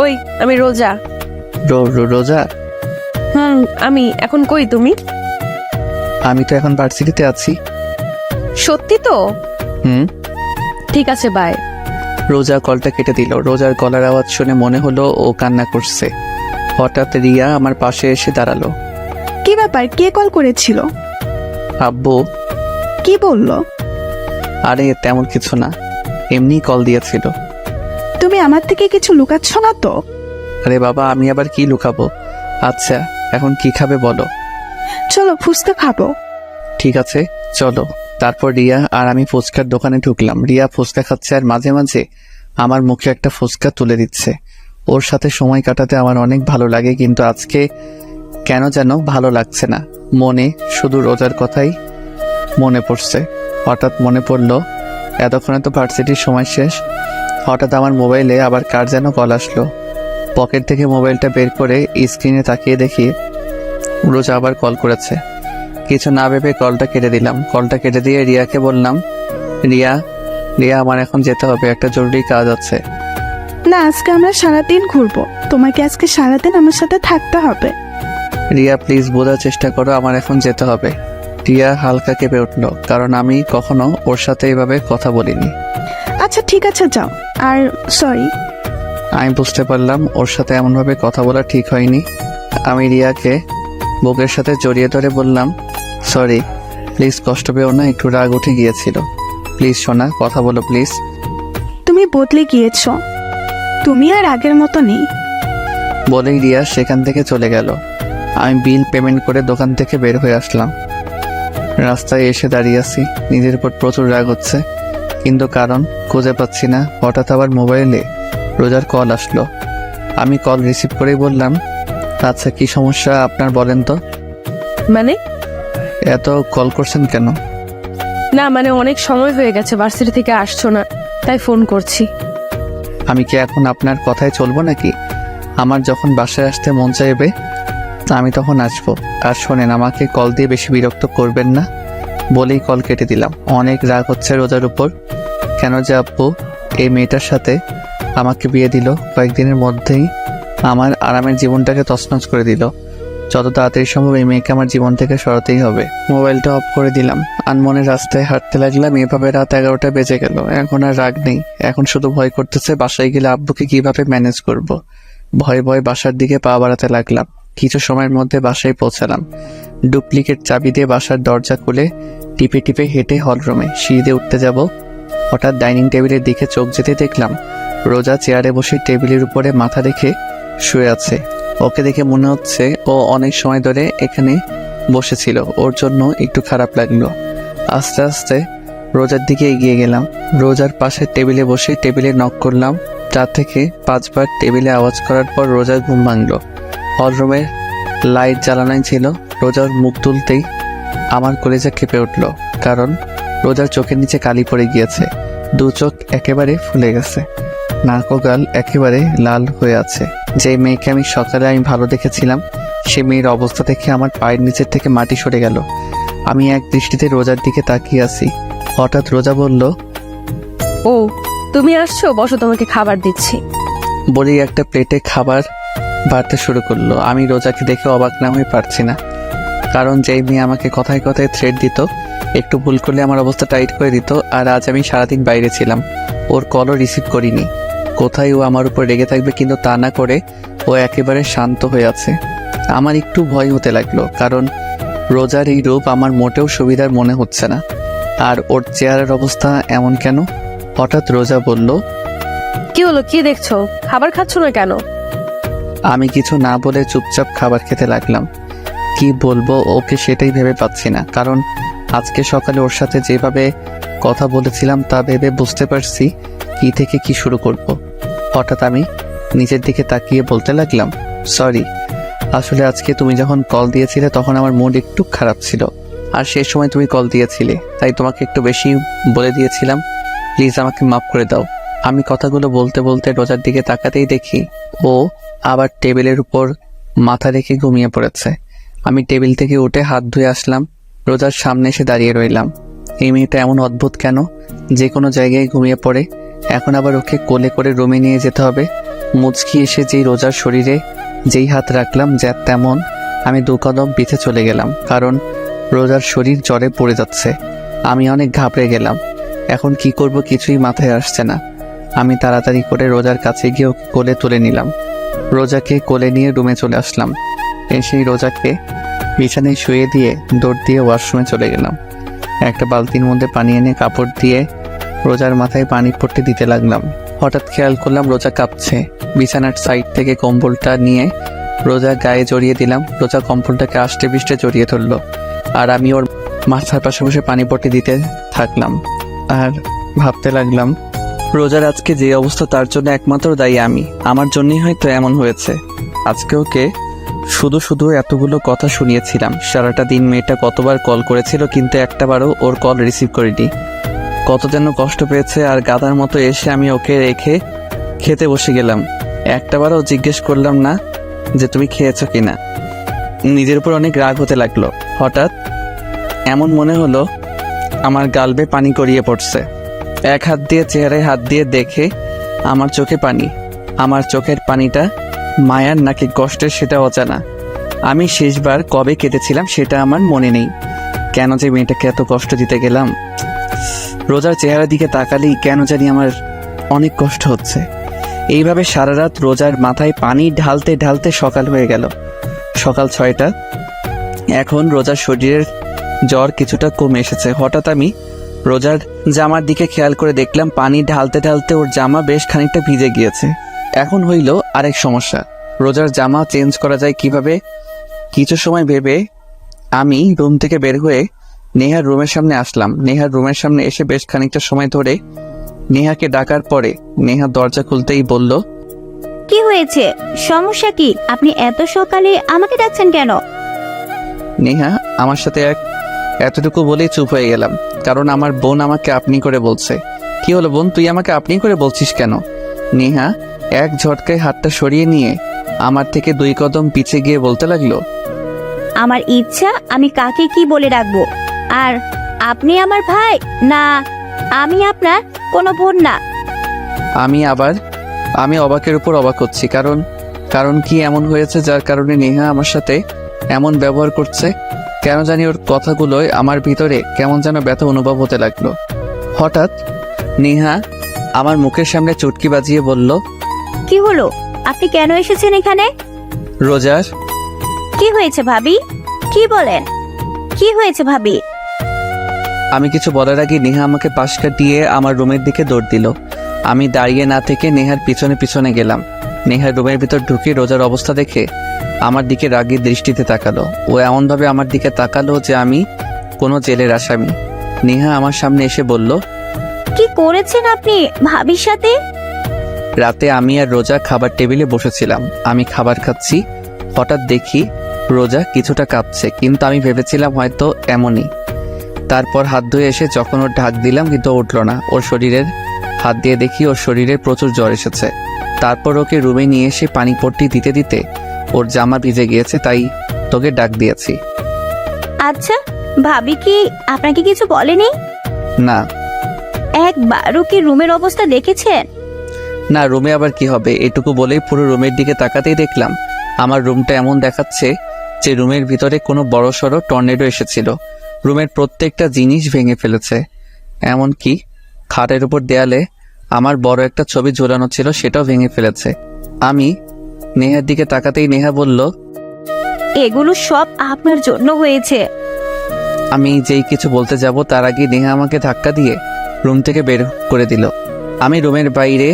ওই আমি রোজা। রোজা? আমি এখন কই তুমি? আমি তো এখন ভার্সিটিতে আছি। সত্যি তো? ঠিক আছে, বাই। রোজা কলটা কেটে দিল। রোজার গলার আওয়াজ শুনে মনে হলো ও কান্না করছে। হঠাৎ রিয়া আমার পাশে এসে দাঁড়ালো। কি ব্যাপার, কে কল করেছিল? আব্বু। কি বললো? আরে তেমন কিছু না, এমনি কল দিয়েছিল। তুমি আমার থেকে কিছু লুকাচ্ছ না তো? আরে বাবা, আমি আবার কি লুকাবো? আচ্ছা এখন কি খাবে বলো? চলো ফুচকা খাবো। ঠিক আছে চলো। তারপর রিয়া আর আমি ফুচকার দোকানে ঢুকলাম। রিয়া ফুচকা খাচ্ছে আর মাঝে মাঝে আমার মুখে একটা ফুচকা তুলে দিচ্ছে। ওর সাথে সময় কাটাতে আমার অনেক ভালো লাগে, কিন্তু আজকে কেন যেন ভালো লাগছে না। মনে শুধু রোজার কথাই মনে পড়ছে। হঠাৎ মনে পড়লো এতক্ষণে তো ভার্সিটির সময় শেষ। হঠাৎ আমার মোবাইলে আবার কার যেন কল আসলো। পকেট থেকে মোবাইলটা বের করে স্ক্রিনে তাকিয়ে দেখি রোজা আবার কল করেছে। কিছু না ভেবে কলটা কেটে দিলাম। কলটা কেটে দিয়ে রিয়াকে বললাম, রিয়া আমার এখন যেতে হবে, একটা জরুরি কাজ আছে। না, আজকে আমরা সারাদিন ঘুরবো, তোমাকে আজকে সারাদিন আমার সাথে থাকতে হবে। রিয়া প্লিজ বোঝার চেষ্টা করো, আমার এখন যেতে হবে। রিয়া হালকা কেঁপে উঠলো, কারণ আমি কখনো ওর সাথে এইভাবে কথা বলিনি। আচ্ছা ঠিক আছে যাও, আর সরি। আমি বুঝতে পারলাম ওর সাথে এমনভাবে কথা বলা ঠিক হয়নি। আমি রিয়াকে বুকের সাথে জড়িয়ে ধরে বললাম, সরি প্লিজ, কষ্ট পেও না, একটু রাগ উঠে গিয়েছিল। প্লিজ সোনা, কথা বলো প্লিজ। তুমি বদলে গিয়েছো, তুমি আর আগের মতো নেই। বলেই রিয়া সেখান থেকে চলে গেল। আমি বিল পেমেন্ট করে দোকান থেকে বের হয়ে আসলাম। রাস্তায় এসে দাঁড়িয়ে আছি, নিজের উপর প্রচুর রাগ হচ্ছে, কিন্তু কারণ খুঁজে পাচ্ছি না। হঠাৎ আবার মোবাইলে রোজার কল আসলো। আমি কল রিসিভ করেই বললাম, আচ্ছা কি সমস্যা আপনার বলেন তো? মানে? এত কল করছেন কেন? না মানে অনেক সময় হয়ে গেছে ভার্সিটি থেকে আসছো না, তাই ফোন করছি। আমি কি এখন আপনার কথায় চলবো নাকি? আমার যখন বাসায় আসতে মন চাইবে আমি তখন আসবো। আর শোনেন, আমাকে কল দিয়ে বেশি বিরক্ত করবেন না বলেই কল কেটে দিলাম। অনেক রাগ হচ্ছে রোজার উপর। কেন যে আব্বু এই মেয়েটার সাথে আমাকে বিয়ে দিল, কয়েকদিনের মধ্যেই আমার আরামের জীবনটাকে তছনছ করে দিল। যত তাড়াতাড়ি সম্ভব এই মেয়েকে আমার জীবন থেকে সরাতেই হবে। মোবাইলটা অফ করে দিলাম, আনমনের রাস্তায় হাঁটতে লাগলাম। এভাবে রাত 11টা বেজে গেল। এখন আর রাগ নেই, এখন শুধু ভয় করতেছে বাসায় গেলে আব্বুকে কিভাবে ম্যানেজ করব। ভয়ে ভয়ে বাসার দিকে পা বাড়াতে লাগলাম। কিছু সময়ের মধ্যে বাসায় পৌঁছালাম। ডুপ্লিকেট চাবি দিয়ে বাসার দরজা খুলে টিপে টিপে হেঁটে হলরুমে সিঁড়ি উঠতে যাব। হঠাৎ ডাইনিং টেবিলের দিকে চোখ যেতে দেখলাম রোজা চেয়ারে বসে টেবিলের উপরে মাথা রেখে শুয়ে আছে। ওকে দেখে মনে হচ্ছে ও অনেক সময় ধরে এখানে বসেছিল। ওর জন্য একটু খারাপ লাগলো। আস্তে আস্তে রোজার দিকে এগিয়ে গেলাম। রোজার পাশে টেবিলে বসে টেবিলে নক করলাম। 4 থেকে 5 বার টেবিলে আওয়াজ করার পর রোজার ঘুম ভাঙলো। হলরুমের লাইট জ্বালানোই ছিল। রোজার মুখ তুলতেই আমার কলেজা কেঁপে উঠল, কারণ রোজার চোখের নিচে কালি পড়ে গিয়েছে। 2 চোখ একেবারে ফুলে গেছে, নাক ও গাল একেবারে লাল হয়ে আছে। যে মেয়েকে আমি সকালে ভালো দেখেছিলাম, সে মেয়ের অবস্থা দেখে আমার পায়ের নিচের থেকে মাটি সরে গেল। আমি এক দৃষ্টিতে রোজার দিকে তাকিয়ে আছি। হঠাৎ রোজা বলল, ও তুমি আসছো, বসো, তোমাকে খাবার দিচ্ছি। বলেই একটা প্লেটে খাবার বাড়তে শুরু করলো। আমি রোজাকে দেখে অবাক না হয়ে পারছি না, কারণ যেই মেয়ে আমাকে কথায় কথায় থ্রেট দিত, একটু ভুল করলে আমার অবস্থা টাইট করে দিত, আর আজ আমি সারাদিন বাইরে ছিলাম, ওর কলও রিসিভ করিনি। কোথায় ও আমার উপর রেগে থাকবে, কিন্তু তা না করে ও একেবারে শান্ত হয়ে আছে। আমার একটু ভয় হতে লাগলো, কারণ রোজার এই রূপ আমার মোটেও সুবিধার মনে হচ্ছে না। আর ওর চেহারার অবস্থা এমন কেন? হঠাৎ রোজা বলল, কি হলো, কি দেখছো? খাবার খাচ্ছ না কেন? আমি কিছু না বলে চুপচাপ খাবার খেতে লাগলাম। কি বলবো ওকে সেটাই ভেবে পাচ্ছি না, কারণ আজকে সকালে ওর সাথে যেভাবে কথা বলেছিলাম তা ভেবে বুঝতে পারছি কি থেকে কি শুরু করব। হঠাৎ আমি নিজের দিকে তাকিয়ে বলতে লাগলাম, সরি, আসলে আজকে তুমি যখন কল দিয়েছিলে তখন আমার মুড একটু খারাপ ছিল, আর সেই সময় তুমি কল দিয়েছিলে, তাই তোমাকে একটু বেশি বলে দিয়েছিলাম। প্লিজ আমাকে মাফ করে দাও। আমি কথাগুলো বলতে বলতে রোজার দিকে তাকাতেই দেখি ও আবার টেবিলের উপর মাথা রেখে ঘুমিয়ে পড়েছে। আমি টেবিল থেকে উঠে হাত ধুয়ে আসলাম। রোজার সামনে এসে দাঁড়িয়ে রইলাম। এই মেয়েটা এমন অদ্ভুত কেন, যে কোনো জায়গায় ঘুমিয়ে পড়ে, এখন আবার ওকে কোলে করে রুমে নিয়ে যেতে হবে। মুচকি এসে যেই রোজার শরীরে যেই হাত রাখলাম, যা তেমন আমি 2 কদম পিছে চলে গেলাম, কারণ রোজার শরীর জ্বরে পড়ে যাচ্ছে। আমি অনেক ঘাবড়ে গেলাম। এখন কি করব কিছুই মাথায় আসছে না। আমি তাড়াতাড়ি করে রোজার কাছে গিয়ে ওকে কোলে তুলে নিলাম। রোজাকে কোলে নিয়ে রুমে চলে আসলাম। এসেই রোজাকে বিছানায় শুয়ে দিয়ে দৌড় দিয়ে ওয়াশরুমে চলে গেলাম। একটা বালতির মধ্যে পানি এনে কাপড় দিয়ে রোজার মাথায় পানি পড়তে দিতে লাগলাম। হঠাৎ খেয়াল করলাম রোজা কাঁপছে। বিছানার সাইড থেকে কম্বলটা নিয়ে রোজা গায়ে জড়িয়ে দিলাম। রোজা কম্বলটাকে আষ্টে পৃষ্ঠে জড়িয়ে ধরলো, আর আমি ওর মাথার পাশে বসে পানি পড়তে দিতে থাকলাম। আর ভাবতে লাগলাম, রোজার আজকে যে অবস্থা তার জন্য একমাত্র দায়ী আমি। আমার জন্যই হয়তো এমন হয়েছে। আজকে ওকে শুধু শুধু এতগুলো কথা শুনিয়েছিলাম। সারাটা দিন মেয়েটা কতবার কল করেছিল, কিন্তু একটাবারও ওর কল রিসিভ করিনি। কত যেন কষ্ট পেয়েছে, আর গাধার মতো এসে আমি ওকে রেখে খেতে বসে গেলাম। একটাবারও জিজ্ঞেস করলাম না যে তুমি খেয়েছো কিনা। নিজের উপর অনেক রাগ হতে লাগলো। হঠাৎ এমন মনে হলো আমার গাল বেয়ে পানি গড়িয়ে পড়ছে। এক হাত দিয়ে চেহারায় হাত দিয়ে দেখে আমার চোখে পানি। আমার চোখের পানিটা মায়ার নাকি কষ্টের সেটা অজানা। আমি শেষবার কবে কেটেছিলাম সেটা আমার মনে নেই। কেন যে মেয়েটাকে এত কষ্ট দিতে গেলাম। রোজার চেহারার দিকে তাকালেই কেন জানি আমার অনেক কষ্ট হচ্ছে। এইভাবে সারা রাত রোজার মাথায় পানি ঢালতে ঢালতে সকাল হয়ে গেল। সকাল 6টা। এখন রোজার শরীরের জ্বর কিছুটা কমে এসেছে। হঠাৎ আমি রোজার জামার দিকে খেয়াল করে দেখলাম পানি ঢালতে ঢালতে ওর জামা বেশ খানিকটা ভিজে গিয়েছে। এখন হইল আরেক সমস্যা, রোজার জামা চেঞ্জ করা যায় কিভাবে। কিছু সময় ভেবে আমি রুম থেকে বের হয়ে নেহার রুমের সামনে আসলাম। নেহার রুমের সামনে এসে বেশ খানিকটা সময় ধরে নেহাকে ডাকার পরে নেহা দরজা খুলতেই বলল, কি হয়েছে, সমস্যা কি? আপনি এত সকালে আমাকে ডাকছেন কেন? নেহা আমার সাথে এতটুকু বলেই চুপ হয়ে গেলাম, কারণ আমার বোন আমাকে আপনি করে বলছে। কি হলো বোন, তুই আমাকে আপনি করে বলছিস কেন? নেহা এক ঝটকায় হাতটা সরিয়ে নিয়ে আমার থেকে 2 কদম পিছে গিয়ে বলতে লাগলো, আমার ইচ্ছা আমি কাকে কি বলে রাখবো। আর আপনি আমার ভাই না, আমি আপনার কোনো বোন না। আমি অবাকের উপর অবাক হচ্ছি। কারণ কি এমন হয়েছে যার কারণে নেহা আমার সাথে এমন ব্যবহার করছে? কেন জানি ওর কথাগুলোয় আমার ভিতরে কেমন যেন ব্যথা অনুভব হতে লাগলো। হঠাৎ নেহা আমার মুখের সামনে চুটকি বাজিয়ে বলল, কি হলো? আপনি কেন এসেছেন এখানে? রোজার। কি হয়েছে ভাবি? কি বলেন? কি হয়েছে ভাবি? আমি কিছু বলার আগে নেহা আমাকে পাশ কাটিয়ে আমার রুমের দিকে দৌড় দিল। আমি দাঁড়িয়ে না থেকে নেহার পিছনে পিছনে গেলাম। নেহার রুমের ভিতর ঢুকে রোজার অবস্থা দেখে আমার দিকে রাগী দৃষ্টিতে তাকালো। ও এমনভাবে আমার দিকে তাকালো যে আমি কোনো জেলের আসামি। নেহা আমার সামনে এসে বলল, কি করেছেন আপনি ভাবির সাথে? রাতে আমি আর রোজা খাবার টেবিলে বসেছিলাম। আমি খাবার খাচ্ছি, হঠাৎ দেখি রোজা কিছুটা কাঁপছে, কিন্তু আমি ভেবেছিলাম হয়তো এমনই। তারপর হাত ধুয়ে এসে যখন ওর ঢাক দিলাম কিন্তু উঠল না। ওর শরীরের হাত দিয়ে দেখি ওর শরীরে প্রচুর জ্বর এসেছে। তারপর ওকে রুমে নিয়ে এসে পানি পট্টি দিতে দিতে ওর জামা ভিজে গিয়েছে, তাই তোকে ডাক দিয়েছি। আচ্ছা, ভাবি কি আপনাকে কিছু বলেনি? না একবারও কি রুমের অবস্থা দেখেছেন? না, রুমে আবার কি হবে? এটুকু বলেই পুরো রুমের দিকে তাকাতেই দেখলাম আমার রুমটা এমন দেখাচ্ছে যে রুমের ভিতরে কোনো বড়সড় টর্নেডো এসেছিল। রুমের প্রত্যেকটা জিনিস ভেঙে ফেলেছে, এমনকি খাটের উপর দেয়ালে আমার বড় একটা ছবি ঝোলানো ছিল সেটাও ভেঙে ফেলেছে। আমি নেহার দিকে তাকাতেই নেহা বলল, এগুলো সব আপনার জন্য হয়েছে। আমি যেই কিছু বলতে যাব তার আগে নেহা আমাকে ধাক্কা দিয়ে রুম থেকে বের করে দিল। আমি রুমের বাইরে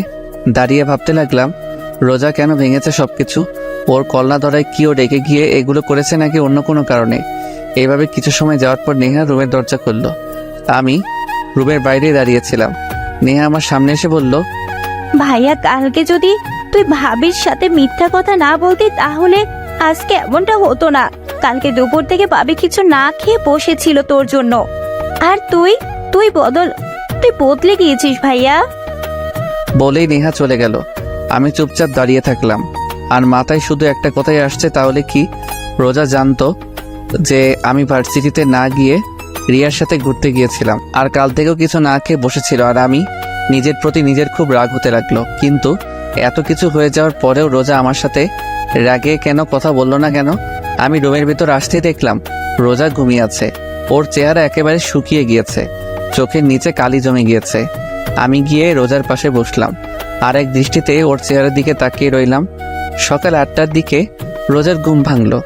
দাঁড়িয়ে ভাবতে লাগলাম রোজা কেন ভেঙেছে সবকিছু। ওর কল্লা ধরায় কি ও রেগে গিয়ে এগুলো করেছে নাকি অন্য কোনো কারণে? এইভাবে কিছু সময় যাওয়ার পর নেহা রুমের দরজা খুলল। আমি রুমের বাইরে দাঁড়িয়েছিলাম। নেহা আমার সামনে এসে বলল, ভাইয়া, কালকে যদি তুই ভাবির সাথে মিথ্যা কথা না বলতি তাহলে আজকে এমনটা হতো না। কালকে দুপুর থেকে ভাবি কিছু না খেয়ে বসেছিল তোর জন্য, আর তুই বদলে গিয়েছিস ভাইয়া। বলেই নেহা চলে গেল। আমি চুপচাপ দাঁড়িয়ে থাকলাম, আর মাথায় শুধু একটা কথাই আসছে, তাহলে কি রোজা জানতো যে আমি ভার্সিটিতে না গিয়ে রিয়ার সাথে ঘুরতে গিয়েছিলাম, আর কাল থেকেও কিছু না খেয়ে বসেছিল, আর আমি নিজের প্রতি নিজের খুব রাগ হতে লাগলো। কিন্তু এত কিছু হয়ে যাওয়ার পরেও রোজা আমার সাথে রাগে কেন কথা বললো না কেন? আমি রুমের ভিতর আসতেই দেখলাম রোজা ঘুমিয়ে আছে। ওর চেহারা একেবারে শুকিয়ে গিয়েছে, চোখের নিচে কালি জমে গিয়েছে। আমি গিয়ে রোজার পাশে বসলাম, আর এক দৃষ্টিতে ওর চেহারার দিকে তাকিয়ে রইলাম। সকাল 8টার দিকে রোজার ঘুম ভাঙলো।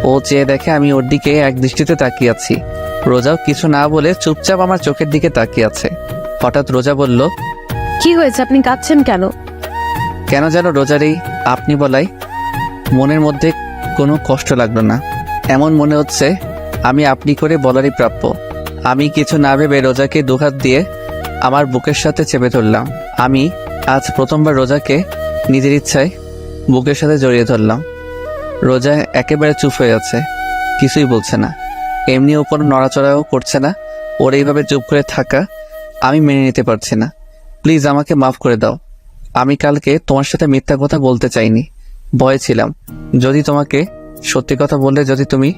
ও চেয়ে দেখে আমি ওর দিকে এক দৃষ্টিতে তাকিয়ে আছি। রোজাও কিছু না বলে চুপচাপ আমার চোখের দিকে তাকিয়ে আছে। হঠাৎ রোজা বলল, কি হয়েছে? আপনি কাঁদছেন কেন? কেন যেন রোজার এই আপনি বলাই মনের মধ্যে কোনো কষ্ট লাগলো না। এমন মনে হচ্ছে আমি আপনি করে বলারই প্রাপ্য। আমি কিছু না ভেবে রোজাকে দুহাত দিয়ে আমার বুকের সাথে চেপে ধরলাম। আমি আজ প্রথমবার রোজাকে নিজের ইচ্ছায় বুকের সাথে জড়িয়ে ধরলাম। রোজা একেবারে চুপ হয়ে আছে, কিছুই বলছে না, এমনিও কোনো নড়াচড়াও করছে না। ওর এইভাবে চুপ করে থাকা আমি মেনে নিতে পারছি না। প্লিজ আমাকে মাফ করে দাও। আমি কালকে তোমার সাথে মিথ্যা কথা বলতে চাইনি, ভয়ে ছিলাম যদি তোমাকে সত্যি কথা বললে যদি তুমি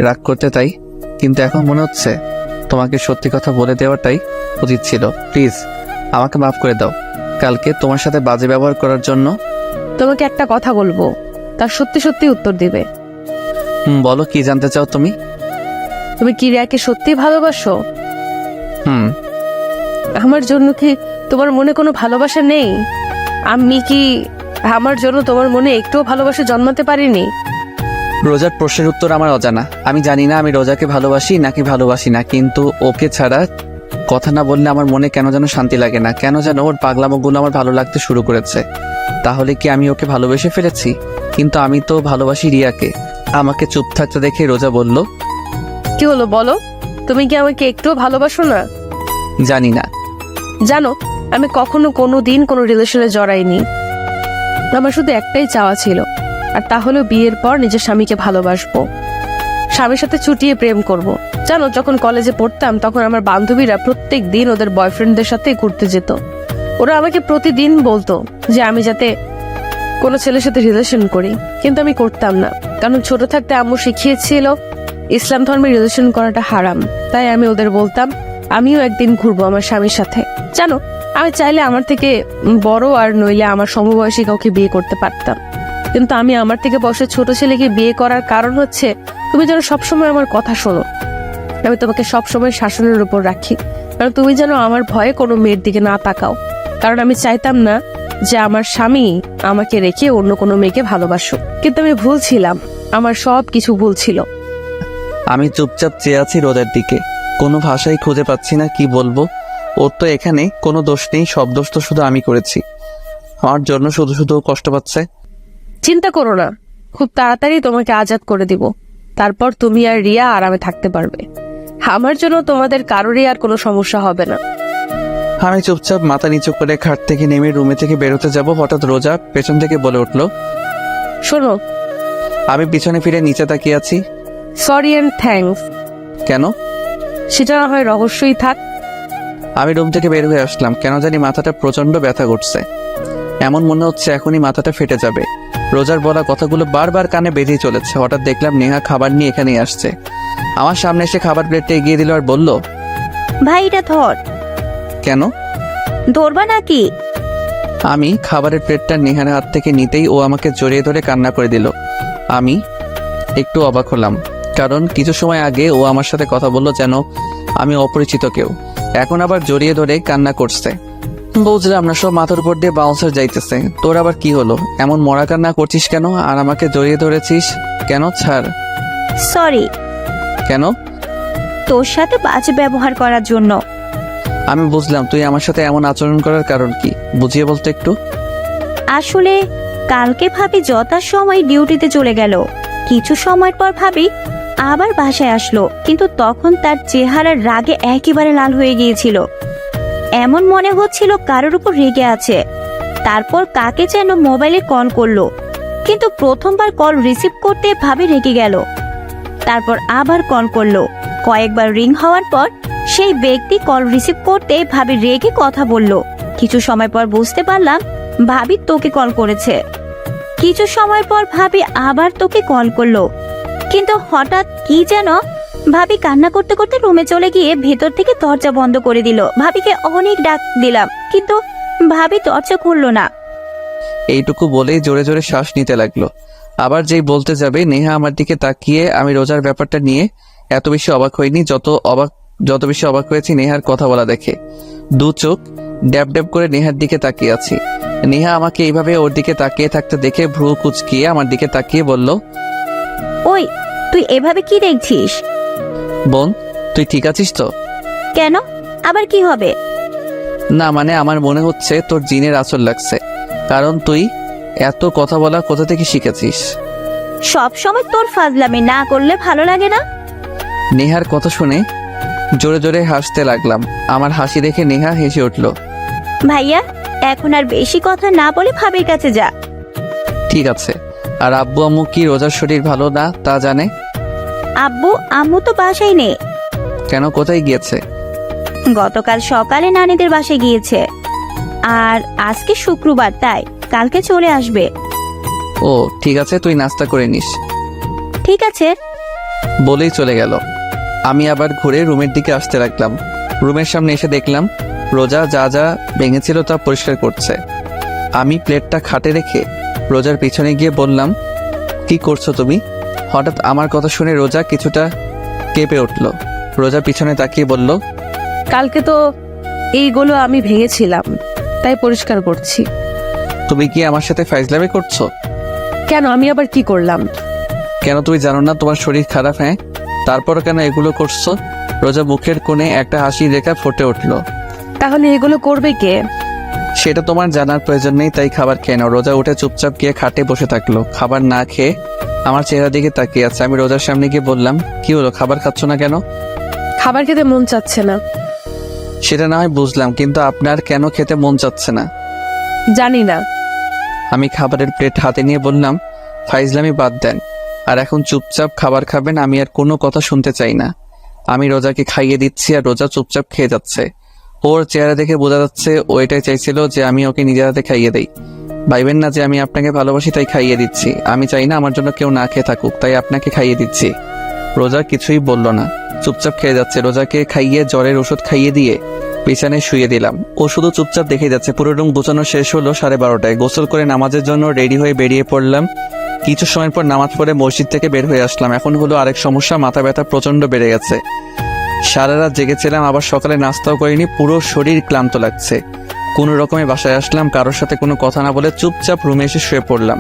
রাগ করতে, তাই। কিন্তু এখন মনে হচ্ছে তোমাকে সত্যি কথা বলে দেওয়াটাই উচিত ছিল। প্লিজ আমাকে মাফ করে দাও কালকে তোমার সাথে বাজে ব্যবহার করার জন্য। তোমাকে একটা কথা বলবো, তার সত্যি সত্যি উত্তর দিবে। বলো, কি জানতে চাও তুমি? তুমি কি রিয়াকে সত্যি ভালোবাসো? হুম। আমার জন্য কি তোমার মনে কোনো ভালোবাসা নেই? আমি কি আমার জন্য তোমার মনে একটুও ভালোবাসা জন্মাতে পারিনি? রোজার প্রশ্নের উত্তর আমার অজানা। আমি জানি না আমি রোজাকে ভালোবাসি নাকি ভালোবাসি না, কিন্তু ওকে ছাড়া কথা না বললে আমার মনে কেন যেন শান্তি লাগে না। কেন যেন ওর পাগলামোগুলো আমার ভালো লাগতে শুরু করেছে। তাহলে কি আমি ওকে ভালোবেসে ফেলেছি? কিন্তু আমি তো ভালোবাসি রিয়াকে। আমাকে চুপ থাকতে দেখে রোজা বলল, কি হলো বলো, তুমি কি আমাকে একটুও ভালোবাসো না? জানি না। জানো, আমি কখনো কোনো দিন কোনো রিলেশনে জড়াইনি। আমার শুধু একটাই চাওয়া ছিল, আর তা হলো বিয়ের পর নিজের স্বামীকে ভালোবাসবো, স্বামীর সাথে ছুটিয়ে প্রেম করব। জানো, যখন কলেজে পড়তাম তখন আমার বান্ধবীরা প্রত্যেক দিন ওদের বয়ফ্রেন্ডদের সাথে ঘুরতে যেত। ওরা আমাকে প্রতিদিন বলতো যে আমি যাতে কোনো ছেলের সাথে রিলেশন করি, কিন্তু আমি করতাম না। কারণ ছোট থাকতে আম্মু শিখিয়েছিল ইসলাম ধর্মে রিলেশন করাটা হারাম। তাই আমি ওদের বলতাম আমিও একদিন ঘুরবো আমার স্বামীর সাথে। জানো, আমি চাইলে আমার থেকে বড় আর নইলে আমার সমবয়সী কাউকে বিয়ে করতে পারতাম, কিন্তু আমি আমার থেকে বয়সে ছোট ছেলেকে বিয়ে করার কারণ হচ্ছে তুমি যেন সবসময় আমার কথা শোনো। আমি তোমাকে সবসময় শাসনের উপর রাখি, কারণ তুমি যেন আমার ভয়ে কোনো মেয়ের দিকে না তাকাও। কারণ আমি চাইতাম না যে আমার স্বামী আমাকে রেখে অন্য কোনো মেয়েকে ভালোবাসুক। কিন্তু আমি ভুল ছিলাম, আমার সব কিছু ভুল ছিল। আমি চুপচাপ চেয়ে আছি রোজার দিকে, কোনো ভাষাই খুঁজে পাচ্ছি না কি বলবো। ওর তো এখানে কোনো দোষ নেই, সব দোষ তো শুধু আমি করেছি। আমার জন্য শুধু শুধু কষ্ট পাচ্ছে। চিন্তা করো না, খুব তাড়াতাড়ি তোমাকে আজাদ করে দিব। তারপর তুমি আর রিয়া আরামে থাকতে পারবে। আমার জন্য তোমাদের কারোরই আর কোনো সমস্যা হবে না। আমি চুপচাপ মাথা নিচু করে খাট থেকে নেমে রুমে থেকে বেরোতে যাব, হঠাৎ রোজা পেছন থেকে বলে উঠলো, শোনো, আমি পিছনে ফিরে নিচে তাকিয়ে আছি। Sorry and thanks. কেন? সেটা না হয় রহস্যই থাক। আমি রুম থেকে বের হয়ে আসলাম, কেন জানি মাথাটা প্রচন্ড ব্যথা করছে। এমন মনে হচ্ছে এখনই মাথাটা ফেটে যাবে। রোজার বলা কথাগুলো বারবার কানে বেরিয়ে চলেছে। হঠাৎ দেখলাম নেহা খাবার নিয়ে এখানেই আসছে। আমার সামনে এসে খাবার প্লেটটা এগিয়ে দিল আর বলল, ভাই এটা ধর। কেন? ধরবা নাকি? আমি খাবারের প্লেটটা নেহার হাত থেকে নিতেই ও আমাকে জড়িয়ে ধরে কান্না করে দিল। আমি একটু অবাক হলাম, কারণ কিছু সময় আগে ও আমার সাথে কথা বললো যেন আমি অপরিচিত কেউ, এখন আবার জড়িয়ে ধরে কান্না করছে। বুঝলাম না, সব মাথার উপর দিয়ে বাউন্সার যাইতেছে। তোর আবার কি হলো? এমন মরা কান্না করছিস কেন আর আমাকে জড়িয়ে ধরেছিস কেন? ছাড়। সরি। কেন? তোর সাথে বাজে ব্যবহার করার জন্য। আমি বুঝলাম তুই আমার সাথে এমন আচরণ করার কারণ কি, বুঝিয়ে বলতে একটু। আসলে কালকে ভাবি যথাসময় ডিউটিতে চলে গেল। কিছু সময় পর ভাবি আবার বাসায় আসলো, কিন্তু তখন তার চেহারার রাগে একেবারে লাল হয়ে গিয়েছিল। এমন মনে হচ্ছিল কারোর উপর রেগে আছে। তারপর কাকে যেন মোবাইলে কল করলো, কিন্তু প্রথমবার কল রিসিভ করতে ভাবি রেগে গেল। তারপর আবার কল করলো। কয়েকবার রিং হওয়ার পর সেই ব্যক্তি কল রিসিভ করতে ভাবি রেগে কথা বলল। কিছু সময় পর বুঝতে পারলাম ভাবি তোকে কল করেছে। কিছু সময় পর ভাবি আবার তোকে কল করলো, কিন্তু হঠাৎ কি যেন ভাবি কান্না করতে করতে রুমে চলে গিয়ে ভেতর থেকে দরজা বন্ধ করে দিল। ভাবিকে অনেক ডাক দিলাম, কিন্তু ভাবি দরজা খুললো না। এইটুকু বলেই জোরে জোরে শ্বাস নিতে লাগলো। আবার যেই বলতে যাবে নেহা আমার দিকে তাকিয়ে। আমি রোজার ব্যাপারটা নিয়ে এত বেশি অবাক হইনি, যত বেশি অবাক হয়েছি নেহার কথা বলা দেখে। দু চোখ ড্যাব ড্যাব করে নেহার দিকে তাকিয়ে আছি। নেহা আমাকে এইভাবে ওর দিকে তাকিয়ে থাকতে দেখে ভ্রু কুচকিয়ে আমার দিকে তাকিয়ে বলল, ওই তুই এভাবে কি দেখছিস? বোন তুই ঠিক আছিস তো? কেন, আবার কি হবে? না মানে আমার মনে হচ্ছে তোর জিনের আঁচল লাগছে, কারণ তুই এত কথা বলা কোথা থেকে শিখেছিস? সব সময় তোর ফাজলামি না করলে ভালো লাগে না। নেহার কথা শুনে জোরে জোরে হাসতে লাগলাম। আমার হাসি দেখে নেহা হেসে উঠল। ভাইয়া, এখন আর বেশি কথা না বলে ভাবির কাছে যা। ঠিক আছে। আর আব্বু আম্মু কি রোজার শরীর ভালো না তা জানে? আব্বু আম্মু তো বাসায় নেই। কেন, কোথায় গিয়েছে? গতকাল সকালে নানিদের বাসায় গিয়েছে, আর আজকে শুক্রবার তাই কালকে চলে আসবে। ও ঠিক আছে, তুই নাস্তা করে নিস। ঠিক আছে। বলেই চলে গেল। আমি আবার ঘুরে রুমের দিকে আসতে লাগলাম। রুমের সামনে এসে দেখলাম রোজা যা যা ভেঙেছিল তা পরিষ্কার করছে। আমি প্লেটটা খাটে রেখে রোজার পিছনে গিয়ে বললাম, কি করছো তুমি? হঠাৎ আমার কথা শুনে রোজা কিছুটা কেঁপে উঠল। রোজা পিছনে তাকিয়ে বলল, কালকে তো এইগুলো আমি ভেঙেছিলাম, তাই পরিষ্কার করছি। তুমি কি আমার সাথে ফাইজলামি করছো? কেন, আমি আবার কি করলাম? কেন তুমি জানো না তোমার শরীর খারাপ? হ্যাঁ, তারপরও কেন এগুলো করছো? রোজা মুখের কোণে একটা হাসির রেখা ফুটে উঠল। তাহলে এগুলো করবে কে? সেটা তোমার জানার প্রয়োজন নেই, তাই খাবার খেয়ে নাও। রোজা উঠে চুপচাপ গিয়ে খাটে বসে থাকলো, খাবার না খেয়ে আমার চেহারা দিকে তাকিয়ে আছে। আমি রোজার সামনে গিয়ে বললাম, কি হলো, খাবার খাচ্ছ না কেন? খাবার খেতে মন চাচ্ছে না। সেটা না হয় বুঝলাম, কিন্তু আপনার কেন খেতে মন চাচ্ছে না? জানি না। আমি খাবারের প্লেট হাতে নিয়ে বললাম, ফাইজলামি বাদ দেন, আর এখন চুপচাপ খাবার খাবেন। আমি আর কোনো কথা শুনতে চাই না। আমি রোজাকে খাইয়ে দিচ্ছি আর রোজা চুপচাপ খেয়ে যাচ্ছে। ওর চেহারা দেখে বোঝা যাচ্ছে ও এটাই চাইছিল যে আমি ওকে নিজের হাতে খাইয়ে দেই। ভাইবেন না যে আমি আপনাকে ভালোবাসি তাই খাইয়ে দিচ্ছি। আমি চাই না আমার জন্য কেউ না খেয়ে থাকুক, তাই আপনাকে খাইয়ে দিচ্ছি। রোজা কিছুই বলল না, চুপচাপ খেয়ে যাচ্ছে। রোজাকে খাইয়ে জ্বরের ওষুধ খাইয়ে দিয়ে বিছানায় শুয়ে দিলাম। ও শুধু চুপচাপ দেখে যাচ্ছে। পুরো রুম গোছানো শেষ হলো 12:30টায়। গোসল করে নামাজের জন্য রেডি হয়ে বেরিয়ে পড়লাম। কিছু সময় পর নামাজ পড়ে মসজিদ থেকে বের হয়ে আসলাম। এখন হলো আরেক সমস্যা, মাথা ব্যথা প্রচন্ড বেড়ে গেছে। সারা রাত জেগেছিলাম, আবার সকালে নাস্তাও করিনি, পুরো শরীর ক্লান্ত লাগছে। কোনো রকমে বাসায় আসলাম, কারোর সাথে কোনো কথা না বলে চুপচাপ রুমে এসে শুয়ে পড়লাম।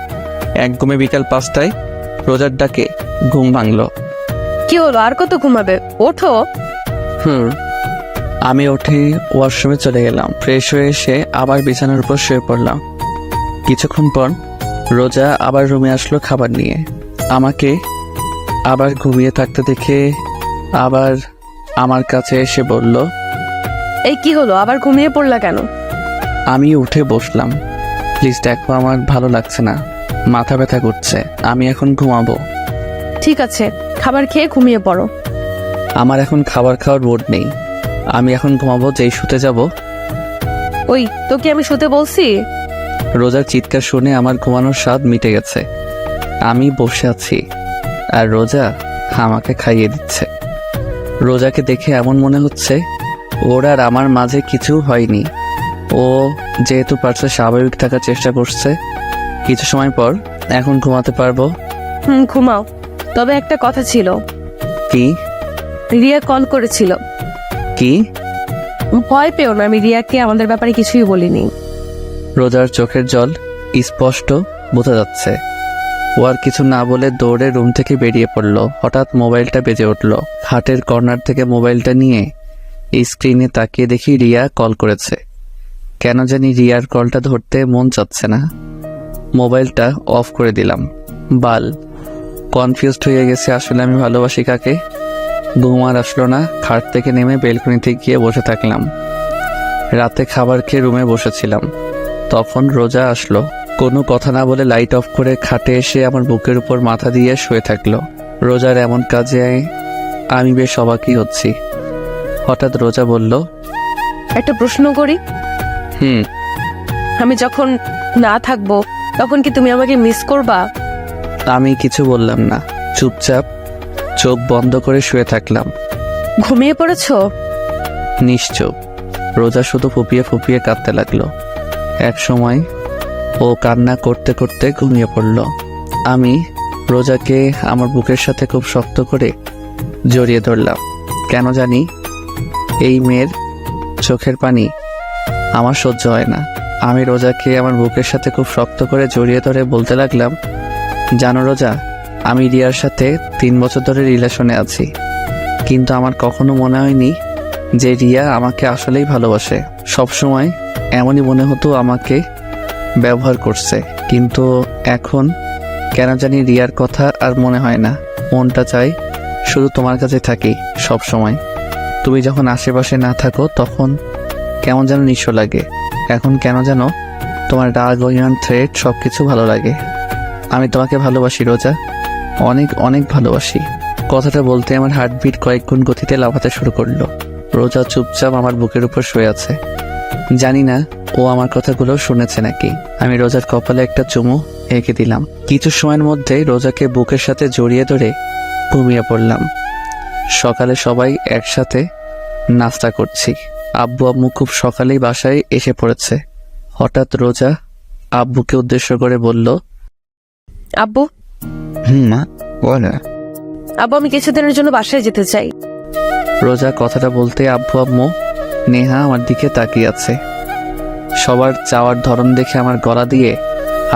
এক ঘুমে বিকাল 5টায় রোজার ডাকে ঘুম ভাঙলো। কি হলো, আর কত ঘুমাবে? ওঠো। আমি উঠে ওয়াশরুমে চলে গেলাম। ফ্রেশ হয়ে এসে আবার বিছানার উপর শুয়ে পড়লাম। কিছুক্ষণ পর রোজা আবার রুমে আসলো খাবার নিয়ে। আমাকে আবার ঘুমিয়ে থাকতে দেখে আবার আমার কাছে এসে বলল, এই কি হলো, আবার ঘুমিয়ে পড়লা কেন? আমি উঠে বসলাম। প্লিজ দেখো, আমার ভালো লাগছে না, মাথা ব্যথা করছে, আমি এখন ঘুমাবো। ঠিক আছে, খাবার খেয়ে ঘুমিয়ে পড়ো। আমার এখন খাবার খাওয়ার মুড নেই, আমি এখন ঘুমাবো। যেই শুতে যাব। ওই তোকে আমি শুতে বলছি? রোজার চিৎকার শুনে আমার ঘুমানোর স্বাদ মিটে গেছে। আমি বসে আছি আর রোজা আমাকে খাইয়ে দিচ্ছে। রোজাকে দেখে এমন মনে হচ্ছে ওর আর আমার মাঝে কিছু হয়নি। ও যেহেতু পারছে স্বাভাবিক থাকার চেষ্টা করছে। কিছু সময় পর এখন ঘুমাতে পারবো। ঘুমাও। তবে একটা কথা ছিল। কি? রিয়া কল করেছিল। কি? ভয় পেও না, আমি রিয়াকে আমাদের ব্যাপারে কিছুই বলিনি। রোজার চোখের জল স্পষ্ট বোঝা যাচ্ছে। ও আর কিছু না বলে দৌড়ে রুম থেকে বেরিয়ে পড়লো। হঠাৎ মোবাইলটা বেজে উঠলো। খাটের কর্নার থেকে মোবাইলটা নিয়ে স্ক্রিনে তাকিয়ে দেখি রিয়া কল করেছে। কেন জানি রিয়ার কলটা ধরতে মন চাচ্ছে না। মোবাইলটা অফ করে দিলাম। কনফিউজড হয়ে গেছে, আসলে আমি ভালোবাসি কাকে। ঘুম আর আসলো না। খাট থেকে নেমে বেলকনিতে গিয়ে বসে থাকলাম। রাতে খাবার খেয়ে রুমে বসেছিলাম, তখন রোজা আসলো। কোনো কথা না বলে লাইট অফ করে খাটে এসে আমার বুকের উপর মাথা দিয়ে শুয়ে থাকলো। রোজার এমন কাজে আমি বেশ অবাকই হচ্ছি। হঠাৎ রোজা বলল, একটা প্রশ্ন করি? আমি যখন না থাকবো তখন কি তুমি আমাকে মিস করবা? আমি কিছু বললাম না, চুপচাপ চোখ বন্ধ করে শুয়ে থাকলাম। ঘুমিয়ে পড়েছো? নিশ্চুপ। রোজা শুধু ফুপিয়ে ফুপিয়ে কাঁদতে লাগলো। এক সময় ও কান্না করতে করতে ঘুমিয়ে পড়ল। আমি রোজাকে আমার বুকের সাথে খুব শক্ত করে জড়িয়ে ধরলাম। কেন জানি এই মেয়ের চোখের পানি আমার সহ্য হয় না। আমি রোজাকে আমার বুকের সাথে খুব শক্ত করে জড়িয়ে ধরে বলতে লাগলাম, জানো রোজা, আমি রিয়ার সাথে 3 বছর ধরে রিলেশনে আছি, কিন্তু আমার কখনো মনে হয়নি যে রিয়া আমাকে আসলেই ভালোবাসে। সবসময় এমনই মনে হতো আমাকে ব্যবহার করছে, কিন্তু এখন কেন জানি রিয়ার কথা আর মনে হয় না। মনটা চাই শুধু তোমার কাছে থাকি সব সময়। তুমি যখন আশেপাশে না থাকো তখন কেমন যেন নিঃস্ব লাগে। এখন কেন যেন তোমার রাগ, অভিমান, থ্রেট সবকিছু ভালো লাগে। আমি তোমাকে ভালোবাসি রোজা, অনেক অনেক ভালোবাসি। কথাটা বলতে আমার হার্টবিট কয়েক গুণ গতিতে লাফাতে শুরু করলো। রোজা চুপচাপ আমার বুকের উপর শুয়ে আছে। জানি না ও আমার কথাগুলো শুনেছে নাকি। আমি রোজার কপালে একটা চুমু এঁকে দিলাম। কিছু সময়ের মধ্যে রোজাকে বুকের সাথে জড়িয়ে ধরে ঘুমিয়ে পড়লাম। সকালে সবাই একসাথে নাস্তা করছি। আব্বু আম্মু খুব সকালেই বাসায় এসে পড়েছে। হঠাৎ রোজা আব্বুকে উদ্দেশ্য করে বলল, আব্বু। মা বলো। আব্বু, আমি কিছুদিনের জন্য বাসায় যেতে চাই। রোজা কথাটা বলতে আব্বু আম্মু নেহা আমার দিকে তাকিয়ে আছে। সবার চাওয়ার ধরন দেখে আমার গলা দিয়ে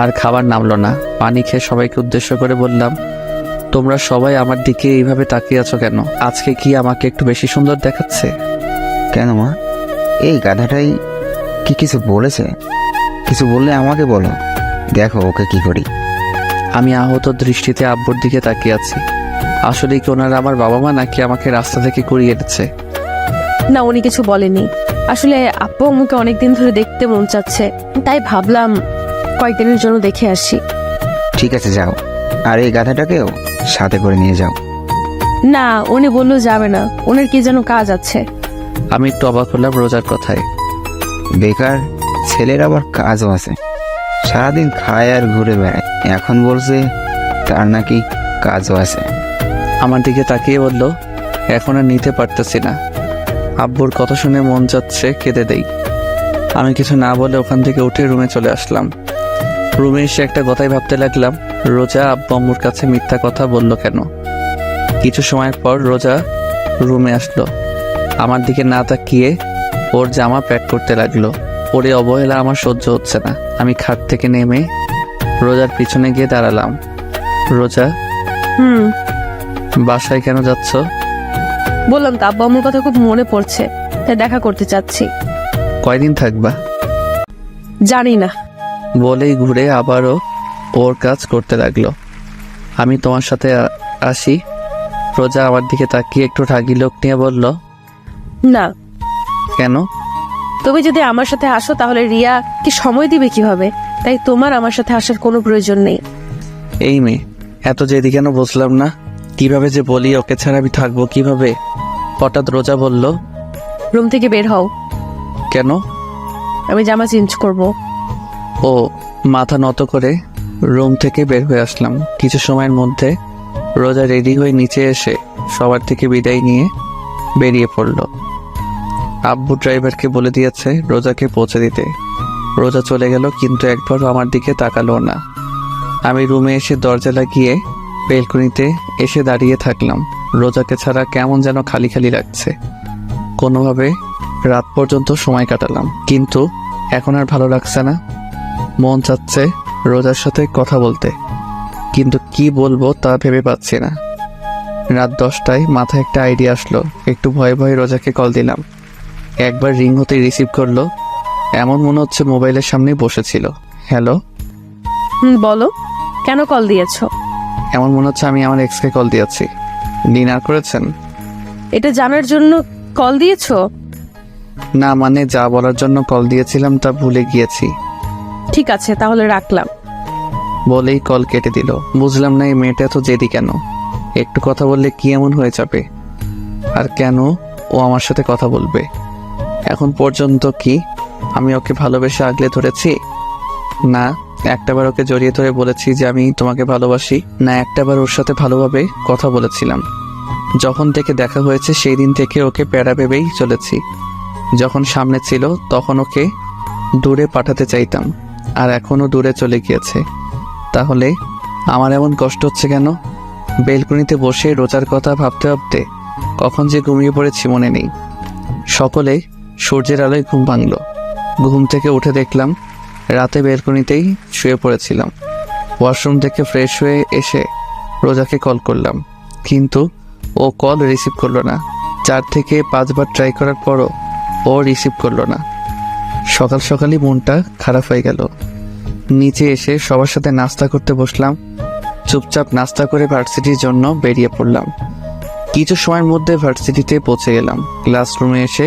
আর খাবার নামলো না। পানি খেয়ে সবাইকে উদ্দেশ্য করে বললাম, তোমরা সবাই আমার দিকে এইভাবে তাকিয়ে আছো কেন? আজকে কি আমাকে একটু বেশি সুন্দর দেখাচ্ছে? কেন মা, এই গাধাটাই কি কিছু বলেছে? কিছু বললে আমাকে বলো, দেখো ওকে কি করি। আমি আহত দৃষ্টিতে আব্বুর দিকে তাকিয়ে আছি। আসলে কি ওনারা আমার বাবা মা, নাকি আমাকে রাস্তা থেকে কুড়িয়ে এনেছে? না, উনি কিছু বলেনি। আসলে আব্বু আম্মুকে অনেকদিন ধরে দেখতে মন চাচ্ছে, তাই ভাবলাম কয়েকদিনের জন্য দেখে আসি। ঠিক আছে যাও, আর এই গাধাটাকেও সাথে করে নিয়ে যাও। না, উনি বললো যাবে না, ওনার কি যেন কাজ আছে। আমি একটু অবাক হলাম রোজার কথায়। বেকার ছেলের আবার কাজও আছে, সারাদিন খায় আর ঘুরে বেড়ায়, এখন বলছে তার নাকি কাজও আছে। আমার দিকে তাকিয়ে বলল, এখন আর নিতে পারতেছি না। আব্বুর কথা শুনে মন যাচ্ছে কেঁদে দেই। আমি কিছু না বলে ওখান থেকে উঠে রুমে চলে আসলাম। রুমে এসে একটা কথাই ভাবতে লাগলাম, রোজা আব্বু আম্মুর কাছে মিথ্যা কথা বলল কেন? কিছু সময়ের পর রোজা রুমে আসলো। আমার দিকে না তাকিয়ে ওর জামা প্যাক করতে লাগলো। ওরে অবহেলা আমার সহ্য হচ্ছে না। আমি খাট থেকে নেমে রোজার পিছনে গিয়ে দাঁড়ালাম। রোজা, বাসায় কেন যাচ্ছ? বললাম তো আব্বু আম্মুর কথা খুব মনে পড়ছে, তাই দেখা করতে চাচ্ছি। কয়দিন থাকবা? জানি না। বলেই ঘুরে আবারও ওর কাজ করতে লাগলো। আমি তোমার সাথে আসি। রোজা আমার দিকে তাকিয়ে একটু রাগী লোক নিয়ে বলল, না, কেন? তুমি যদি আমার সাথে আসো তাহলে রিয়া কি সময় দিবে কিভাবে? তাই তোমার আমার সাথে আসার কোনো প্রয়োজন নেই। এই মেয়ে এত জেদি কেন বুঝলাম না। কিভাবে যে বলি ওকে ছাড়া আমি থাকবো কিভাবে? হঠাৎ রোজা বলল, রুম থেকে বের হও, কেন? আমি জামা চেঞ্জ করব। ও মাথা নত করে রুম থেকে বের হয়ে আসলাম। কিছু সময়ের মধ্যে রোজা রেডি হয়ে নিচে এসে সবার থেকে বিদায় নিয়ে বেরিয়ে পড়ল। আব্বু ড্রাইভারকে বলে দিয়েছে রোজাকে পৌঁছে দিতে। রোজা চলে গেল, কিন্তু একবারও আমার দিকে তাকালো না। আমি রুমে এসে দরজা লাগিয়ে বেলকনিতে এসে দাঁড়িয়ে থাকলাম। রোজাকে ছাড়া কেমন যেন খালি খালি লাগছে। কোনোভাবে রাত পর্যন্ত সময় কাটালাম, কিন্তু এখন আর ভালো লাগছে না। মন চাচ্ছে রোজার সাথে কথা বলতে, কিন্তু কি বলবো তা ভেবে পাচ্ছি না। রাত 10টায় মাথায় একটা আইডিয়া আসলো। একটু ভয়ে ভয়ে রোজাকে কল দিলাম। একবার রিং হতেই রিসিভ করলো। এমন মনে হচ্ছে মোবাইলের সামনেই বসেছিল। হ্যালো। বলো, কেন কল দিয়েছো? এমন মনে হচ্ছে আমি আমার এক্সকে কল দিয়েছি। ডিনার করেছেন? এটা জানার জন্য কল দিয়েছো? না, মানে যা বলার জন্য কল দিয়েছিলাম তা ভুলে গিয়েছি। ঠিক আছে, তাহলে রাখলাম। বলেই কল কেটে দিল। বুঝলাম না এই মেয়েটা এত জেদি কেন। একটু কথা বললে কি এমন হয়ে যাবে? আর কেন ও আমার সাথে কথা বলবে? এখন পর্যন্ত কি আমি ওকে ভালোবেসে আগলে ধরেছি? না, একটাবার ওকে জড়িয়ে ধরে বলেছি যে আমি তোমাকে ভালোবাসি। না, একটাবার ওর সাথে ভালোভাবে কথা বলেছিলাম। যখন থেকে দেখা হয়েছে সেই দিন থেকে ওকে প্যারা ভেবেই চলেছি। যখন সামনে ছিল তখন ওকে দূরে পাঠাতে চাইতাম, আর এখনও দূরে চলে গিয়েছে। তাহলে আমার এমন কষ্ট হচ্ছে কেন? বেলকনিতে বসে রোজার কথা ভাবতে ভাবতে কখন যে ঘুমিয়ে পড়েছি মনে নেই। সকলে সূর্যের আলোয় ঘুম ভাঙল। ঘুম থেকে উঠে দেখলাম রাতে বেলকনিতেই শুয়ে পড়েছিলাম। ওয়াশরুম থেকে ফ্রেশ হয়ে এসে রোজাকে কল করলাম, কিন্তু ও কল রিসিভ করলো না। 4 থেকে 5 বার ট্রাই করার পরও ও রিসিভ করলো না। সকাল সকালই মনটা খারাপ হয়ে গেল। নিচে এসে সবার সাথে নাস্তা করতে বসলাম। চুপচাপ নাস্তা করে ভার্সিটির জন্য বেরিয়ে পড়লাম। কিছু সময়ের মধ্যে ভার্সিটিতে পৌঁছে গেলাম। ক্লাসরুমে এসে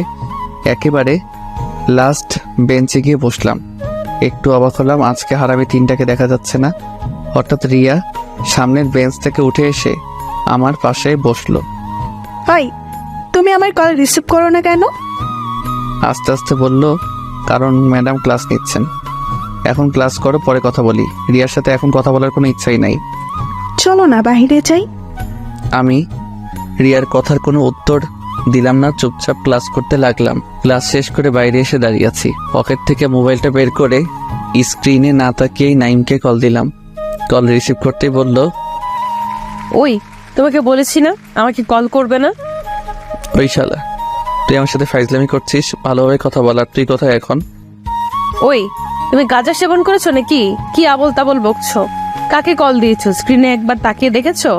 একেবারে লাস্ট বেঞ্চে গিয়ে বসলাম। একটু অবাক হলাম, আজকে হারামি 3টাকে দেখা যাচ্ছে না। হঠাৎ রিয়া সামনের বেঞ্চ থেকে উঠে এসে আমার পাশে বসলো। হাই, তুমি আমার কল রিসিভ করো না কেন? আস্তে আস্তে বলল, কারণ ম্যাডাম ক্লাস নিচ্ছেন। এখন ক্লাস করো, পরে কথা বলি। রিয়ার সাথে এখন কথা বলার কোনো ইচ্ছাই নাই। চলো না বাইরে যাই। আমি রিয়ার কথার কোনো উত্তর দিলাম না, চুপচাপ ক্লাস করতে লাগলাম। ক্লাস শেষ করে বাইরে এসে দাঁড়িয়ে আছি। পকেট থেকে মোবাইলটা বের করে স্ক্রিনে না তাকিয়েই নাইমকে কল দিলাম। কল রিসিভ করতেই বলল, ওই, তোমাকে বলেছি না আমাকে কল করবে না? ওই শালা, তুই আমার সাথে ফাইজলামি করছিস? ভালোভাবে কথা বলার, তুই কোথায় এখন? ওই, তুমি গাঁজা সেবন করেছো নাকি? কি আবল তাবল বকছো? কাকে কল দিয়েছো? স্ক্রিনে একবার তাকিয়ে দেখেছো?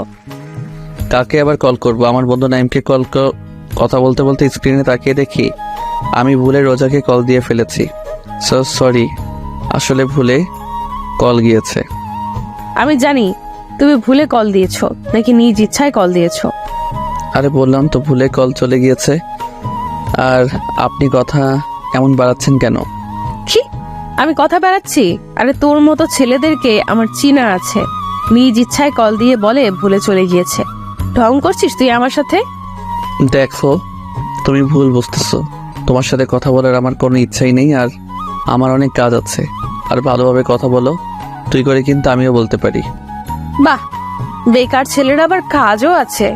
কাকে আবার কল করব? আমার বন্ধু নাইমকে কল কথা বলতে বলতে স্ক্রিনে তাকিয়ে দেখি আমি ভুলে রোজাকে কল দিয়ে ফেলেছি। সরি, আসলে ভুলে কল গিয়েছে। আমি জানি তুমি ভুলে কল দিয়েছো নাকি নিজ ইচ্ছায় কল দিয়েছো। আরে বললাম তো ভুলে কল চলে গিয়েছে। আর আপনি কথা এমন বাড়াচ্ছেন কেন? কি আমি কথা বেড়াচ্ছি? আরে তোর মতো ছেলেদেরকে আমার চিনা আছে। নিজ ইচ্ছায় কল দিয়ে বলে ভুলে চলে গিয়েছে। ঢং করছিস তুই আমার সাথে? দেখো, তুমি ভুল বুঝতেছো। তোমার সাথে কথা বলার আমার কোনো ইচ্ছাই নেই, আর আমার অনেক কাজ আছে। আর ভালোভাবে কথা বলো, তুই করে কিন্তু আমিও বলতে পারি। বাহ, বেকার ছেলের আবার কাজও আছে।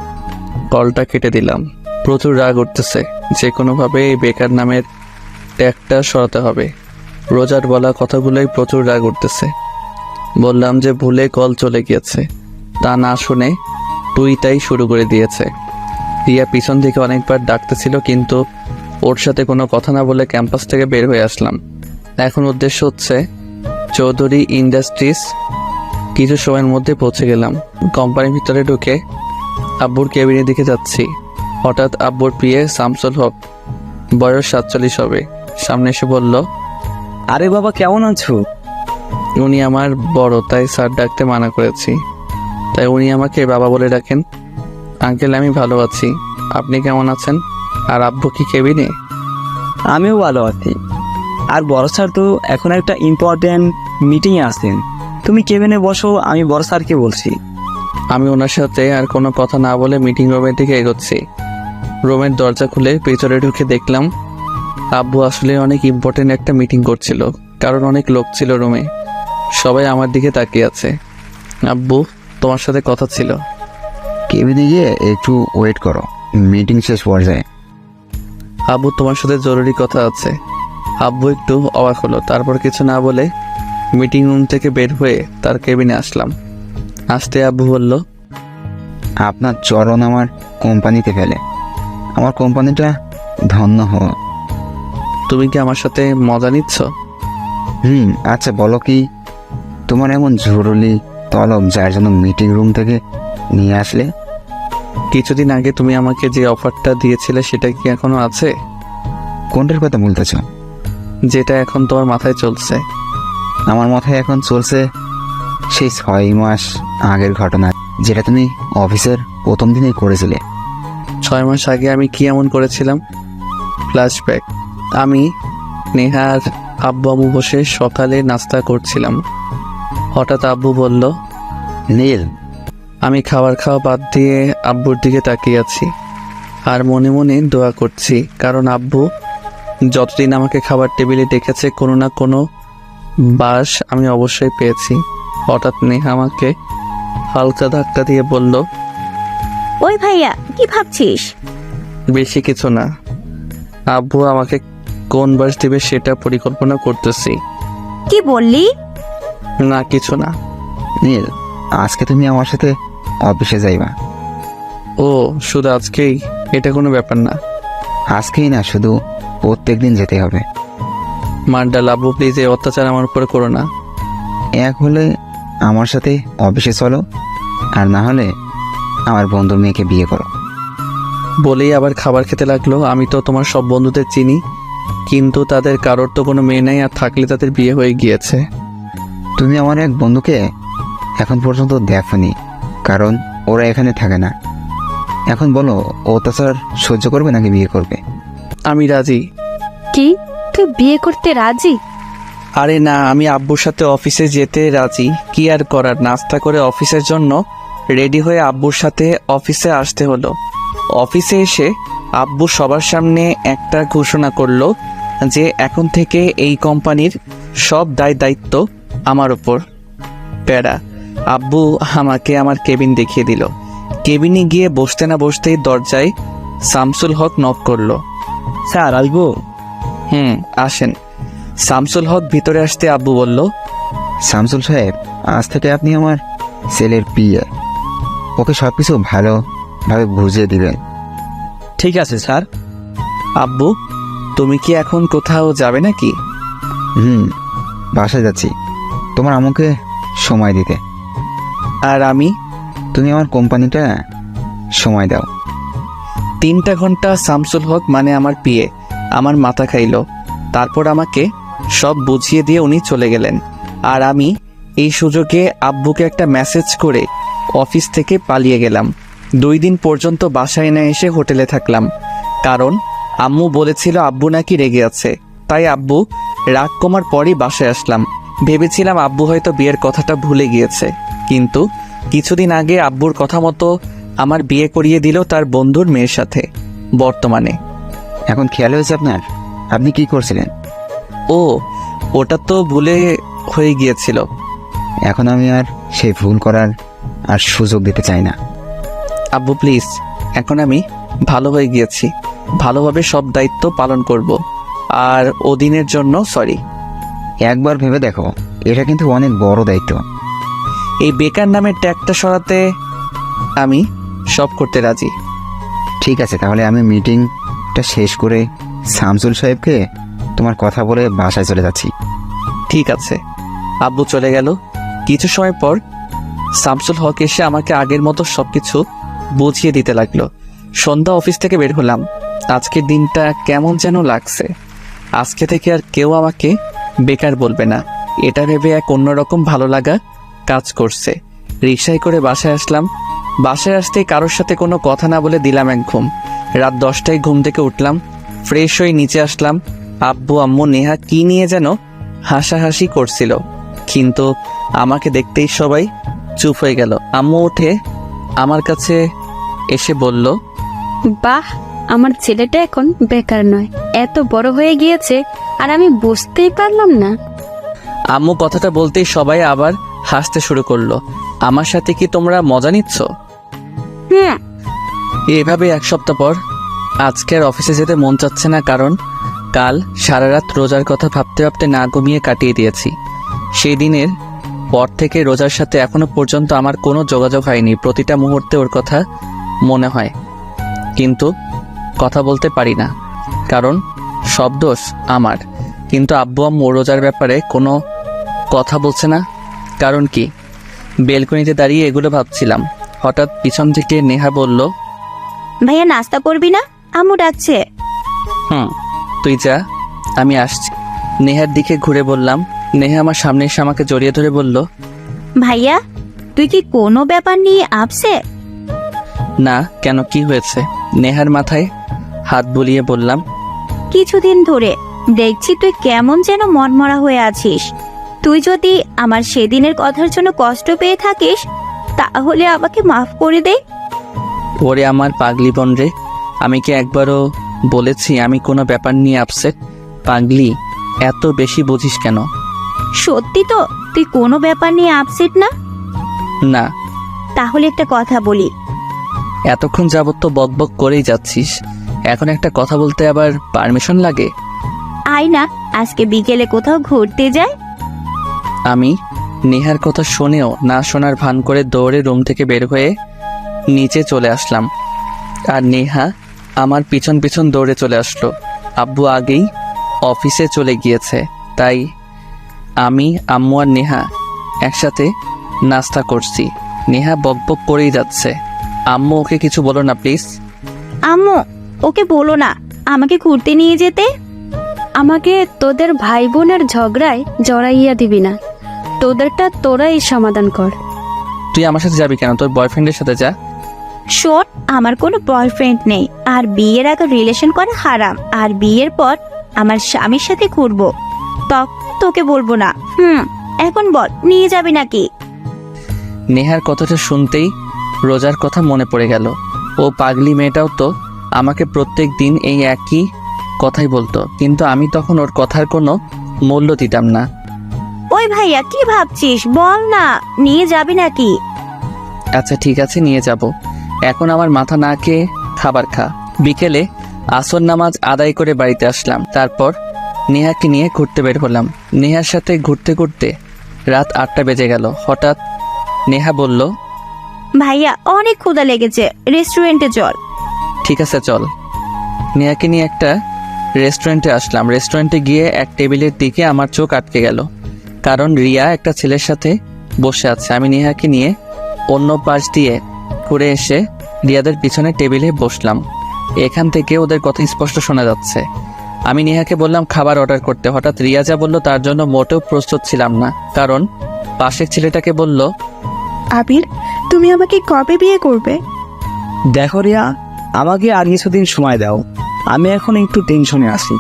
কলটা কেটে দিলাম। প্রচুর রাগ উঠতেছে। যে কোনোভাবে এই বেকার নামের ট্যাগটা সরাতে হবে। রোজার বলা কথাগুলোই প্রচুর রাগ উঠতেছে। বললাম যে ভুলে কল চলে গিয়েছে, তা না শুনে টুইটাই শুরু করে দিয়েছে। রিয়া পিছন থেকে অনেকবার ডাকতেছিল, কিন্তু ওর সাথে কোনো কথা না বলে ক্যাম্পাস থেকে বের হয়ে আসলাম। এখন উদ্দেশ্য হচ্ছে চৌধুরী ইন্ডাস্ট্রিজ। কিছু সময়ের মধ্যে পৌঁছে গেলাম। কোম্পানির ভিতরে ঢুকে আব্বুর কেবিনের দিকে যাচ্ছি। হঠাৎ আব্বুর প্রিয়ে শামসুল হক, বয়স 47 হবে, সামনে এসে বলল, আরে বাবা, কেমন আছো? উনি আমার বড়, তাই স্যার ডাকতে মানা করেছি, তাই উনি আমাকে বাবা বলে ডাকেন। আঙ্কেল, আমি ভালো আছি, আপনি কেমন আছেন? আর আব্বু কি কেবিনে? আমিও ভালো আছি। আর বড় স্যার তো এখন একটা ইম্পর্টেন্ট মিটিংয়ে আসেন। তুমি কেবিনে বসো, আমি বড় স্যারকে বলছি। আমি ওনার সাথে আর কোনো কথা না বলে মিটিং রুমের দিকে এগোচ্ছি। রুমের দরজা খুলে ভিতরে ঢুকে দেখলাম আব্বু আসলে অনেক ইম্পর্টেন্ট একটা মিটিং করছিল, কারণ অনেক লোক ছিল রুমে। সবাই আমার দিকে তাকিয়ে আছে। আব্বু, তোমার সাথে কথা ছিল। কেবিনে গিয়ে একটু ওয়েট করো, মিটিং শেষ পর্যায়ে। আব্বু, তোমার সাথে জরুরি কথা আছে। আব্বু একটু অবাক হলো, তারপর কিছু না বলে মিটিং রুম থেকে বের হয়ে তার কেবিনে আসলাম। আসতে আব্বু বলল, আপনার চরণ আমার কোম্পানিতে ফেলে। আমার কোম্পানিটা ধন্য হও। তুমি কি আমার সাথে মজা নিচ্ছ? আচ্ছা বলো, কি তোমার এমন জরুরি তলব যার জন্য মিটিং রুম থেকে নিয়ে আসলে? কিছুদিন আগে তুমি আমাকে যে অফারটা দিয়েছিলে সেটা কি এখনো আছে? কোনটার কথা বলতেছ? যেটা এখন তোমার মাথায় চলছে। আমার মাথায় এখন চলছে সেই 6 মাস আগের ঘটনা, যেটা তুমি অফিসের প্রথম দিনেই করেছিলে। 6 মাস আগে আমি কি এমন করেছিলাম? ফ্ল্যাশব্যাক। আমি, নেহা আর আব্বু আম্মু বসে সকালে নাস্তা করছিলাম। হঠাৎ আব্বু বলল, নীল। আমি খাওয়া বাদ দিয়ে আব্বুর দিকে তাকিয়ে আছি আর মনে মনে দোয়া করছি, কারণ আব্বু যতদিন আমাকে খাবার টেবিলে ডেকেছে কোনো না কোনো বাস আমি অবশ্যই পেয়েছি। হঠাৎ নেহা আমাকে হালকা ধাক্কা দিয়ে বলল, ওই ভাইয়া, কি ভাবছিস? বেশি কিছু না, আব্বু আমাকে কোন বাস দিবে সেটা পরিকল্পনা করতেছি। কি বললি? না, কিছু না। নীল, আজকে তুমি আমার সাথে অফিসে যাইবা। ও, শুধু আজকেই? এটা কোনো ব্যাপার না। আজকেই না, শুধু প্রত্যেক দিন যেতে হবে। মান্ডাল, আব্বু প্লিজ এই অত্যাচার আমার উপরে করো না। এক হলে আমার সাথে অফিসে চলো, আর না হলে আমার বন্ধুর মেয়েকে বিয়ে করো। বলেই আবার খাবার খেতে লাগলো। আমি তো তোমার সব বন্ধুদের চিনি, কিন্তু তাদের কারোর তো কোনো মেয়ে নাই, আর থাকলে তাদের বিয়ে হয়ে গিয়েছে। তুমি আমার এক বন্ধুকে এখন পর্যন্ত দেখোনি, কারণ ওরা এখানে থাকে না। এখন বলো, অত্যাচার সহ্য করবে নাকি বিয়ে করবে? আমি রাজি। কি, তুই বিয়ে করতে রাজি? আরে না, আমি আব্বুর সাথে অফিসে যেতে রাজি। কি আর করার, নাস্তা করে অফিসের জন্য রেডি হয়ে আব্বুর সাথে অফিসে আসতে হলো। অফিসে এসে আব্বু সবার সামনে একটা ঘোষণা করলো যে এখন থেকে এই কোম্পানির সব দায়িত্ব আমার উপর। প্যারা। আব্বু আমাকে আমার কেবিন দেখিয়ে দিল। কেবিনে গিয়ে বসতে না বসতেই দরজায় শামসুল হক নক করলো। স্যার, আসবো? আসেন। শামসুল হক ভিতরে আসতে আব্বু বলল, শামসুল সাহেব, আজ থেকে আপনি আমার ছেলের পিএ। ওকে সবকিছু ভালোভাবে বুঝিয়ে দিবেন। ঠিক আছে স্যার। আব্বু, তুমি কি এখন কোথাও যাবে নাকি? বাসায় যাচ্ছি তোমার আম্মুকে সময় দিতে। আর আমি? তুমি আমার কোম্পানিটা সময় দাও। 3 ঘন্টা শামসুল হক মানে আমার পিএ আমার মাথা খাইল। তারপর আমাকে সব বুঝিয়ে দিয়ে উনি চলে গেলেন। আর আমি এই সুযোগে আব্বুকে একটা মেসেজ করে অফিস থেকে পালিয়ে গেলাম। 2 দিন পর্যন্ত বাসায় না এসে হোটেলে থাকলাম, কারণ আম্মু বলেছিল আব্বু নাকি রেগে আছে। তাই আব্বু রাগ কমার পরই বাসায় আসলাম। ভেবেছিলাম আব্বু হয়তো বিয়ের কথাটা ভুলে গিয়েছে, কিন্তু কিছুদিন আগে আব্বুর কথা মতো আমার বিয়ে করিয়ে দিল তার বন্ধুর মেয়ের সাথে। বর্তমানে এখন খেয়াল হয়েছে আপনার? আপনি কি করছিলেন? ও, ওটা তো ভুলে হয়ে গিয়েছিল। এখন আমি আর সেই ভুল করার আর সুযোগ দিতে চাই না। আব্বু প্লিজ, এখন আমি ভালো হয়ে গিয়েছি, ভালোভাবে সব দায়িত্ব পালন করব। আর ওদিনের জন্য সরি। একবার ভেবে দেখো, এটা কিন্তু অনেক বড় দায়িত্ব। এই বেকার নামের ট্যাগটা সরাতে আমি সব করতে রাজি। ঠিক আছে, তাহলে আমি মিটিংটা শেষ করে শামসুল সাহেবকে তোমার কথা বলে বাসায় চলে যাচ্ছি। ঠিক আছে। আব্বু চলে গেল। কিছু সময় পর শামসুল হক এসে আমাকে আগের মতো সবকিছু বুঝিয়ে দিতে লাগলো। সন্ধ্যা অফিস থেকে বের হলাম। আজকের দিনটা কেমন যেন লাগছে। আজকে থেকে আর কেউ আমাকে বেকার বলবে না, এটা ভেবে এক অন্যরকম ভালো লাগা কাজ করছে। রিকশায় করে বাসায় আসলাম। বাসায় আসতেই কারোর সাথে কোনো কথা না বলে দিলাম এক ঘুম। রাত 10টায় ঘুম থেকে উঠলাম, ফ্রেশ হয়ে নিচে আসলাম। আব্বু আম্মু নেহা কি নিয়ে যেন হাসাহাসি করছিল, কিন্তু আমাকে দেখতেই সবাই চুপ হয়ে গেল। আম্মু উঠে আমার কাছে এসে বলল, বাহ, আমার ছেলেটা এখন বেকার নয়, এত বড় হয়ে গিয়েছে আর আমি বুঝতেই পারলাম না। আম্মু কথাটা বলতেই সবাই আবার হাসতে শুরু করলো। আমার সাথে কি তোমরা মজা নিচ্ছ? হুম। এভাবে এক সপ্তাহ পর আজকে আর অফিসে যেতে মন চাচ্ছে না, কারণ কাল সারা রাত রোজার কথা ভাবতে ভাবতে না ঘুমিয়ে কাটিয়ে দিয়েছি। সেই দিনের পর থেকে রোজার সাথে এখনো পর্যন্ত আমার কোনো যোগাযোগ হয়নি। প্রতিটা মুহূর্তে ওর কথা মনে হয়, কিন্তু কথা বলতে পারি না, কারণ সব দোষ আমার। কিন্তু আব্বু আম্মু রোজার ব্যাপারে কোনো কথা বলছে না, কারণ কি? বেলকনিতে দাঁড়িয়ে এগুলো ভাবছিলাম। হঠাৎ পিছন থেকে নেহা বলল, ভাইয়া নাস্তা করবি না? আম্মু ডাকছে। তুই যা, আমি আসছি। নেহার দিকে ঘুরে বললাম। নেহা আমার সামনে এসে আমাকে জড়িয়ে ধরে বলল, ভাইয়া, তুই কি কোনো ব্যাপার নিয়ে আপসেট? না, কেন, কি হয়েছে? নেহার মাথায় হাত বুলিয়ে বললাম, কিছুদিন ধরে দেখছি তুই কেমন যেন মনমরা হয়ে আছিস। তুই যদি আমার সেদিনের কথার জন্য কষ্ট পেয়ে থাকিস, তাহলে আমাকে মাফ করে দে। ওরে আমার পাগলি বোন রে, আমি কি একবারও বলেছি আমি কোনো ব্যাপার নিয়ে আপসেট? পাগলি, এত বেশি বুঝিস কেন? সত্যি তো তুই কোনো ব্যাপার নিয়ে আপসেট না? না। তাহলে একটা কথা বলি। এতক্ষণ যাবত তো বকবক করেই যাচ্ছিস, এখন একটা কথা বলতে আবার পারমিশন লাগে? আয় না, আজকে বিকেলে কোথাও ঘুরতে যায়। আমি নেহার কথা শুনেও না শোনার ভান করে দৌড়ে রুম থেকে বের হয়ে নিচে চলে আসলাম। আর নেহা আমার পিছন পিছন দৌড়ে চলে আসলো। আব্বু আগেই অফিসে চলে গিয়েছে, তাই আমি, আম্মু আর নেহা একসাথে নাস্তা করছি। নেহা বকবক করেই যাচ্ছে। আম্মু ওকে কিছু বলো না প্লিজ। আম্মু, ওকে বলো না আমাকে ঘুরতে নিয়ে যেতে। আমাকে তোদের ভাই বোনের ঝগড়ায় জড়াইয়া দিবি না, তোদেরটা তোরাই সমাধান কর। তুই আমার সাথে যাবি কেন? তোর বয়ফ্রেন্ডের সাথে যা। শোন, আমার কোনো বয়ফ্রেন্ড নেই, আর বিয়ের আগে রিলেশন করা হারাম। আর বিয়ের পর আমার স্বামীর সাথে ঘুরবো, তোকে বলবো না। এখন বল, নিয়ে যাবি নাকি? নেহার কথাটা শুনতেই রোজার কথা মনে পড়ে গেল। ও পাগলি মেয়েটাও তো আমাকে প্রত্যেক দিন এই একই কথাই বলতো, কিন্তু আমি তখন ওর কথার কোনো মূল্য দিতাম না। ওই ভাইয়া, কি ভাবছিস? বল না, নিয়ে যাবি নাকি? আচ্ছা ঠিক আছে, নিয়ে যাব। এখন আমার মাথা না খেয়ে খাবার খা। বিকেলে আসর নামাজ আদায় করে বাড়িতে আসলাম। তারপর নেহাকে নিয়ে ঘুরতে বের হলাম। নেহার সাথে ঘুরতে ঘুরতে রাত 8টা বেজে গেল। হঠাৎ নেহা বলল, ভাইয়া অনেক ক্ষুধা লেগেছে, রেস্টুরেন্টে চল। ঠিক আছে চল। নেহাকে নিয়ে একটা রেস্টুরেন্টে আসলাম। রেস্টুরেন্টে গিয়ে এক টেবিলের দিকে আমার চোখ আটকে গেল, কারণ রিয়া একটা ছেলের সাথে বসে আছে। আমি নেহাকে নিয়ে অন্য পাশ দিয়ে ঘুরে এসে রিয়াদের পিছনে টেবিলে বসলাম। এখান থেকে ওদের কথা স্পষ্ট শোনা যাচ্ছে। আমি নেহাকে বললাম খাবার অর্ডার করতে। হঠাৎ রিয়া যা বলল তার জন্য মোটেও প্রস্তুত ছিলাম না, কারণ পাশের ছেলেটাকে বলল, আবির, তুমি আমাকে কবে বিয়ে করবে? দেখো রিয়া, আমাকে আর কিছুদিন সময় দাও, আমি এখন একটু টেনশনে আছি।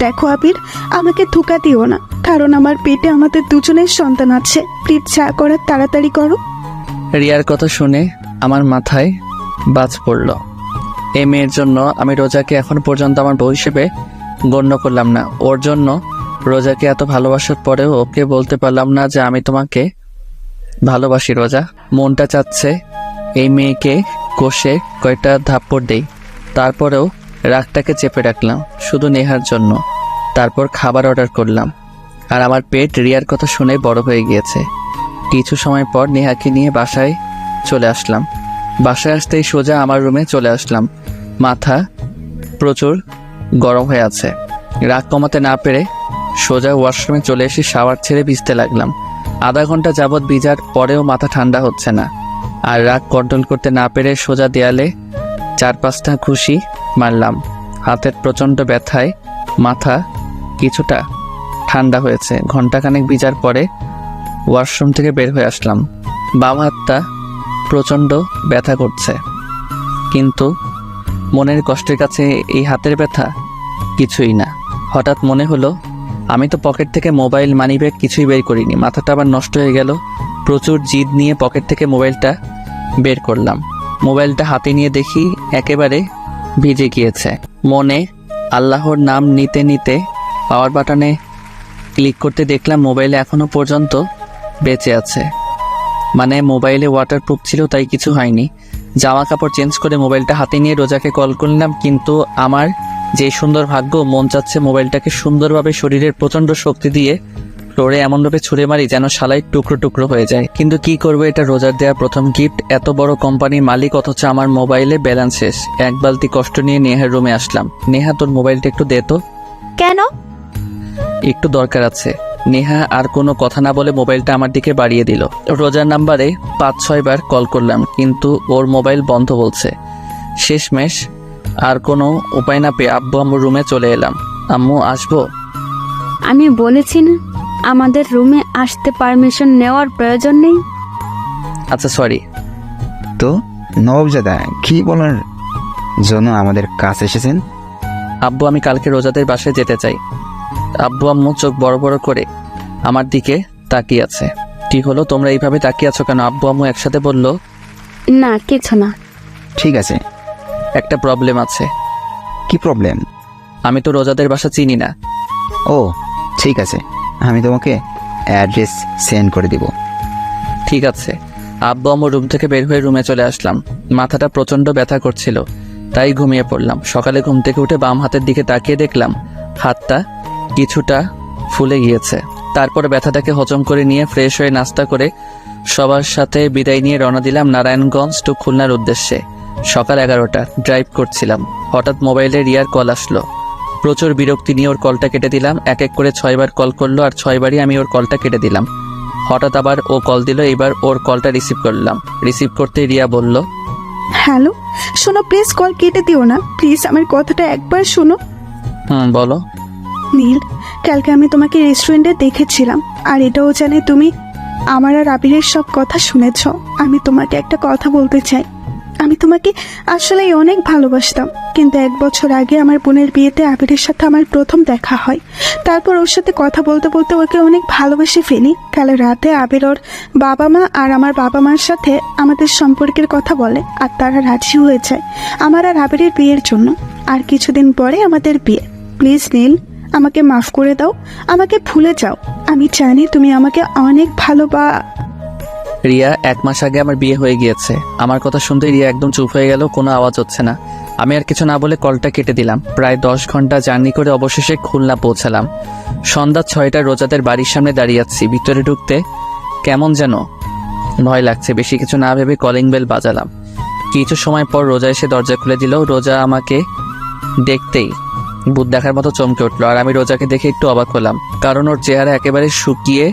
দেখো আবির, আমাকে ধোকা দিও না, কারণ আমার পেটে আমাদের দুজনের সন্তান আছে। প্লিজ যা করার তাড়াতাড়ি করো। রিয়ার কথা শুনে আমার মাথায় বাজ পড়ল। এই মেয়ের জন্য আমি রোজাকে এখন পর্যন্ত আমার বউ হিসেবে গণ্য করলাম না। ওর জন্য রোজাকে এত ভালোবাসার পরেও ওকে বলতে পারলাম না যে আমি তোমাকে ভালোবাসি রোজা। মনটা চাচ্ছে এই মেয়েকে কষে কয়টা থাপ্পড় দেই। তারপরেও রাগটাকে চেপে রাখলাম শুধু নেহার জন্য। তারপর খাবার অর্ডার করলাম, আর আমার পেট রিয়ার কথা শুনে বড় হয়ে গিয়েছে। কিছু সময় পর নেহাকে নিয়ে বাসায় চলে আসলাম। বাসায় আসতেই সোজা আমার রুমে চলে আসলাম। মাথা প্রচুর গরম হয়ে আছে। রাগ কমাতে না পেরে সোজা ওয়াশরুমে চলে এসে শাওয়ার ছেড়ে ভিজতে লাগলাম। আধা ঘন্টা যাবৎ ভিজার পরেও মাথা ঠান্ডা হচ্ছে না। আর রাগ কন্ট্রোল করতে না পেরে সোজা দেয়ালে 4-5টা ঘুষি মারলাম। হাতের প্রচণ্ড ব্যথায় মাথা কিছুটা ঠান্ডা হয়েছে। ঘন্টাখানেক ভিজার পরে ওয়াশরুম থেকে বের হয়ে আসলাম। বাম হাতটা প্রচণ্ড ব্যথা করছে, কিন্তু মনের কষ্টের কাছে এই হাতের ব্যথা কিছুই না। হঠাৎ মনে হলো আমি তো পকেট থেকে মোবাইল, মানিব্যাগ কিছুই বের করিনি। মাথাটা আবার নষ্ট হয়ে গেল। প্রচুর জিদ নিয়ে পকেট থেকে মোবাইলটা বের করলাম। মোবাইলটা হাতে নিয়ে দেখি একেবারে ভিজে গিয়েছে। মনে আল্লাহর নাম নিতে নিতে পাওয়ার বাটনে ক্লিক করতে দেখলাম মোবাইলে এখনো পর্যন্ত বেঁচে আছে। মানে মোবাইলে ওয়াটারপ্রুফ ছিল, তাই কিছু হয়নি। জামা কাপড় চেঞ্জ করে মোবাইলটা হাতে নিয়ে রোজাকে কল করলাম, কিন্তু আমার যে সুন্দর ভাগ্য, মন চাচ্ছে মোবাইলটাকে সুন্দরভাবে শরীরের প্রচণ্ড শক্তি দিয়ে ফ্লোরে এমনভাবে ছুঁড়ে মারি যেন শালাই টুকরো টুকরো হয়ে যায়। কিন্তু কি করবো, এটা রোজার দেওয়া প্রথম গিফট। এত বড় কোম্পানির মালিক, অথচ আমার মোবাইলে ব্যালেন্স শেষ। এক বালতি কষ্ট নিয়ে নেহার রুমে আসলাম। নেহা, তোর মোবাইলটা একটু দে তো। কেন? একটু দরকার আছে। নেহা আর কোনো কথা না বলে মোবাইলটা আমার দিকে বাড়িয়ে দিল। রোজার নাম্বারে 5-6 বার কল করলাম, কিন্তু ওর মোবাইল বন্ধ বলছে। শেষমেশ আর কোনো উপায় না পেয়ে আব্বু আম্মুর রুমে চলে এলাম। আম্মু, আসবো? আমি বলেছি না আমাদের রুমে আসতে পারমিশন নেওয়ার প্রয়োজন নেই। আচ্ছা, সরি। তো নবাবজাদা কি বলার জন্য আমাদের কাছে এসেছেন? আব্বু, আমি কালকে রোজাদের বাসায় যেতে চাই। আব্বু আম্মু চোখ বড় বড় করে আমার দিকে তাকিয়ে আছে। কি হলো, তোমরা এইভাবে তাকিয়ে আছো কেন? আব্বু আম্মু একসাথে বলল, না কিছু না। ঠিক আছে। একটা প্রবলেম আছে। কি প্রবলেম? আমি তো রোজাদের বাসা চিনি না। ও ঠিক আছে, আমি তোমাকে অ্যাড্রেস সেন্ড করে দিব। ঠিক আছে। আব্বু আম্মু রুম থেকে বের হয়ে রুমে চলে আসলাম। মাথাটা প্রচণ্ড ব্যথা করছিল, তাই ঘুমিয়ে পড়লাম। সকালে ঘুম থেকে উঠে বাম হাতের দিকে তাকিয়ে দেখলাম হাতটা কিছুটা ফুলে গিয়েছে। তারপরে ব্যথাটাকে হজম করে নিয়ে ফ্রেশ হয়ে নাস্তা করে সবার সাথে বিদায় নিয়ে রওনা দিলাম নারায়ণগঞ্জ টু খুলনার উদ্দেশ্যে। সকাল 11টা, ড্রাইভ করছিলাম। হঠাৎ মোবাইলে রিয়ার কল আসলো। প্রচুর বিরক্তি নিয়ে ওর কলটা কেটে দিলাম। এক এক করে 6 বার কল করলো, আর 6 বারই আমি ওর কলটা কেটে দিলাম। হঠাৎ আবার ও কল দিল। এবার ওর কলটা রিসিভ করলাম। রিসিভ করতে রিয়া বলল, হ্যালো, শোনো, প্লিজ কল কেটে দিও না। প্লিজ আমার কথাটা একবার শোনো। বলো। নীল, কালকে আমি তোমাকে রেস্টুরেন্টে দেখেছিলাম, আর এটাও জানি তুমি আমার আর আবিরের সব কথা শুনেছ। আমি তোমাকে একটা কথা বলতে চাই। আমি তোমাকে আসলেই অনেক ভালোবাসতাম, কিন্তু 1 বছর আগে আমার বোনের বিয়েতে আবিরের সাথে আমার প্রথম দেখা হয়। তারপর ওর সাথে কথা বলতে বলতে ওকে অনেক ভালোবেসে ফেলি। কাল রাতে আবির ওর বাবা মা আর আমার বাবা মার সাথে আমাদের সম্পর্কের কথা বলে, আর তারা রাজি হয়ে যায় আমার আর আবিরের বিয়ের জন্য। আর কিছুদিন পরে আমাদের বিয়ে। প্লিজ নীল, আমাকে মাফ করে দাও, আমাকে ভুলে যাও। আমি জানি তুমি আমাকে অনেক রিয়া, 1 মাস আগে আমার বিয়ে হয়ে গিয়েছে। আমার কথা শুনতে রিয়া একদম চুপ হয়ে গেল, কোনো আওয়াজ হচ্ছে না। আমি আর কিছু না বলে কলটা কেটে দিলাম। প্রায় 10 ঘন্টা জার্নি করে অবশেষে খুলনা পৌঁছালাম। সন্ধ্যা 6টা, রোজাদের বাড়ির সামনে দাঁড়িয়ে আছি। ভিতরে ঢুকতে কেমন যেন ভয় লাগছে। বেশি কিছু না ভেবে কলিং বেল বাজালাম। কিছু সময় পর রোজা এসে দরজা খুলে দিল। রোজা আমাকে দেখতেই ভূত দেখার মতো চমকে উঠলো, আর আমি রোজাকে দেখে একটু অবাক হলাম, কারণ ওর চেহারা একেবারে শুকিয়ে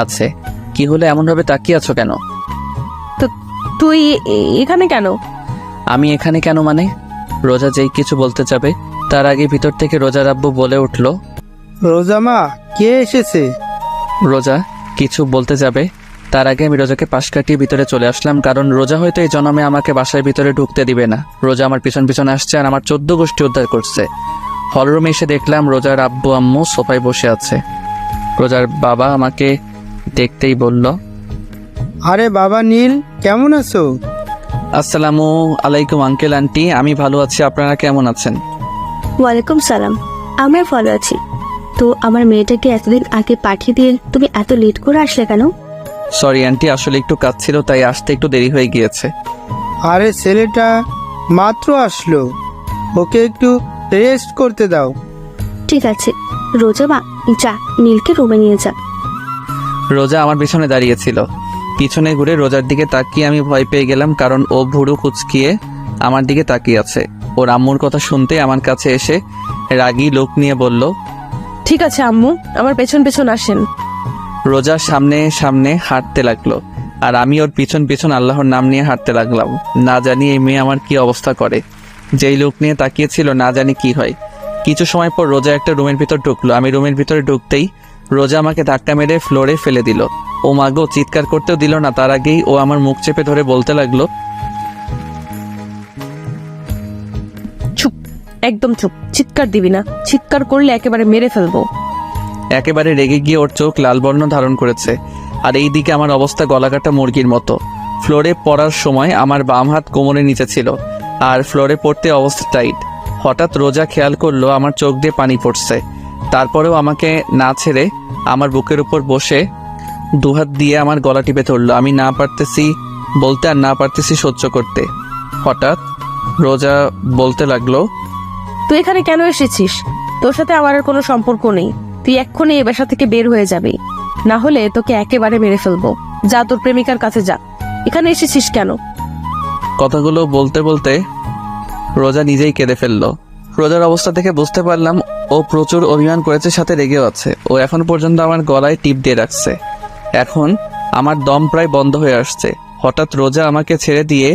আছে। কি হলো, এমনভাবে তাকিয়ে আছো কেন? তুই এখানে কেন? আমি এখানে কেন মানে? রোজা যেই কিছু বলতে যাবে তার আগে ভিতর থেকে রোজার আব্বু বলে উঠলো, রোজা মা, কে এসেছে? রোজা কিছু বলতে যাবে তার আগে আমি রোজাকে পাশ কাটিয়ে ভিতরে চলে আসলাম, কারণ রোজা হয়তো এই জন্মে আমাকে বাসার ভিতরে ঢুকতে দিবে না। রোজা আমার পিছন পিছন আসছে আর আমার 14 গোষ্ঠী উদ্ধার করছে। হলরুমে এসে দেখলাম রোজার আব্বু আম্মু সোফায় বসে আছে। রোজার বাবা আমাকে দেখতেই বলল, আরে বাবা নীল, কেমন আছো? আসসালামু আলাইকুম আঙ্কেল আন্টি, আমি ভালো আছি, আপনারা কেমন আছেন? ওয়ালাইকুম সালাম। আমরা ভালো আছি। তো আমার মেয়েটাকে এতদিন আগে পাঠিয়ে দিয়ে তুমি এত লেট করে আসলে কেন? সরি আন্টি, আসলে একটু কাজ ছিল তাই আসতে একটু দেরি হয়ে গিয়েছে। আরে ছেলেটা মাত্র আসলো, ওকে একটু রেস্ট করতে দাও। ঠিক আছে রোজা মা, যা নীলকে রুমে নিয়ে যা। রোজা আমার পিছনে দাঁড়িয়েছিল। পিছনে ঘুরে রোজার দিকে তাকিয়ে আমি ভয় পেয়ে গেলাম, কারণ ও ভুরু কুচকিয়ে আমার দিকে তাকিয়ে আছে। ওর আম্মুর কথা শুনতে আমার কাছে এসে রাগী লোক নিয়ে বলল, ঠিক আছে আম্মু, আমার পেছন পেছন আসেন। রোজা সামনে সামনে হাঁটতে লাগলো আর আমি ওর পিছন পিছন আল্লাহর নাম নিয়ে হাঁটতে লাগলাম। না জানি এই মেয়ে আমার কি অবস্থা করে। যেই লোক নিয়ে তাকিয়েছিল না জানি কি হয়। কিছু সময় পর রোজা একটা রুমের ভিতর ঢুকলো। আমি রুমের ভিতরে ঢুকতেই রোজা আমাকে ধাক্কা মেরে ফ্লোরে ফেলে দিল। ও মাগো, চিৎকার করতেও দিল না, তার আগেই ও আমার মুখ চেপে ধরে বলতে লাগলো, চুপ, একদম চুপ, চিৎকার দিবি না, চিৎকার করলে একেবারে মেরে ফেলবো। একেবারে রেগে গিয়ে ওর চোখ লাল বর্ণ ধারণ করেছে। আর এই দিকে আমার অবস্থা গলাকাটা মুরগির মতো। ফ্লোরে পড়ার সময় আমার বাম হাত কোমরের নিচে ছিল আর ফ্লোরে পড়তে অবস্থা টাইট। হঠাৎ রোজা খেয়াল করলো আমার চোখ দিয়ে পানি পড়ছে। তারপরেও আমাকে না ছেড়ে আমার বুকের উপর বসে দুহাত দিয়ে আমার গলা টিপে ধরলো। আমি না পারতেছি বলতে আর না পারতেছি সহ্য করতে। হঠাৎ রোজা বলতে লাগলো, তুই এখানে কেন এসেছিস? তোর সাথে আমার আর কোনো সম্পর্ক নেই। তুই এক্ষুনি এ বাসা থেকে বের হয়ে যাবি, না হলে তোকে একেবারে মেরে ফেলবো। যা তোর প্রেমিকার কাছে যা। এখানে এসেছিস কেন? কথাগুলো বলতে বলতে রোজা নিজেই কেঁদে ফেললো। রোজার অবস্থা থেকে বুঝতে পারলাম ও প্রচুর অভিমান করেছে, সাথে রেগেও আছে। ও এখন পর্যন্ত আমার গলায় টিপ দিয়ে রাখছে। এখন আমার দম প্রায় বন্ধ হয়ে আসছে। হঠাৎ রোজা আমাকে ছেড়ে দিয়ে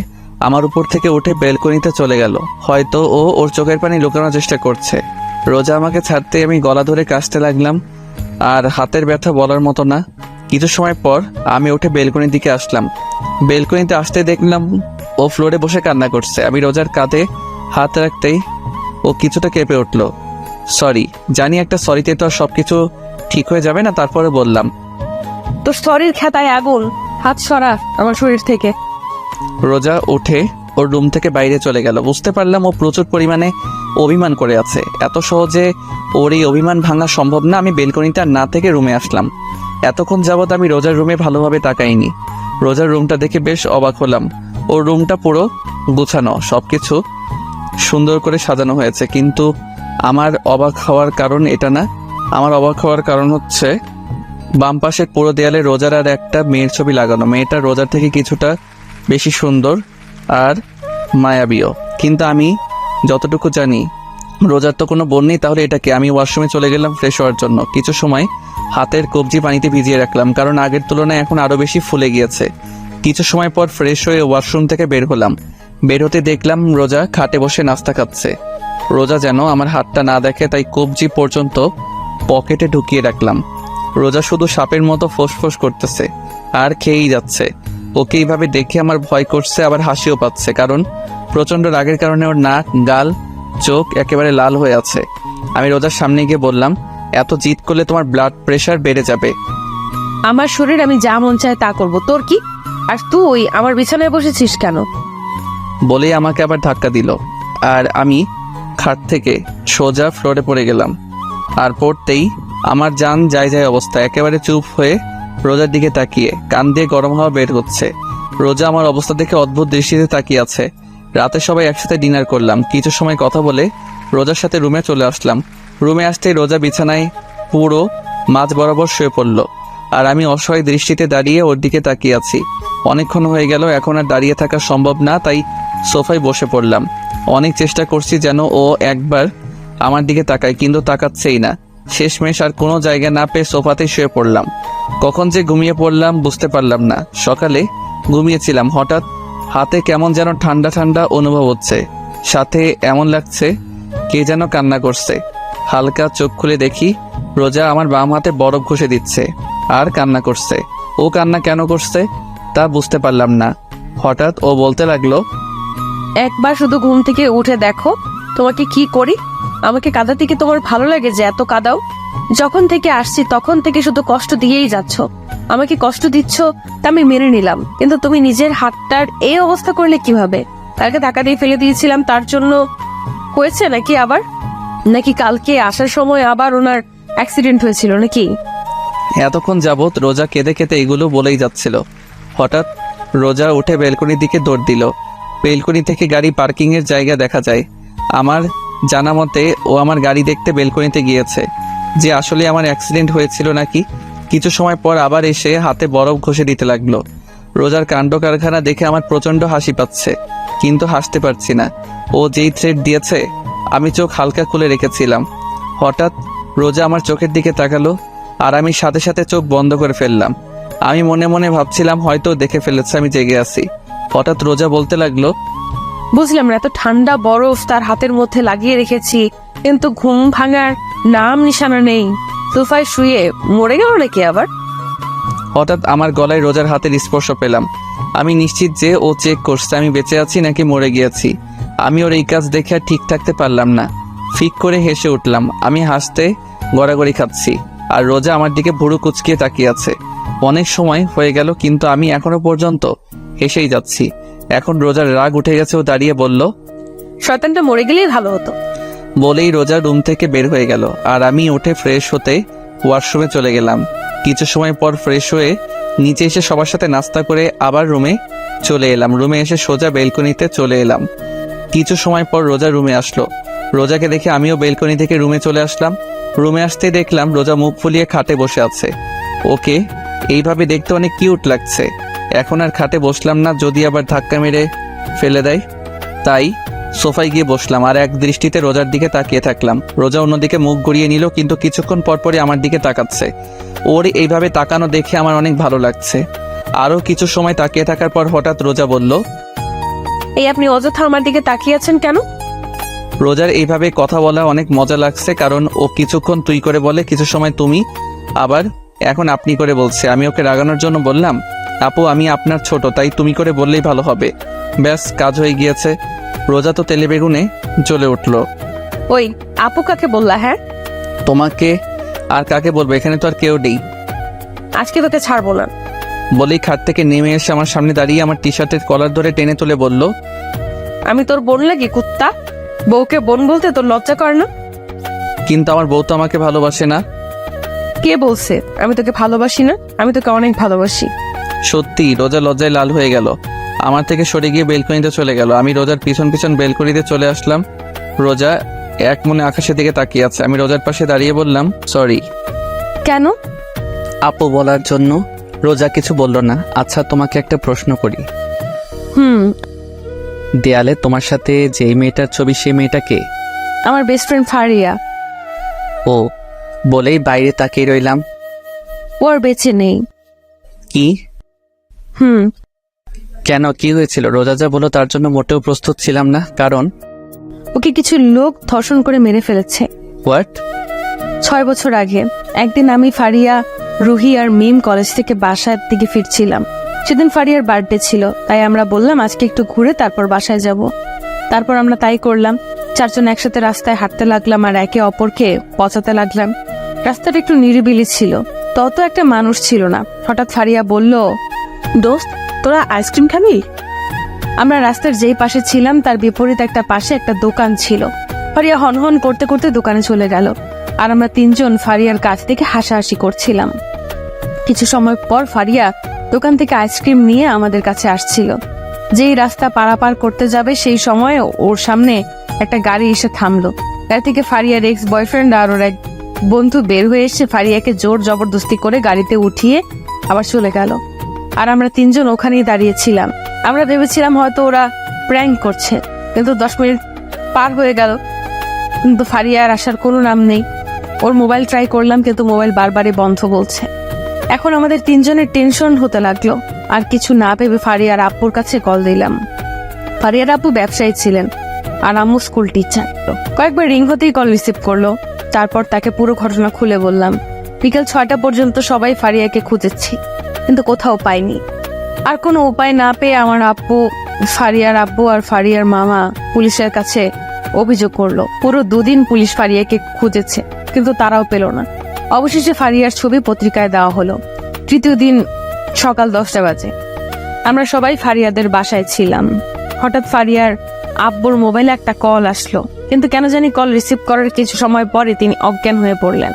আমার উপর থেকে উঠে বেলকনিতে চলে গেল। হয়তো ও ওর চোখের পানি লুকানোর চেষ্টা করছে। রোজা আমাকে ছাড়তে আমি গলা ধরে কাশতে লাগলাম, আর হাতের ব্যথা বলার মতো না। কিছু সময় পর আমি উঠে বেলকনির দিকে আসলাম। বেলকনিতে আসতে দেখলাম ও ফ্লোরে বসে কান্না করছে। আমি রোজার কাঁধে হাত রাখতেই ও কিছুটা কেঁপে উঠল। সরি, জানি একটা সরিতে তো আর সবকিছু ঠিক হয়ে যাবে না, তারপরে বললাম, তোর শরীর খেতায় আগুন, হাত সরা আমার শরীর থেকে। রোজা উঠে ওর রুম থেকে বাইরে চলে গেল। বুঝতে পারলাম ও প্রচুর পরিমাণে অভিমান করে আছে। এত সহজে ওর এই অভিমান ভাঙা সম্ভব না। আমি বেলকনিতে আর না থেকে রুমে আসলাম। এতক্ষণ যাবৎ আমি রোজার রুমে ভালোভাবে তাকাইনি। রোজার রুমটা দেখে বেশ অবাক হলাম। ওর রুমটা পুরো গুছানো, সবকিছু সুন্দর করে সাজানো হয়েছে। কিন্তু আমার অবাক হওয়ার কারণ এটা না। আমার অবাক হওয়ার কারণ হচ্ছে বাম পাশের পুরো দেয়ালে রোজার আর একটা মেয়ের ছবি লাগানো। মেয়েটা রোজার থেকে কিছুটা বেশি সুন্দর আর মায়াবীও। কিন্তু আমি যতটুকু জানি রোজার তো কোনো বোন নেই, তাহলে এটাকে। আমি ওয়াশরুমে চলে গেলাম ফ্রেশ হওয়ার জন্য। কিছু সময় হাতের কবজি পানিতে ভিজিয়ে রাখলাম, কারণ আগের তুলনায় এখন আরও বেশি ফুলে গিয়েছে। কিছু সময় পর ফ্রেশ হয়ে ওয়াশরুম থেকে বের হলাম। বের হতে দেখলাম রোজা খাটে বসে নাস্তা খাচ্ছে। রোজা যেন আমার হাতটা না দেখে, তাই কবজি পর্যন্ত পকেটে ঢুকিয়ে রাখলাম। রোজা শুধু সাপের মতো ফোঁস করতেছে আর খেয়েই যাচ্ছে। ওকে এইভাবে দেখে আমার ভয় করছে, আবার হাসিও পাচ্ছে, কারণ প্রচণ্ড রাগের কারণে ওর নাক, গাল, চোখ একেবারে লাল হয়ে আছে। আমি রোজার সামনে গিয়ে বললাম, এত জিদ করলে তোমার ব্লাড প্রেশার বেড়ে যাবে। আমার শরীর, আমি যা মন চায় তা করবো, তোর কি? আর তুই আমার বিছানায় বসেছিস কেন? বলেই আমাকে আবার ধাক্কা দিল আর আমি খাট থেকে সোজা ফ্লোরে পড়ে গেলাম। আর পড়তেই আমার জান যায় অবস্থা। একেবারে চুপ হয়ে রোজার দিকে তাকিয়ে কান দিয়ে গরম হাওয়া বের হচ্ছে। রোজা আমার অবস্থা দেখে অদ্ভুত দৃষ্টিতে তাকিয়ে আছে। রাতে সবাই একসাথে ডিনার করলাম। কিছু সময় কথা বলে রোজার সাথে রুমে চলে আসলাম। রুমে আসতেই রোজা বিছানায় পুরো মাঝ বরাবর শুয়ে পড়ল আর আমি অসহায় দৃষ্টিতে দাঁড়িয়ে ওর দিকে তাকিয়ে আছি। অনেকক্ষণ হয়ে গেল, এখন আর দাঁড়িয়ে থাকা সম্ভব না, তাই সোফায় বসে পড়লাম। অনেক চেষ্টা করছি যেন ও একবার আমার দিকে তাকায়, কিন্তু তাকাচ্ছেই না। শেষমেশ আর কোনো জায়গা না পেয়ে সোফাতেই শুয়ে পড়লাম। কখন যে ঘুমিয়ে পড়লাম বুঝতে পারলাম না। সকালে ঘুমিয়েছিলাম, হঠাৎ হাতে কেমন যেন ঠান্ডা ঠান্ডা অনুভব হচ্ছে, সাথে এমন লাগছে কে যেন কান্না করছে। হালকা চোখ খুলে দেখি রোজা আমার বাম হাতে বরফ ঘষে দিচ্ছে আর কান্না করছে। ও কান্না কেন করছে তা বুঝতে পারলাম না। হঠাৎ ও বলতে লাগলো, একবার শুধু ঘুম থেকে উঠে দেখো তোমাকে কি করি। আমাকে কাঁদাতে কি তোমার ভালো লাগে যে এত কাঁদাও? যখন থেকে আসছি তখন থেকে শুধু কষ্ট দিয়েই যাচ্ছ। আমাকে কষ্ট দিচ্ছ তা আমি মেনে নিলাম, কিন্তু তুমি নিজের হাতটার এই অবস্থা করলে কিভাবে? কালকে টাকা দিয়ে ফেলে দিয়েছিলাম, তার জন্য হয়েছে নাকি আবার? নাকি কালকে আসার সময় আবার ওনার অ্যাক্সিডেন্ট হয়েছিল নাকি? এতক্ষণ যাবৎ রোজা কেঁদে কেঁদে এগুলো বলেই যাচ্ছিল। হঠাৎ রোজা উঠে বেলকনি দিকে দৌড় দিল। বেলকনি থেকে গাড়ি পার্কিংয়ের জায়গা দেখা যায়। আমার জানা মতে ও আমার গাড়ি দেখতে বেলকনিতে গিয়েছে, যে আসলে আমার অ্যাক্সিডেন্ট হয়েছিল নাকি। কিছু সময় পর আবার এসে হাতে বরফ ঘষে দিতে লাগলো। রোজার কাণ্ড কারখানা দেখে আমার প্রচণ্ড হাসি পাচ্ছে, কিন্তু হাসতে পারছি না। ও যেই থ্রেড দিয়েছে আমি চোখ হালকা খুলে রেখেছিলাম। হঠাৎ রোজা আমার চোখের দিকে তাকালো, আর আমি সাথে সাথে চোখ বন্ধ করে ফেললাম। আমি মনে মনে ভাবছিলাম হয়তো দেখে ফেলেছে আমি জেগে আছি। হঠাৎ রোজা বলতে লাগলো, বুঝলাম না, এত ঠান্ডা বরফ তার হাতের মধ্যে লাগিয়ে রেখেছি, কিন্তু ঘুম ভাঙার নাম নিশানা নেই। সোফায় শুয়ে মরে গেল নাকি আবার? হঠাৎ আমার গলায় রোজার হাতের স্পর্শ পেলাম। আমি নিশ্চিত যে ও চেক করছে আমি বেঁচে আছি নাকি মরে গিয়েছি। আমি ওর এই কাজ দেখে আর ঠিক থাকতে পারলাম না, ফিক করে হেসে উঠলাম। আমি হাসতে গড়াগড়ি খাচ্ছি, আর রোজা আমার দিকে ভুরু কুচকিয়ে তাকিয়ে আছে। অনেক সময় হয়ে গেল, কিন্তু আমি এখনো পর্যন্ত হেসেই যাচ্ছি। এখন রোজার রাগ উঠে গেছে, ও দাঁড়িয়ে বলল, শয়তানটা মরে গেলেই ভালো হতো। বলেই রোজা রুম থেকে বের হয়ে গেল, আর আমি উঠে ফ্রেশ হতে ওয়াশরুমে চলে গেলাম। কিছু সময় পর ফ্রেশ হয়ে নিচে এসে সবার সাথে নাস্তা করে আবার রুমে চলে এলাম। রুমে এসে সোজা বেলকনিতে চলে এলাম। কিছু সময় পর রোজা রুমে আসলো। রোজাকে দেখে আমিও বেলকনি থেকে রুমে চলে আসলাম। রুমে আসতে দেখলাম রোজা মুখ ফুলিয়ে খাটে বসে আছে। ওকে এইভাবে দেখতে অনেক কিউট লাগছে। এখন আর খাটে বসলাম না, যদি আবার ধাক্কা মেরে ফেলে দেয়। তাই সোফায় গিয়ে বসলাম, আর এক দৃষ্টিতে রোজার দিকে তাকিয়ে থাকলাম। রোজা অন্যদিকে মুখ গড়িয়ে নিল, কিন্তু কিছুক্ষণ পরপরই আমার দিকে তাকাচ্ছে। ওর এইভাবে তাকানো দেখে আমার অনেক ভালো লাগছে। আরও কিছু সময় তাকিয়ে থাকার পর হঠাৎ রোজা বলল, এই আপনি অযথা আমার দিকে তাকিয়ে আছেন কেন? রোজার এইভাবে কথা বলা অনেক মজা লাগছে, কারণ ও কিছুক্ষণ তুই করে বলে, কিছু সময় তুমি, আবার এখন আপনি করে বলছে। আমি ওকে রাগানোর জন্য বললাম, আপু আমি আপনার ছোট, তাই তুমি করে বললেই ভালো হবে। ব্যাস কাজ হয়ে গিয়েছে। রোজা তো তেলে বেগুনে জ্বলে উঠল। ওই আপু কাকে বললা? হ্যাঁ, তোমাকে আর কাকে বলবো, এখানে তো আর কেউ নেই। আজকে তোকে ছাড়বো না। বলেই খাট থেকে নেমে এসে আমার সামনে দাঁড়িয়ে আমার টি শার্টের কলার ধরে টেনে তুলে বলল, আমি তোর বোন লাগি কুত্তা? বউকে বোন বলতে তোর লজ্জা করে না? কিন্তু আমার বউ তো আমাকে ভালোবাসে না। কে বলছে আমি তোকে ভালোবাসি না? আমি তোকে অনেক ভালোবাসি। সত্যি। রোজা লজ্জায় লাল হয়ে গেল, আমার থেকে সরে গিয়ে বেলকনিতে চলে গেল। আমি রোজার পিছন পিছন বেলকনিতে চলে আসলাম। রোজা এক মনে আকাশের দিকে তাকিয়ে আছে। আমি রোজার পাশে দাঁড়িয়ে বললাম, সরি। কেন? আপু বলার জন্য। রোজা কিছু বলল না। আচ্ছা তোমাকে একটা প্রশ্ন করি, দেয়ালে তোমার সাথে যে মেয়েটার ছবি, সেই মেয়েটা কে? আমার বেস্ট ফ্রেন্ড ফারিয়া। ও বলেই বাইরে তাকিয়ে রইলাম। ও আর বেঁচে নেই। কি? কেন, কি হয়েছিল? রোজা যা বলো তার জন্য মোটেও প্রস্তুত ছিলাম না, কারণ ওকে কিছু লোক ধর্ষণ করে মেরে ফেলেছে। হোয়াট? 6 বছর আগে একদিন আমি, ফারিয়া, রুহি আর মিম কলেজ থেকে বাসার দিকে ফিরছিলাম। সেদিন ফারিয়ার বার্থডে ছিল, তাই আমরা বললাম আজকে একটু ঘুরে তারপর বাসায় যাব। তারপর আমরা তাই করলাম। 4 জন একসাথে রাস্তায় হাঁটতে লাগলাম আর একে অপরকে পচাতে লাগলাম। রাস্তাটা একটু নিরিবিলি ছিল, তত একটা মানুষ ছিল না। হঠাৎ ফারিয়া বলল, দোস্ত তোরা আইসক্রিম খাবি? আমরা রাস্তার যেই পাশে ছিলাম তার বিপরীত একটা পাশে একটা দোকান ছিল। ফারিয়া হনহন করতে করতে দোকানে চলে গেল, আর আমরা 3 জন ফারিয়ার কাছ থেকে হাসাহাসি করছিলাম। কিছু সময় পর ফারিয়া দোকান থেকে আইসক্রিম নিয়ে আমাদের কাছে আসছিল। যেই রাস্তা পারাপার করতে যাবে সেই সময় ওর সামনে একটা গাড়ি এসে থামলো। গাড়ি থেকে ফারিয়ার এক্স বয়ফ্রেন্ড আর ওর এক বন্ধু বের হয়ে এসে ফারিয়াকে জোর জবরদস্তি করে গাড়িতে উঠিয়ে আবার চলে গেল। আর আমরা 3 জন ওখানেই দাঁড়িয়েছিলাম। আমরা ভেবেছিলাম হয়তো ওরা প্র্যাঙ্ক করছে, কিন্তু 10 মিনিট পার হয়ে গেল, কিন্তু ফারিয়ার আসার কোনো নাম নেই। ওর মোবাইল ট্রাই করলাম, কিন্তু মোবাইল বারবারই বন্ধ বলছে। এখন আমাদের 3 জনের টেনশন হতে লাগলো। আর কিছু না ভেবে ফারিয়ার আব্বুর কাছে কল দিলাম। ফারিয়ার আব্বু ব্যবসায়ী ছিলেন আর আম্মু স্কুল টিচার। কয়েকবার রিং হতেই কল রিসিভ করলো। তারপর তাকে পুরো ঘটনা খুলে বললাম। বিকেল 6টা পর্যন্ত সবাই ফারিয়াকে খুঁজেছি, কিন্তু কোথাও পাইনি। আর কোনো উপায় না পেয়ে আমার আব্বু, ফারিয়ার আব্বু আর ফারিয়ার মামা পুলিশের কাছে অভিযোগ করলো। পুরো 2 দিন পুলিশ ফারিয়াকে খুঁজেছে, কিন্তু তারাও পেল না। অবশেষে ফারিয়ার ছবি পত্রিকায় দেওয়া হলো। 3য় দিন সকাল 10টা বাজে আমরা সবাই ফারিয়াদের বাসায় ছিলাম। হঠাৎ ফারিয়ার আব্বুর মোবাইলে একটা কল আসলো। কিন্তু কেন জানি কল রিসিভ করার কিছু সময় পরে তিনি অজ্ঞান হয়ে পড়লেন।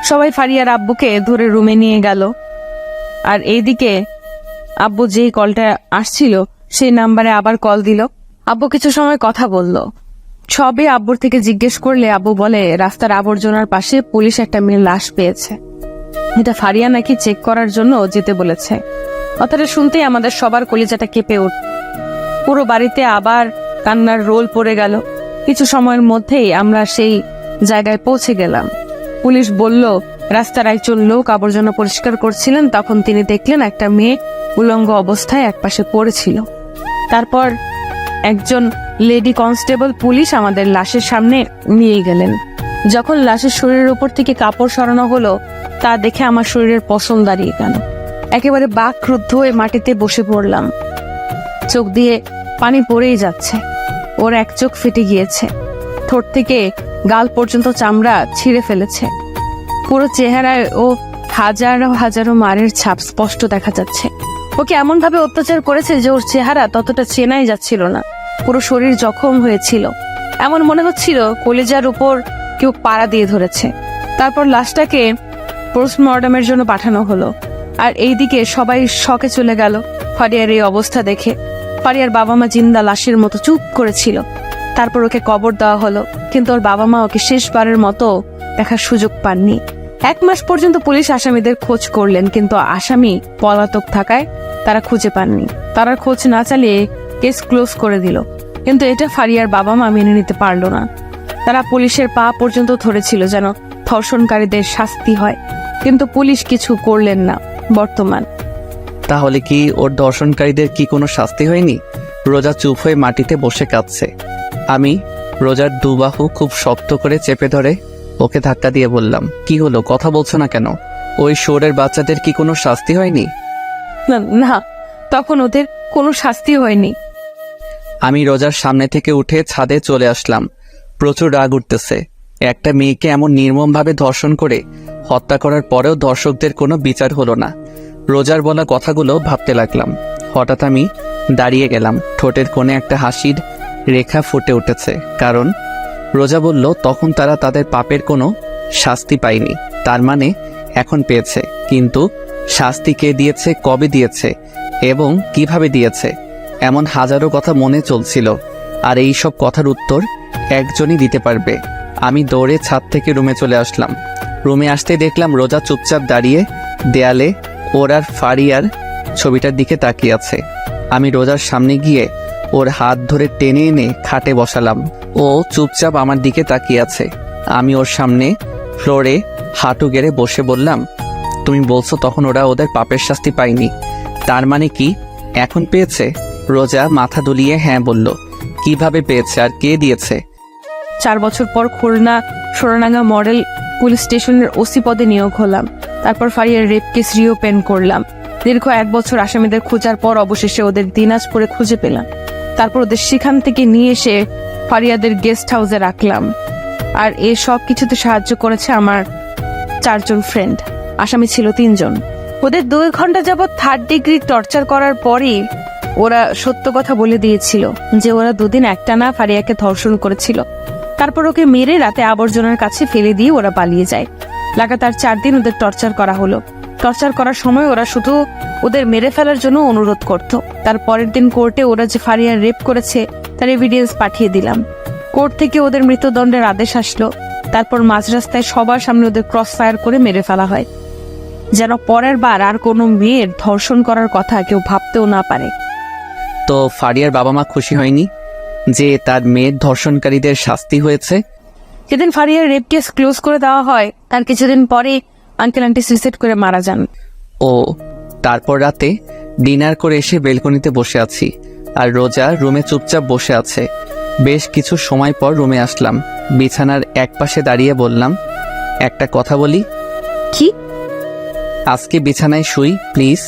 সবাই ফারিয়ার আব্বুকে ধরে রুমে নিয়ে গেল। আর এইদিকে আব্বু যেই কলটা আসছিল সেই নাম্বারে আবার কল দিল। আব্বু কিছু সময় কথা বলল। সবে আব্বুর থেকে জিজ্ঞেস করলে আব্বু বলে রাস্তার আবর্জনার পাশে পুলিশ একটা মেয়ের লাশ পেয়েছে। এটা ফারিয়া নাকি চেক করার জন্য যেতে বলেছে। কথাটা শুনতেই আমাদের সবার কলিজাটা কেঁপে উঠল। পুরো বাড়িতে আবার কান্নার রোল পড়ে গেল। কিছু সময়ের মধ্যেই আমরা সেই জায়গায় পৌঁছে গেলাম। পুলিশ বলল রাস্তার একজন লোক আবর্জনা পরিষ্কার করছিলেন, তখন তিনি দেখলেন একটা মেয়ে উলঙ্গ অবস্থায় একপাশে পড়েছিল। তারপর একজন লেডি কনস্টেবল পুলিশ আমাদের লাশের সামনে নিয়ে গেলেন। যখন লাশের শরীরের উপর থেকে কাপড় সরানো হলো তা দেখে আমার শরীরের পশম দাঁড়িয়ে গেল। একেবারে বাকরুদ্ধ হয়ে মাটিতে বসে পড়লাম। চোখ দিয়ে পানি পড়েই যাচ্ছে। ওর এক চোখ ফেটে গিয়েছে, ঠোঁট থেকে গাল পর্যন্ত চামড়া ছিঁড়ে ফেলেছে। পুরো চেহারায় ও হাজারো হাজারো মারের ছাপ স্পষ্ট দেখা যাচ্ছে। ওকে এমন ভাবে অত্যাচার করেছে যে ওর চেহারা ততটা চেনাই যাচ্ছিল না। পুরো শরীর জখম হয়েছিল, এমন মনে হচ্ছিল কলিজার উপর কেউ পাড়া দিয়ে ধরেছে। তারপর লাশটাকে পোস্টমর্টমের জন্য পাঠানো হলো। আর এইদিকে সবাই শকে চলে গেল ফারিয়ার এই অবস্থা দেখে। ফারিয়ার বাবা মা জিন্দা লাশের মতো চুপ করেছিল। তারপর ওকে কবর দেওয়া হলো, কিন্তু ওর বাবা মা ওকে শেষবারের মতো দেখার সুযোগ পাননি। 1 মাস পর্যন্ত পুলিশ আসামিদের খোঁজ করলেন, কিন্তু আসামি পলাতক থাকায় তারা খুঁজে পাননি। তারা খোঁজ না চালিয়ে কেস ক্লোজ করে দিল। কিন্তু এটা ফারিয়ার বাবা মা মেনে নিতে পারলো না। তারা পুলিশের পা পর্যন্ত ধরেছিল যেন ধর্ষণকারীদের শাস্তি হয়, কিন্তু পুলিশ কিছু করলেন না। বর্তমান তাহলে কি ওর দর্শনকারীদের কি কোনো শাস্তি হয়নি? রোজা চুপ হয়ে মাটিতে বসে কাঁদছে। আমি রোজার দুবাহু খুব শক্ত করে চেপে ধরে ওকে ধাক্কা দিয়ে বললাম, কি হলো, কথা বলছো না কেন? ওই শোরের বাচ্চাদের কি কোনো শাস্তি হয়নি? না, তখন ওদের কোনো শাস্তি হয়নি। আমি রোজার সামনে থেকে উঠে ছাদে চলে আসলাম। প্রচুর রাগ উঠতেছে। একটা মেয়েকে এমন নির্মমভাবে ধর্ষণ করে হত্যা করার পরেও দর্শকদের কোনো বিচার হলো না। রোজার বলা কথাগুলো ভাবতে লাগলাম। হঠাৎ আমি দাঁড়িয়ে গেলাম। ঠোঁটের কোণে একটা হাসির রেখা ফুটে উঠেছে, কারণ রোজা বলল তখন তারা তাদের পাপের কোনো শাস্তি পায়নি, তার মানে এখন পেয়েছে। কিন্তু শাস্তি কে দিয়েছে, কবে দিয়েছে এবং কিভাবে দিয়েছে, এমন হাজারো কথা মনে চলছিল। আর এই সব কথার উত্তর একজনই দিতে পারবে। আমি দৌড়ে ছাদ থেকে রুমে চলে আসলাম। রুমে আসতে দেখলাম রোজা চুপচাপ দাঁড়িয়ে দেয়ালে ওর আর ফারিয়ার ছবিটার দিকে তাকিয়ে আছে। আমি রোজার সামনে গিয়ে ওর হাত ধরে টেনে এনে খাটে বসালাম। ও চুপচাপ আমার দিকে তাকিয়ে আছে। আমি ওর সামনে ফ্লোরে হাঁটু গেড়ে বসে বললাম, তুমি বলছো তখন ওরা ওদের পাপের শাস্তি পায়নি, তার মানে কি এখন পেয়েছে? রোজা মাথা দুলিয়ে হ্যাঁ বলল। কিভাবে পেয়েছে আর কে দিয়েছে? 4 বছর পর খুলনা সোনাডাঙ্গা মডেল পুলিশ স্টেশনের ওসি পদে নিয়োগ হলাম। তারপর ফারিয়ার রেপ কেস রিওপেন করলাম। দীর্ঘ 1 বছর আসামিদের খোঁজার পর অবশেষে ওদের দিনাজপুরে খুঁজে পেলাম। তারপর ওদের সেখান থেকে নিয়ে এসে ফারিয়াদের গেস্ট হাউসে রাখলাম। আর এই সব কিছুতে সাহায্য করেছে আমার 4 জন ফ্রেন্ড। আসামি ছিল 3 জন। ওদের 2 ঘন্টা যাবৎ 3rd ডিগ্রি টর্চার করার পরই ওরা সত্য কথা বলে দিয়েছিল যে ওরা 2 দিন একটানা ফারিয়াকে ধর্ষণ করেছিল। তারপর ওকে মেরে রাতে আবর্জনার কাছে ফেলে দিয়ে ওরা পালিয়ে যায়। লাগাতার 4 দিন ওদের টর্চার করা হলো। টর্চার করার সময় ওরা শুধু ওদের মেরে ফেলার জন্য অনুরোধ করত। তার পরের দিন কোর্টে ওরা যে ফারিয়ার রেপ করেছে তার এভিডেন্স পাঠিয়ে দিলাম। কোর্ট থেকে ওদের মৃত্যুদণ্ডের আদেশ আসলো। তারপর মাঝ রাস্তায় সবার সামনে ওদের ক্রস ফায়ার করে মেরে ফেলা হয়, যেন পরের বার আর কোনো মেয়ের ধর্ষণ করার কথা কেউ ভাবতেও না পারে। তো ফারিয়ার বাবা মা খুশি হয়নি যে তার মেয়ের ধর্ষণকারীদের শাস্তি হয়েছে? যেদিন ফারিয়ার রেপ কেস ক্লোজ করে দেওয়া হয় তার কিছুদিন পরে আঙ্কেল আন্টি সুইসাইড করে মারা যান। ও তারপর রাতে ডিনার করে এসে বেলকনিতে বসে আছি, আর রোজা রুমে চুপচাপ বসে আছে। বেশ কিছু সময় পর রুমে আসলাম। বিছানার একপাশে দাঁড়িয়ে বললাম, একটা কথা বলি। কি? আজকে বিছানায় শুই প্লিজ।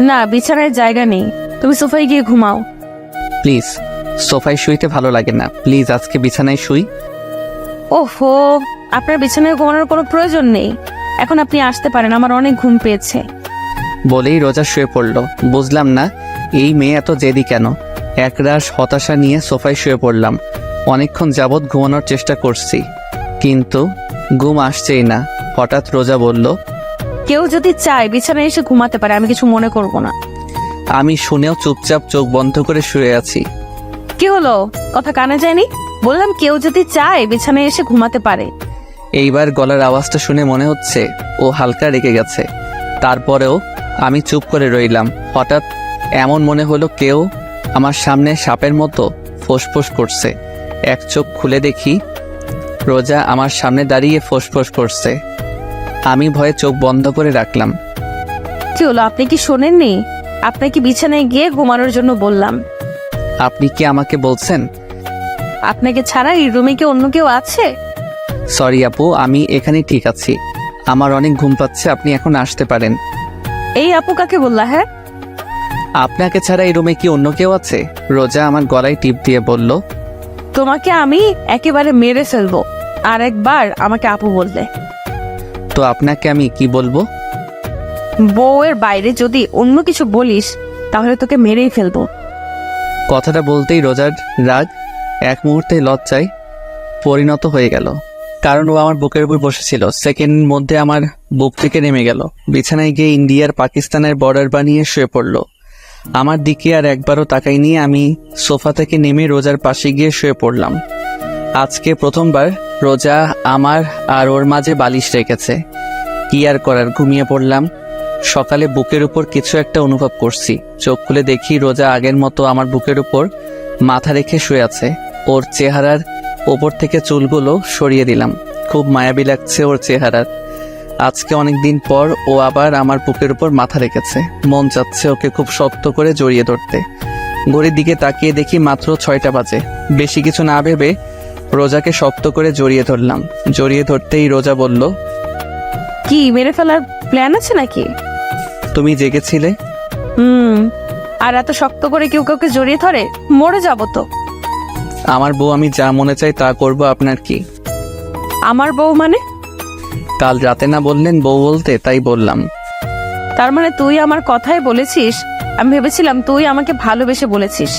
না, বিছানায় জায়গা নেই, তুমি সোফায় গিয়ে ঘুমাও। প্লিজ, সোফায় শুইতে ভালো লাগে না, প্লিজ আজকে বিছানায় শুই। ওহো, আপনার বিছানায় ঘুমানোর কোনো প্রয়োজন নেই, এখন আপনি আসতে পারেন, আমার অনেক ঘুম পেয়েছে। বলেই রোজা শুয়ে পড়ল। বুঝলাম না এই মেয়ে এত জেদি কেন। একরাশ হতাশা নিয়ে সোফায় শুয়ে পড়লাম। অনেকক্ষণ যাবৎ ঘুমানোর চেষ্টা করছি, কিন্তু ঘুম আসছেই না। হঠাৎ রোজা বলল, কেউ যদি চায় বিছানায় এসে ঘুমাতে পারে, আমি কিছু মনে করব না। আমি শুনেও চুপচাপ চোখ বন্ধ করে শুয়ে আছি। কি হলো, কথা কানে যায়নি? বললাম কেউ যদি চায় বিছানায় এসে ঘুমাতে পারে। এইবার গলার আওয়াজটা শুনে মনে হচ্ছে ও হালকা রেগে গেছে। তারপরেও আমি চুপ করে রইলাম। হঠাৎ এমন মনে হলো কেউ আমার সামনে সাপের মতো ফোঁসফোঁস করছে। এক চোখ খুলে দেখি রোজা আমার সামনে দাঁড়িয়ে ফোঁসফোঁস করছে। আমি ভয়ে চোখ বন্ধ করে রাখলাম। কি হলো, আপনি কি শোনেননি? আপনাকে বিছানায় গিয়ে ঘুমানোর জন্য বললাম। আপনি কি আমাকে বলছেন? আপনাকে ছাড়া এই রুমে কি অন্য কেউ আছে? সরি আপু, আমি এখানে ঠিক আছি। আমার অনেক ঘুম পাচ্ছে, আপনি এখন আসতে পারেন। এই আপু কাকে বললা? হ্যাঁ, আপনাকে ছাড়া এই রুমে কি অন্য কেউ আছে? রোজা আমার গলায় টিপ দিয়ে বলল। তোমাকে আমি একেবারে মেরে ফেলবো আর একবার আমাকে আপু বললে। তো আপনাকে আমি কি বলবো? বউয়ের বাইরে যদি অন্য কিছু বলিস তাহলে তোকে মেরেই ফেলবো। কথাটা বলতেই রোজার রাগ এক মুহূর্তে লজ্জায় পরিণত হয়ে গেল, কারণ ও আমার বুকের উপর বসেছিল। সেকেন্ড মধ্যে আমার বুক থেকে নেমে গেল। বিছানায় গিয়ে ইন্ডিয়ার পাকিস্তানের বর্ডার বানিয়ে শুয়ে পড়ল। আমার দিকে আর একবারও তাকাইনি। আমি সোফা থেকে নেমে রোজার পাশে গিয়ে শুয়ে পড়লাম। আজকে প্রথমবার রোজা আমার আর ওর মাঝে বালিশ রেখেছে। কি আর করার, ঘুমিয়ে পড়লাম। সকালে বুকের উপর কিছু একটা অনুভব করছি। চোখ খুলে দেখি রোজা আগের মতো আমার বুকের উপর মাথা রেখে শুয়ে আছে। ওর চেহারার ওপর থেকে চুলগুলো সরিয়ে দিলাম। খুব মায়াবী লাগছে ওর চেহারার। আজকে অনেক দিন পর ও আবার আমার বুকের উপর মাথা রেখেছে। মন চাচ্ছে ওকে খুব শক্ত করে জড়িয়ে ধরতে। ঘড়ির দিকে তাকিয়ে দেখি মাত্র 6টা বাজে। বেশি কিছু না ভেবে রোজাকে শক্ত করে জড়িয়ে ধরলাম। জড়িয়ে ধরতেই রোজা বলল, কি মেরে ফেলার প্ল্যান আছে নাকি? তুমি জেগেছিলে? আর এত শক্ত করে কেউ কাউকে জড়িয়ে ধরে? মরে যাবো তো। আমার বউ, আমি যা মনে চাই তা করব, আপনার কি? আমার বউ মানে? কাল রাতে না বললেন বউ বলতে, তাই বললাম। তার মানে তুই আমার কথাই বলেছিস? আমি ভেবেছিলাম তুই আমাকে ভালোবেসে বলেছিস।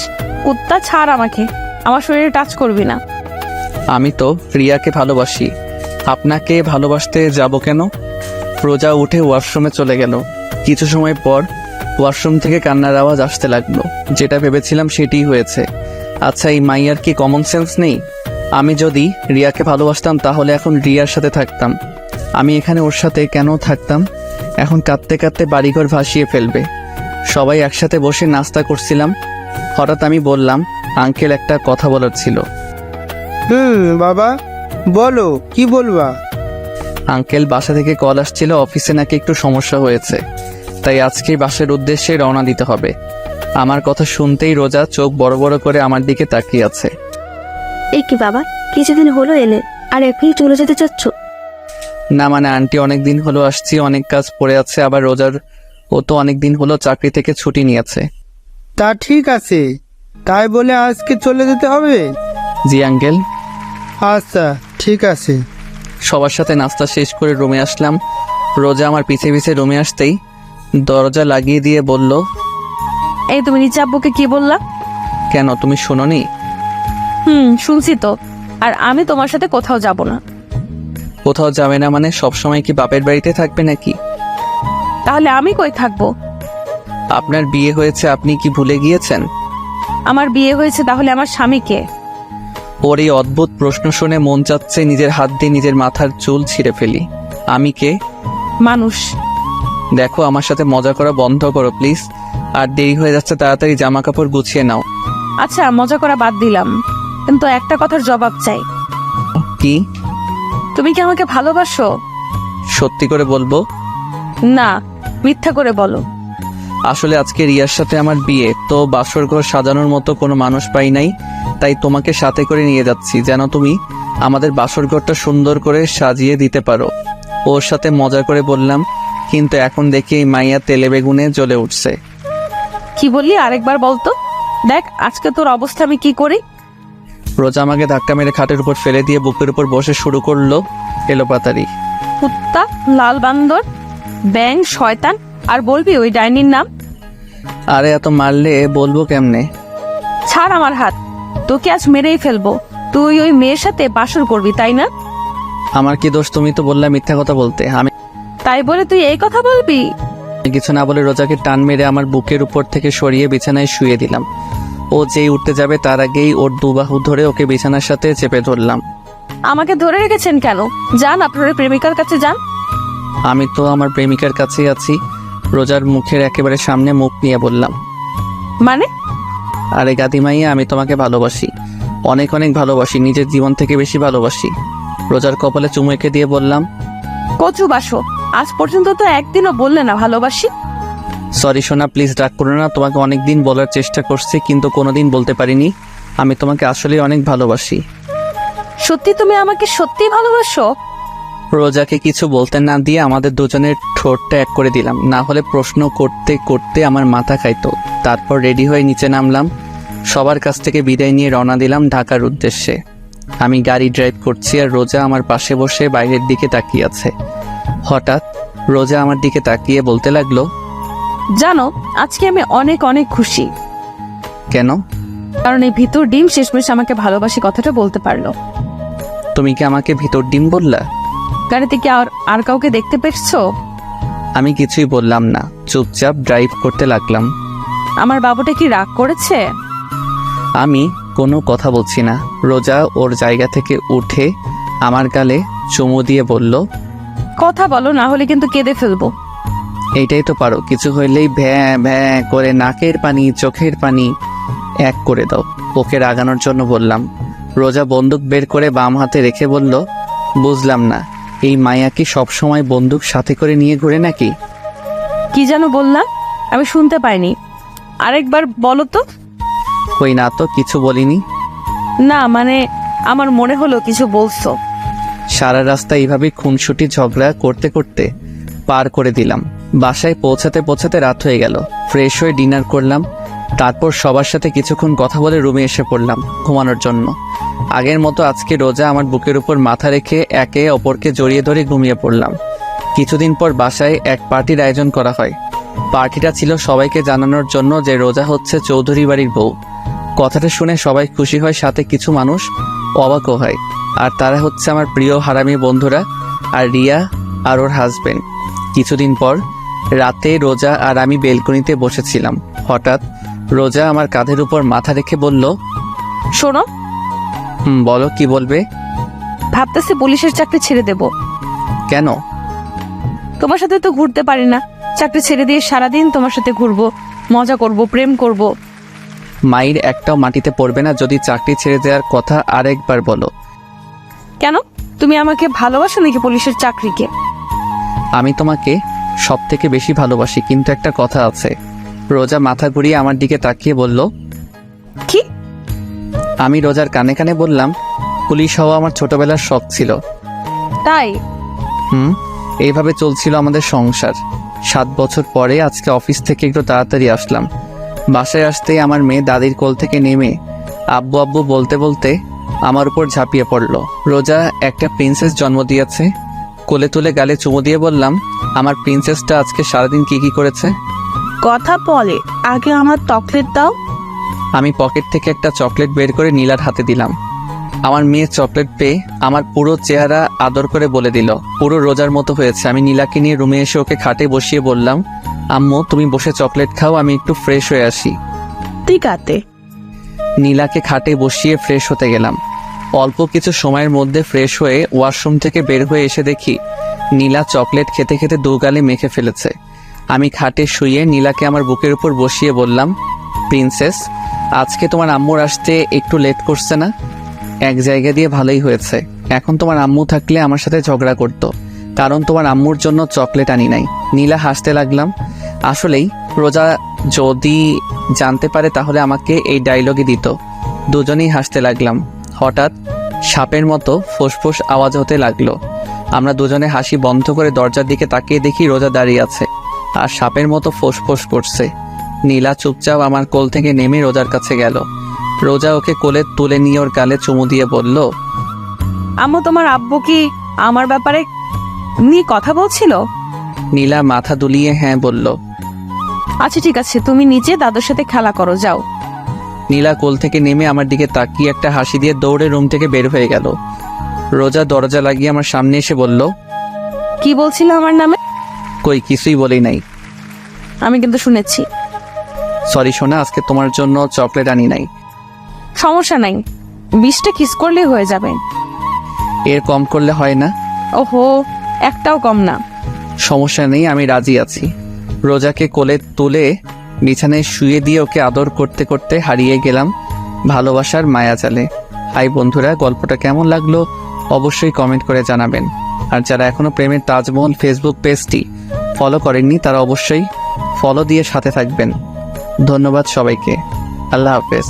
কুত্তা, ছাড় আমাকে, আমার শরীরে টাচ করবি না। আমি তো রিয়াকে ভালোবাসি, আপনাকে ভালোবাসতে যাব কেন? রোজা উঠে ওয়াশরুমে চলে গেল। কিছু সময় পর ওয়াশরুম থেকে কান্নার আওয়াজ আসতে লাগলো। যেটা ভেবেছিলাম সেটিই হয়েছে। আচ্ছা, এই মাইয়ার কি কমন সেন্স নেই? আমি যদি রিয়াকে ভালোবাসতাম তাহলে এখন রিয়ার সাথে থাকতাম। আমি এখানে ওর সাথে কেন থাকতাম? এখন কাঁদতে কাঁদতে বাড়িঘর ভাসিয়ে ফেলবে। সবাই একসাথে বসে নাস্তা করছিলাম। হঠাৎ আমি বললাম, আঙ্কেল, একটা কথা বলার ছিল। বাবা বলো, কি বলবা? আঙ্কেল, বাসা থেকে কল আসছিল, অফিসে নাকি একটু সমস্যা হয়েছে, তাই আজকে বাসার উদ্দেশ্যে রওনা দিতে হবে। আমার কথা শুনতেই রোজা চোখ বড় বড় করে আমার দিকে তাকিয়ে আছে। এই কি বাবা, কিছুদিন হলো এলে আর এখনই চলে যেতে চাচ্ছ? না মানে আন্টি, অনেক দিন হলো আসছি, অনেক কাজ পড়ে আছে। আবার রোজার ও তো অনেক দিন হলো চাকরি থেকে ছুটি নিয়েছে। তা ঠিক আছে, তাই বলে আজকে চলে যেতে হবে? জি আঙ্কেল। আচ্ছা ঠিক আছে। সবার সাথে নাস্তা শেষ করে রুমে আসলাম। রোজা আমার পিছে পিছে রুমে আসতেই দরজা লাগিয়ে দিয়ে বলল, এই তুমি নিচে আব্বুকে কি বললা? কেন, তুমি শোনোনি? শুনছি তো। আর আমি তোমার সাথে কোথাও যাব না। কোথাও যাবে না মানে? সব সময় কি বাপের বাড়িতে থাকবে নাকি? তাহলে আমি কই থাকবো? আপনার বিয়ে হয়েছে, আপনি কি ভুলে গিয়েছেন? আমার বিয়ে হয়েছে, তাহলে আমার স্বামীকে? ওর এই অদ্ভুত প্রশ্ন শুনে মন চাচ্ছে নিজের হাত দিয়ে নিজের মাথার চুল ছিঁড়ে ফেলি। আমি কে? মানুষ। দেখো, আমার সাথে মজা করা বন্ধ করো প্লিজ। আর দেরি হয়ে যাচ্ছে, তাড়াতাড়ি জামা কাপড় গুছিয়ে নাও। আচ্ছা, মজা করা বাদ দিলাম, কিন্তু একটা কথার জবাব চাই। কি? তুমি কি আমাকে ভালোবাসো? সত্যি করে বলবো? না, মিথ্যা করে বলো। আসলে আজকে রিয়ার সাথে আমার বিয়ে, তো বাসর ঘর সাজানোর মতো কোনো মানুষ পাই নাই, তাই তোমাকে সাথে করে নিয়ে যাচ্ছি, যেন তুমি আমাদের বাসর ঘরটা সুন্দর করে সাজিয়ে দিতে পারো। ওর সাথে মজা করে বললাম, কিন্তু এখন দেখি এই মাইয়া তেলে বেগুনে জ্বলে উঠছে। কি বললি, আরেকবার বলতো। দেখ আজকে তোর অবস্থা আমি কি করি। রোজা আমাকে ধাক্কা মেরে খাটের উপর ফেলে দিয়ে বুকের উপর বসে শুরু করলো এলোপাতারি। কুত্তা, লাল বান্দর, ব্যাং, শয়তান, আর বলবি ওই ডাইনির নাম? আরে এত মারলে বলবো কেমনে? ছাড় আমার হাত, তোকে আজ মেরেই ফেলবো। তুই ওই মেয়ের সাথে বাসর করবি, তাই না? আমার কি দোষ? তুমি তো বললা মিথ্যা কথা বলতে। আমি তাই বলে তুই এই কথা বলবি? কিছু না বলে রোজাকে টান মেরে আমার বুকের উপর থেকে সরিয়ে বিছানায় শুয়ে দিলাম। ও যেই উঠতে যাবে তার আগেই ওর দুবাহু ধরে ওকে বিছানার সাথে চেপে ধরলাম। আমাকে ধরে রেখেছেন কেন? যান আপনার প্রেমিকার কাছে যান। আমি তো আমার প্রেমিকার কাছেই আছি। রোজার মুখের একেবারে সামনে মুখ নিয়ে বললাম, মানে? আরে গাদিমাইয়া, আমি তোমাকে ভালোবাসি, অনেক অনেক ভালোবাসি, নিজের জীবন থেকে বেশি ভালোবাসি। রোজার কপালে চুমু এঁকে দিয়ে বললাম, কচু বাসো, আজ পর্যন্ত তো একদিনও বললে না ভালোবাসি। সরি সোনা, প্লিজ রাগ করো না। তোমাকে অনেকদিন বলার চেষ্টা করছি কিন্তু কোনোদিন বলতে পারিনি। আমি তোমাকে আসলে অনেক ভালোবাসি। সত্যি তুমি আমাকে সত্যি ভালোবাসো? রোজাকে কিছু বলতে না দিয়ে আমাদের দুজনের ঠোঁটটা এক করে দিলাম, না হলে প্রশ্ন করতে করতে আমার মাথা খাইতো। তারপর রেডি হয়ে নিচে নামলাম, সবার কাছ থেকে বিদায় নিয়ে রওনা দিলাম ঢাকার উদ্দেশ্যে। আমি গাড়ি ড্রাইভ করছি আর রোজা আমার পাশে বসে বাইরের দিকে তাকিয়ে আছে। হঠাৎ রোজা আমার দিকে তাকিয়ে বলতে লাগলো, জানো আজকে আমি অনেক অনেক খুশি। কেন? কারণ এই ভিতর ডিম শেষমেশ আমাকে ভালোবাসি কথাটা বলতে পারলো। তুমি কি আমাকে ভিতর ডিম বললা? গাড়িতে কি আর কাউকে দেখতে পেয়েছো? আমি কিছুই বললাম না, চুপচাপ ড্রাইভ করতে লাগলাম। আমার বাবুটা কি রাগ করেছে? আমি কোনো কথা বলছি না। রোজা ওর জায়গা থেকে উঠে আমার গালে চুমু দিয়ে বলল, কথা বলো, না হলে কিন্তু কেঁদে ফেলবো। এইটাই তো পারো, কিছু হইলেই ভ্যাঁ ভ্যাঁ করে নাকের পানি চোখের পানি এক করে দাও। ওকে রাগানোর জন্য বললাম। রোজা বন্দুক বের করে বাম হাতে রেখে বলল, বুঝলাম না, এই মায়া কি সবসময় বন্দুক সাথে করে নিয়ে ঘুরে নাকি? কি যেন বললাম, আমি শুনতে পাইনি, আরেকবার বলো তো। কই না তো, কিছু বলিনি। না মানে আমার মনে হলো কিছু বলছো। সারা রাস্তা এইভাবে খুনসুটি ঝগড়া করতে করতে পার করে দিলাম। বাসায় পৌঁছাতে পৌঁছাতে রাত হয়ে গেল। ফ্রেশ হয়ে ডিনার করলাম, তারপর সবার সাথে কিছুক্ষণ কথা বলে রুমে এসে পড়লাম ঘুমানোর জন্য। আগের মতো আজকে রোজা আমার বুকের উপর মাথা রেখে একে অপরকে জড়িয়ে ধরে ঘুমিয়ে পড়লাম। কিছুদিন পর বাসায় এক পার্টির আয়োজন করা হয়। পার্টিটা ছিল সবাইকে জানানোর জন্য যে রোজা হচ্ছে চৌধুরী বাড়ির বউ। কথাটা শুনে সবাই খুশি হয়, সাথে কিছু মানুষ অবাকও হয়। আর তারা হচ্ছে আমার প্রিয় হারামি বন্ধুরা আর রিয়া আর ওর হাজবেন্ড। কিছুদিন পর রাতে রোজা আর আমি বেলকনিতে বসেছিলাম। হঠাৎ রোজা আমার কাঁধের উপর মাথা রেখে বলল, শোনো। বলো, কি বলবে? ভাবতেছি পুলিশের চাকরি ছেড়ে দেব। কেন? তোমার সাথে তো ঘুরতে পারি না, চাকরি ছেড়ে দিয়ে সারাদিন তোমার সাথে ঘুরবো, মজা করব, প্রেম করব। মায়ের একটাও মাটিতে পড়বে না যদি চাকরি ছেড়ে দেওয়ার কথা আরেকবার বলো। কেন? তুমি আমাকে ভালোবাসো নাকি পুলিশের চাকরিকে? আমি তোমাকে সব থেকে বেশি ভালোবাসি, কিন্তু একটা কথা আছে। রোজা মাথা ঘুরিয়ে আমার দিকে তাকিয়ে বলল, কি? আমি রোজার কানে কানে বললাম, পুলিশ হওয়া আমার ছোটবেলার শখ ছিল। তাই? এইভাবে চলছিল আমাদের সংসার। 7 বছর পরে আজকে অফিস থেকে একটু তাড়াতাড়ি আসলাম। বাসায় আসতেই আমার মেয়ে দাদির কোল থেকে নেমে আব্বু আব্বু বলতে বলতে আমার উপর ঝাঁপিয়ে পড়লো। রোজা একটা প্রিন্সেস জন্ম দিয়েছে। কোলে তুলে গালে চুমু দিয়ে বললাম, আমার প্রিন্সেসটা আজকে সারাদিন কি করেছে? কথা বলে, আগে আমার চকলেট দাও। আমি পকেট থেকে একটা চকলেট বের করে নীলার হাতে দিলাম। আমার মেয়ে চকলেট পেয়ে আমার পুরো চেহারা আদর করে বলে দিল, পুরো রোজার মতো হয়েছে। আমি নীলাকে নিয়ে রুমে এসে ওকে খাটে বসিয়ে বললাম, আম্মু তুমি বসে চকলেট খাও, আমি একটু ফ্রেশ হয়ে আসি। ঠিক আছে। নীলাকে খাটে বসিয়ে ফ্রেশ হতে গেলাম। অল্প কিছু সময়ের মধ্যে ফ্রেশ হয়ে ওয়াশরুম থেকে বের হয়ে এসে দেখি নীলা চকলেট খেতে খেতে দু গালে মেখে ফেলেছে। আমি খাটে শুয়ে নীলাকে আমার বুকের উপর বসিয়ে বললাম, প্রিন্সেস আজকে তোমার আম্মুর আসতে একটু লেট করছে না? এক জায়গা দিয়ে ভালোই হয়েছে। এখন তোমার আম্মু থাকলে আমার সাথে ঝগড়া করতো, কারণ তোমার আম্মুর জন্য চকলেট আনি নাই। নীলা হাসতে লাগলাম। আসলেই রোজা যদি জানতে পারে তাহলে আমাকে এই ডায়লগে দিত। দুজনেই হাসতে লাগলাম। হঠাৎ সাপের মতো ফোঁসফোঁস আওয়াজ হতে লাগলো। আমরা দুজনে হাসি বন্ধ করে দরজার দিকে তাকিয়ে দেখি রোজা দাঁড়িয়ে আছে আর সাপের মতো ফোঁসফোঁস করছে। নীলা চুপচাপ আমার কোল থেকে নেমে রোজার কাছে গেল। রোজা ওকে কোলে তুলে নিয়ে ওর গালে চুমু দিয়ে বলল, আম্মু তোমার আব্বু কি আমার ব্যাপারে নিয়ে কথা বলছিল? নীলা মাথা দুলিয়ে হ্যাঁ বলল। আচ্ছা ঠিক আছে, তুমি নিচে দাদুর সাথে খেলা করো, যাও। নীলা কোল থেকে নেমে আমার দিকে তাকিয়ে একটা হাসি দিয়ে দৌড়ে রুম থেকে বের হয়ে গেল। রোজা দরজা লাগিয়ে আমার সামনে এসে বলল, কি বলছিল আমার নামে? কই কিছুই বলি নাই। আমি কিন্তু শুনেছি। সরি সোনা, আজকে তোমার জন্য চকলেট আনি নাই। সমস্যা নাই, 20টা কিস করলেই হয়ে যাবে। এর কম করলে হয় না? ওহো, একটাও কম না। সমস্যা নেই, আমি রাজি আছি। রোজাকে কোলে তুলে বিছানায় শুয়ে দিয়ে ওকে আদর করতে করতে হারিয়ে গেলাম ভালোবাসার মায়াজালে। হাই বন্ধুরা, গল্পটা কেমন লাগলো অবশ্যই কমেন্ট করে জানাবেন। আর যারা এখনো প্রেমের তাজমহল ফেসবুক পেজটি ফলো করেননি তারা অবশ্যই ফলো দিয়ে সাথে থাকবেন। ধন্যবাদ সবাইকে। আল্লাহ হাফেজ।